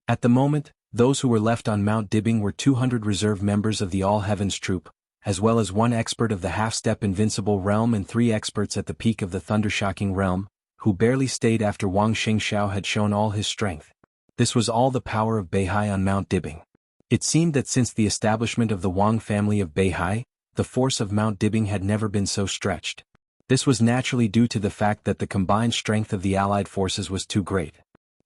At the moment, those who were left on Mount Dibbing were 200 reserve members of the All Heavens Troop, as well as 1 expert of the half-step invincible realm and 3 experts at the peak of the thundershocking realm, who barely stayed after Wang Xingxiao had shown all his strength. This was all the power of Beihai on Mount Dibbing. It seemed that since the establishment of the Wang family of Beihai, the force of Mount Dibbing had never been so stretched. This was naturally due to the fact that the combined strength of the allied forces was too great.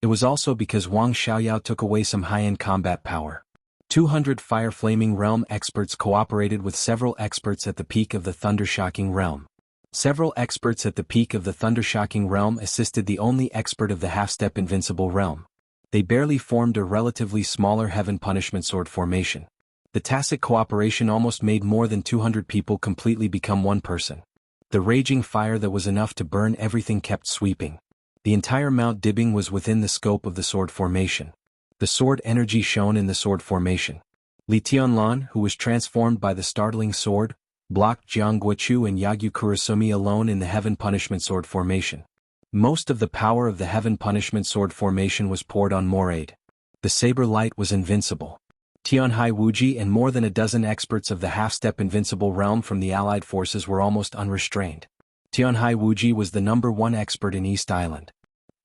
It was also because Wang Xiaoyao took away some high-end combat power. 200 Fire Flaming Realm experts cooperated with several experts at the peak of the Thundershocking Realm. Several experts at the peak of the Thundershocking Realm assisted the only expert of the half-step Invincible Realm. They barely formed a relatively smaller Heaven Punishment Sword formation. The tacit cooperation almost made more than 200 people completely become one person. The raging fire that was enough to burn everything kept sweeping. The entire Mount Dibbing was within the scope of the sword formation. The sword energy shone in the sword formation. Li Tianlan, who was transformed by the startling sword, blocked Jiang Guochu and Yagyu Kurosumi alone in the Heaven Punishment Sword formation. Most of the power of the Heaven Punishment Sword formation was poured on Moraid. The saber light was invincible. Tianhai Wuji and more than a dozen experts of the half-step invincible realm from the allied forces were almost unrestrained. Tianhai Wuji was the #1 expert in East Island.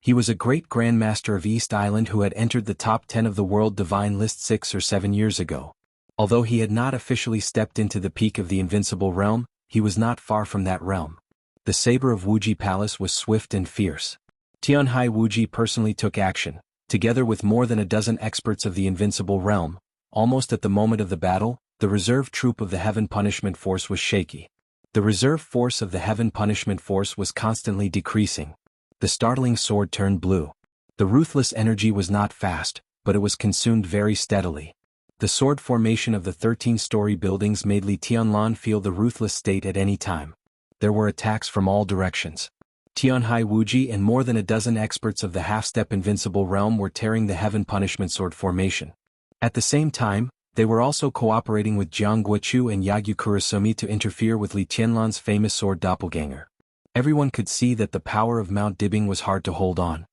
He was a great grandmaster of East Island who had entered the top 10 of the World Divine List 6 or 7 years ago. Although he had not officially stepped into the peak of the Invincible Realm, he was not far from that realm. The saber of Wuji Palace was swift and fierce. Tianhai Wuji personally took action, together with more than a dozen experts of the Invincible Realm. Almost at the moment of the battle, the reserve troop of the Heaven Punishment Force was shaky. The reserve force of the Heaven Punishment Force was constantly decreasing. The startling sword turned blue. The ruthless energy was not fast, but it was consumed very steadily. The sword formation of the 13-story buildings made Li Tianlan feel the ruthless state at any time. There were attacks from all directions. Tianhai Wuji and more than a dozen experts of the half-step Invincible Realm were tearing the Heaven Punishment Sword formation. At the same time, they were also cooperating with Jiang Guochu and Yagyu Kurosumi to interfere with Li Tianlan's famous sword doppelganger. Everyone could see that the power of Mount Dibbing was hard to hold on.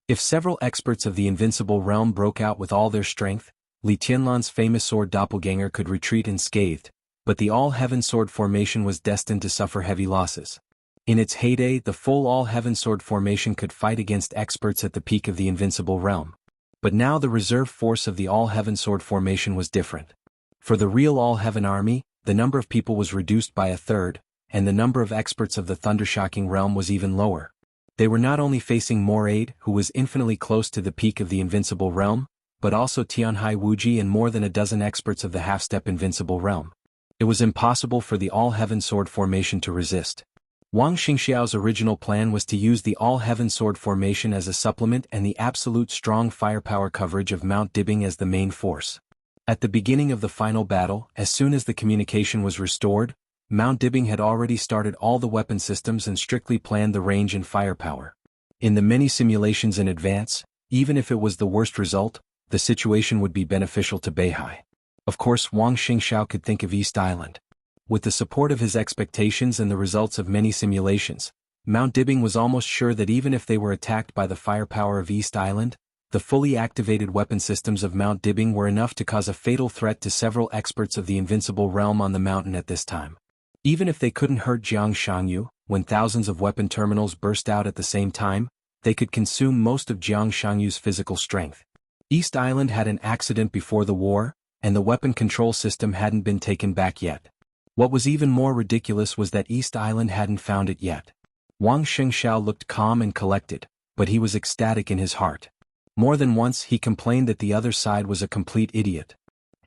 If several experts of the Invincible Realm broke out with all their strength, Li Tianlan's famous sword doppelganger could retreat unscathed, but the All-Heaven Sword formation was destined to suffer heavy losses. In its heyday, the full All-Heaven Sword formation could fight against experts at the peak of the Invincible Realm. But now the reserve force of the All-Heaven Sword formation was different. For the real All-Heaven army, the number of people was reduced by a third, and the number of experts of the Thundershocking Realm was even lower. They were not only facing Moraid, who was infinitely close to the peak of the Invincible Realm, but also Tianhai Wuji and more than a dozen experts of the half-step invincible realm. It was impossible for the All-Heaven Sword formation to resist. Wang Xingxiao's original plan was to use the All-Heaven Sword formation as a supplement and the absolute strong firepower coverage of Mount Dibing as the main force. At the beginning of the final battle, as soon as the communication was restored, Mount Dibing had already started all the weapon systems and strictly planned the range and firepower. In the many simulations in advance, even if it was the worst result, the situation would be beneficial to Beihai. Of course, Wang Xingxiao could think of East Island. With the support of his expectations and the results of many simulations, Mount Dibing was almost sure that even if they were attacked by the firepower of East Island, the fully activated weapon systems of Mount Dibing were enough to cause a fatal threat to several experts of the invincible realm on the mountain at this time. Even if they couldn't hurt Jiang Shangyu, when thousands of weapon terminals burst out at the same time, they could consume most of Jiang Shangyu's physical strength. East Island had an accident before the war, and the weapon control system hadn't been taken back yet. What was even more ridiculous was that East Island hadn't found it yet. Wang Xingxiao looked calm and collected, but he was ecstatic in his heart. More than once he complained that the other side was a complete idiot.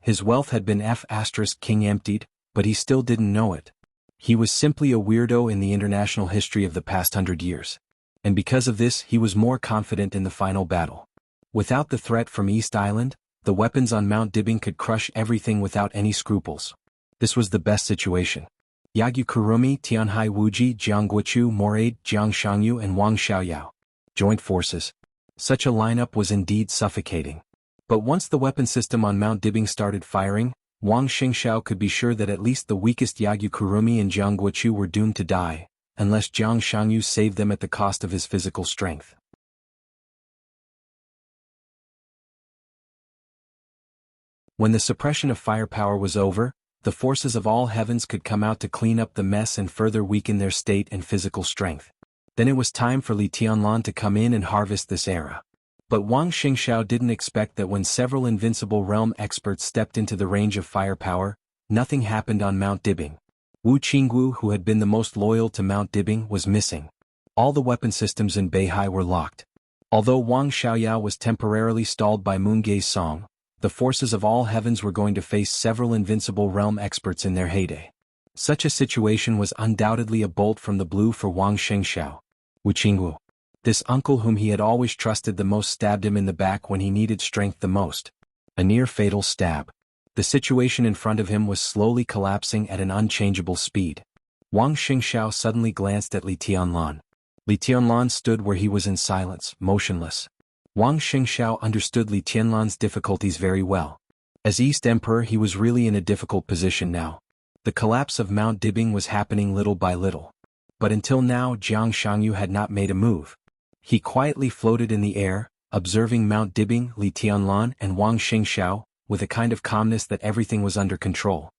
His wealth had been King emptied, but he still didn't know it. He was simply a weirdo in the international history of the past 100 years. And because of this he was more confident in the final battle. Without the threat from East Island, the weapons on Mount Dibing could crush everything without any scruples. This was the best situation. Yagyu Kurumi, Tianhai Wuji, Jiang Guichu, Moraid, Jiang Shangyu and Wang Xiaoyao. Joint forces. Such a lineup was indeed suffocating. But once the weapon system on Mount Dibing started firing, Wang Xingxiao could be sure that at least the weakest Yagyu Kurumi and Jiang Guichu were doomed to die, unless Jiang Shangyu saved them at the cost of his physical strength. When the suppression of firepower was over, the forces of all heavens could come out to clean up the mess and further weaken their state and physical strength. Then it was time for Li Tianlan to come in and harvest this era. But Wang Xingxiao didn't expect that when several invincible realm experts stepped into the range of firepower, nothing happened on Mount Dibing. Wu Qinggu, who had been the most loyal to Mount Dibing, was missing. All the weapon systems in Beihai were locked. Although Wang Xiaoyao was temporarily stalled by Moongei's song, the forces of all heavens were going to face several invincible realm experts in their heyday. Such a situation was undoubtedly a bolt from the blue for Wang Xingxiao. Wu Qinggu. This uncle whom he had always trusted the most stabbed him in the back when he needed strength the most. A near-fatal stab. The situation in front of him was slowly collapsing at an unchangeable speed. Wang Xingxiao suddenly glanced at Li Tianlan. Li Tianlan stood where he was in silence, motionless. Wang Xingxiao understood Li Tianlan's difficulties very well. As East Emperor he was really in a difficult position now. The collapse of Mount Dibing was happening little by little. But until now Jiang Shangyu had not made a move. He quietly floated in the air, observing Mount Dibing, Li Tianlan and Wang Xingxiao, with a kind of calmness that everything was under control.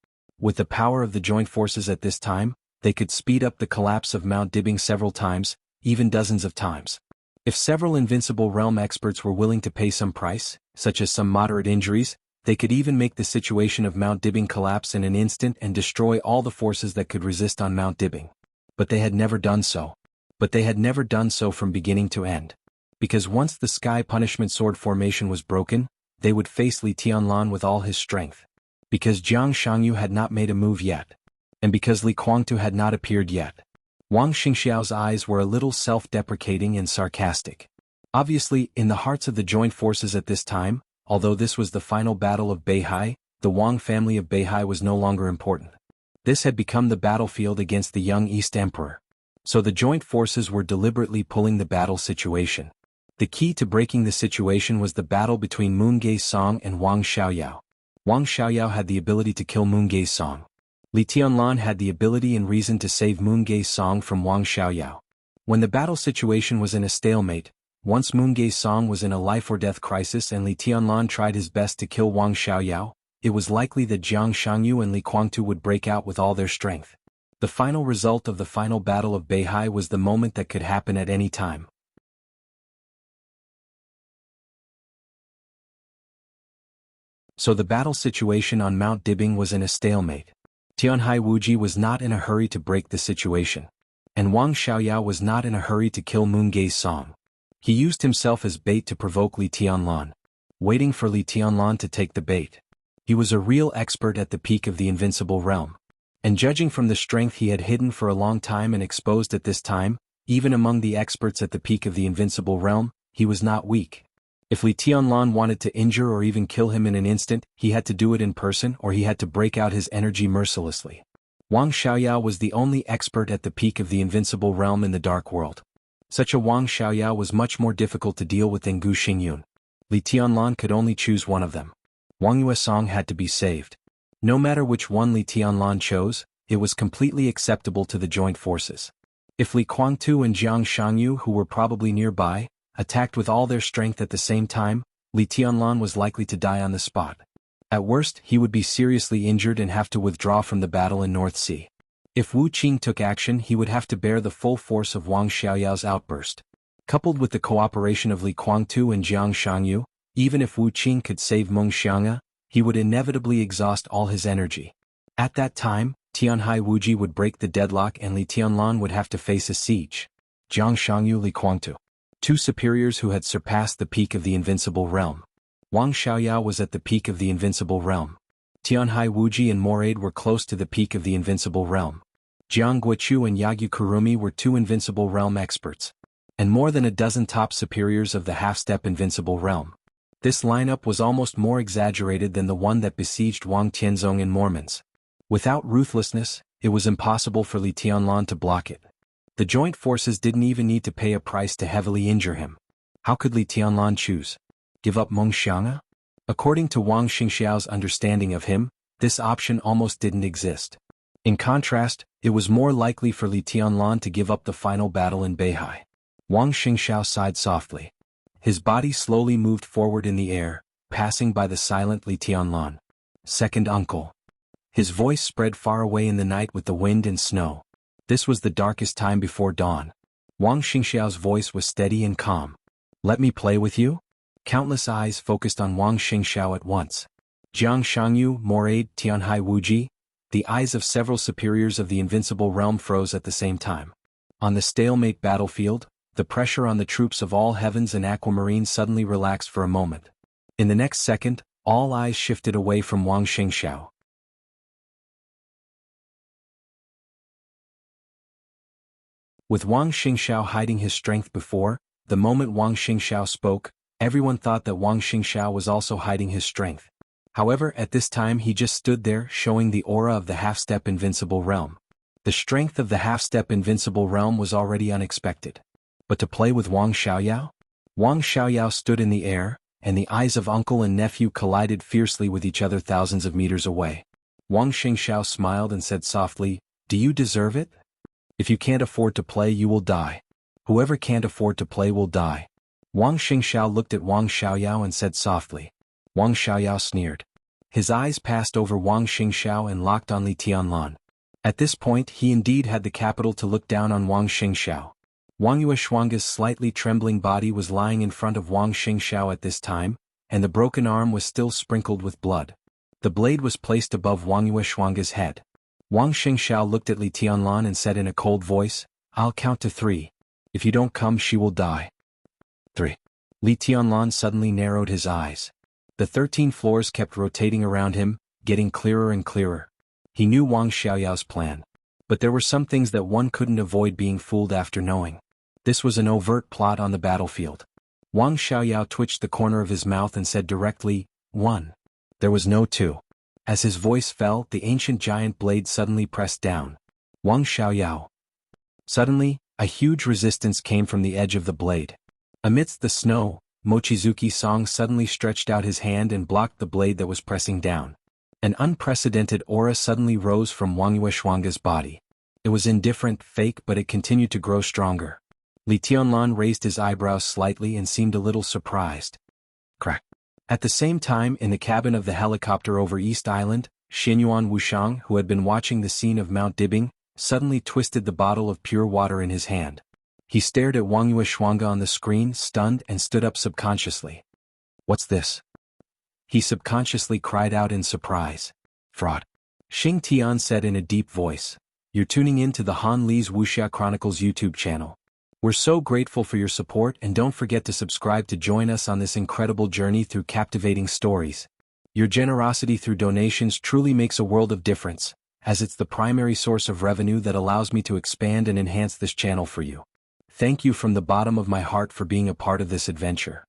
With the power of the joint forces at this time, they could speed up the collapse of Mount Dibing several times, even dozens of times. If several invincible realm experts were willing to pay some price, such as some moderate injuries, they could even make the situation of Mount Dibing collapse in an instant and destroy all the forces that could resist on Mount Dibing. But they had never done so. But they had never done so from beginning to end. Because once the Sky Punishment Sword formation was broken, they would face Li Tianlan with all his strength. Because Jiang Shangyu had not made a move yet. And because Li Guangtu had not appeared yet. Wang Xingxiao's eyes were a little self-deprecating and sarcastic. Obviously, in the hearts of the joint forces at this time, although this was the final battle of Beihai, the Wang family of Beihai was no longer important. This had become the battlefield against the young East Emperor. So the joint forces were deliberately pulling the battle situation. The key to breaking the situation was the battle between Moongei's song and Wang Xiaoyao. Wang Xiaoyao had the ability to kill Moongei's song. Li Tianlan had the ability and reason to save Moongei's song from Wang Xiaoyao. When the battle situation was in a stalemate, once Moongei's song was in a life-or-death crisis and Li Tianlan tried his best to kill Wang Xiaoyao, it was likely that Jiang Shangyu and Li Guangtu would break out with all their strength. The final result of the final battle of Beihai was the moment that could happen at any time. So the battle situation on Mount Dibing was in a stalemate. Tianhai Wuji was not in a hurry to break the situation. And Wang Xiaoyao was not in a hurry to kill Moongei's song. He used himself as bait to provoke Li Tianlan. waiting for Li Tianlan to take the bait. He was a real expert at the peak of the invincible realm. And judging from the strength he had hidden for a long time and exposed at this time, even among the experts at the peak of the invincible realm, he was not weak. If Li Tianlan wanted to injure or even kill him in an instant, he had to do it in person or he had to break out his energy mercilessly. Wang Xiaoyao was the only expert at the peak of the invincible realm in the dark world. Such a Wang Xiaoyao was much more difficult to deal with than Gu Xingyun. Li Tianlan could only choose one of them. Wang Yuesong had to be saved. No matter which one Li Tianlan chose, it was completely acceptable to the joint forces. If Li Guangtu and Jiang Shangyu, who were probably nearby, attacked with all their strength at the same time, Li Tianlan was likely to die on the spot. At worst, he would be seriously injured and have to withdraw from the battle in North Sea. If Wu Qing took action, he would have to bear the full force of Wang Xiaoyao's outburst. Coupled with the cooperation of Li Guangtu and Jiang Shangyu, even if Wu Qing could save Meng Xiang'e, he would inevitably exhaust all his energy. At that time, Tianhai Wuji would break the deadlock and Li Tianlan would have to face a siege. Jiang Shangyu, Li Guangtu, two superiors who had surpassed the peak of the invincible realm. Wang Xiaoyao was at the peak of the invincible realm. Tianhai Wuji and Moraid were close to the peak of the invincible realm. Jiang Guichu and Yagyu Kurumi were two invincible realm experts. And more than a dozen top superiors of the half-step invincible realm. This lineup was almost more exaggerated than the one that besieged Wang Tianzong and Mormons. Without ruthlessness, it was impossible for Li Tianlan to block it. The joint forces didn't even need to pay a price to heavily injure him. How could Li Tianlan choose? Give up Meng Xiang'e? According to Wang Xingxiao's understanding of him, this option almost didn't exist. In contrast, it was more likely for Li Tianlan to give up the final battle in Beihai. Wang Xingxiao sighed softly. His body slowly moved forward in the air, passing by the silent Li Tianlan. Second uncle. His voice spread far away in the night with the wind and snow. This was the darkest time before dawn. Wang Xingxiao's voice was steady and calm. Let me play with you? Countless eyes focused on Wang Xingxiao at once. Jiang Shangyu, Moraid, Tianhai Wuji. The eyes of several superiors of the invincible realm froze at the same time. On the stalemate battlefield, the pressure on the troops of all heavens and aquamarine suddenly relaxed for a moment. In the next second, all eyes shifted away from Wang Xingxiao. With Wang Xingxiao hiding his strength before, the moment Wang Xingxiao spoke, everyone thought that Wang Xingxiao was also hiding his strength. However, at this time he just stood there showing the aura of the half-step invincible realm. The strength of the half-step invincible realm was already unexpected. But to play with Wang Xiaoyao? Wang Xiaoyao stood in the air, and the eyes of uncle and nephew collided fiercely with each other thousands of meters away. Wang Xingxiao smiled and said softly, "Do you deserve it? If you can't afford to play, you will die. Whoever can't afford to play will die." Wang Xingxiao looked at Wang Xiaoyao and said softly. Wang Xiaoyao sneered. His eyes passed over Wang Xingxiao and locked on Li Tianlan. At this point he indeed had the capital to look down on Wang Xingxiao. Wang Yueshuang's slightly trembling body was lying in front of Wang Xingxiao at this time, and the broken arm was still sprinkled with blood. The blade was placed above Wang Yueshuang's head. Wang Xingxiao looked at Li Tianlan and said in a cold voice, "I'll count to 3. If you don't come, she will die." 3. Li Tianlan suddenly narrowed his eyes. The 13 floors kept rotating around him, getting clearer and clearer. He knew Wang Xiaoyao's plan. But there were some things that one couldn't avoid being fooled after knowing. This was an overt plot on the battlefield. Wang Xiaoyao twitched the corner of his mouth and said directly, 1. There was no 2. As his voice fell, the ancient giant blade suddenly pressed down. Wang Xiaoyao. Suddenly, a huge resistance came from the edge of the blade. Amidst the snow, Mochizuki Song suddenly stretched out his hand and blocked the blade that was pressing down. An unprecedented aura suddenly rose from Wang Yueshuang's body. It was indifferent, fake, but it continued to grow stronger. Li Tianlan raised his eyebrows slightly and seemed a little surprised. Crack. At the same time, in the cabin of the helicopter over East Island, Xinyuan Wushang, who had been watching the scene of Mount Dibing, suddenly twisted the bottle of pure water in his hand. He stared at Wang Yueshuang on the screen, stunned, and stood up subconsciously. "What's this?" He subconsciously cried out in surprise. "Fraud." Xing Tian said in a deep voice. "You're tuning in to the Han Li's Wuxia Chronicles YouTube channel. We're so grateful for your support, and don't forget to subscribe to join us on this incredible journey through captivating stories. Your generosity through donations truly makes a world of difference, as it's the primary source of revenue that allows me to expand and enhance this channel for you. Thank you from the bottom of my heart for being a part of this adventure.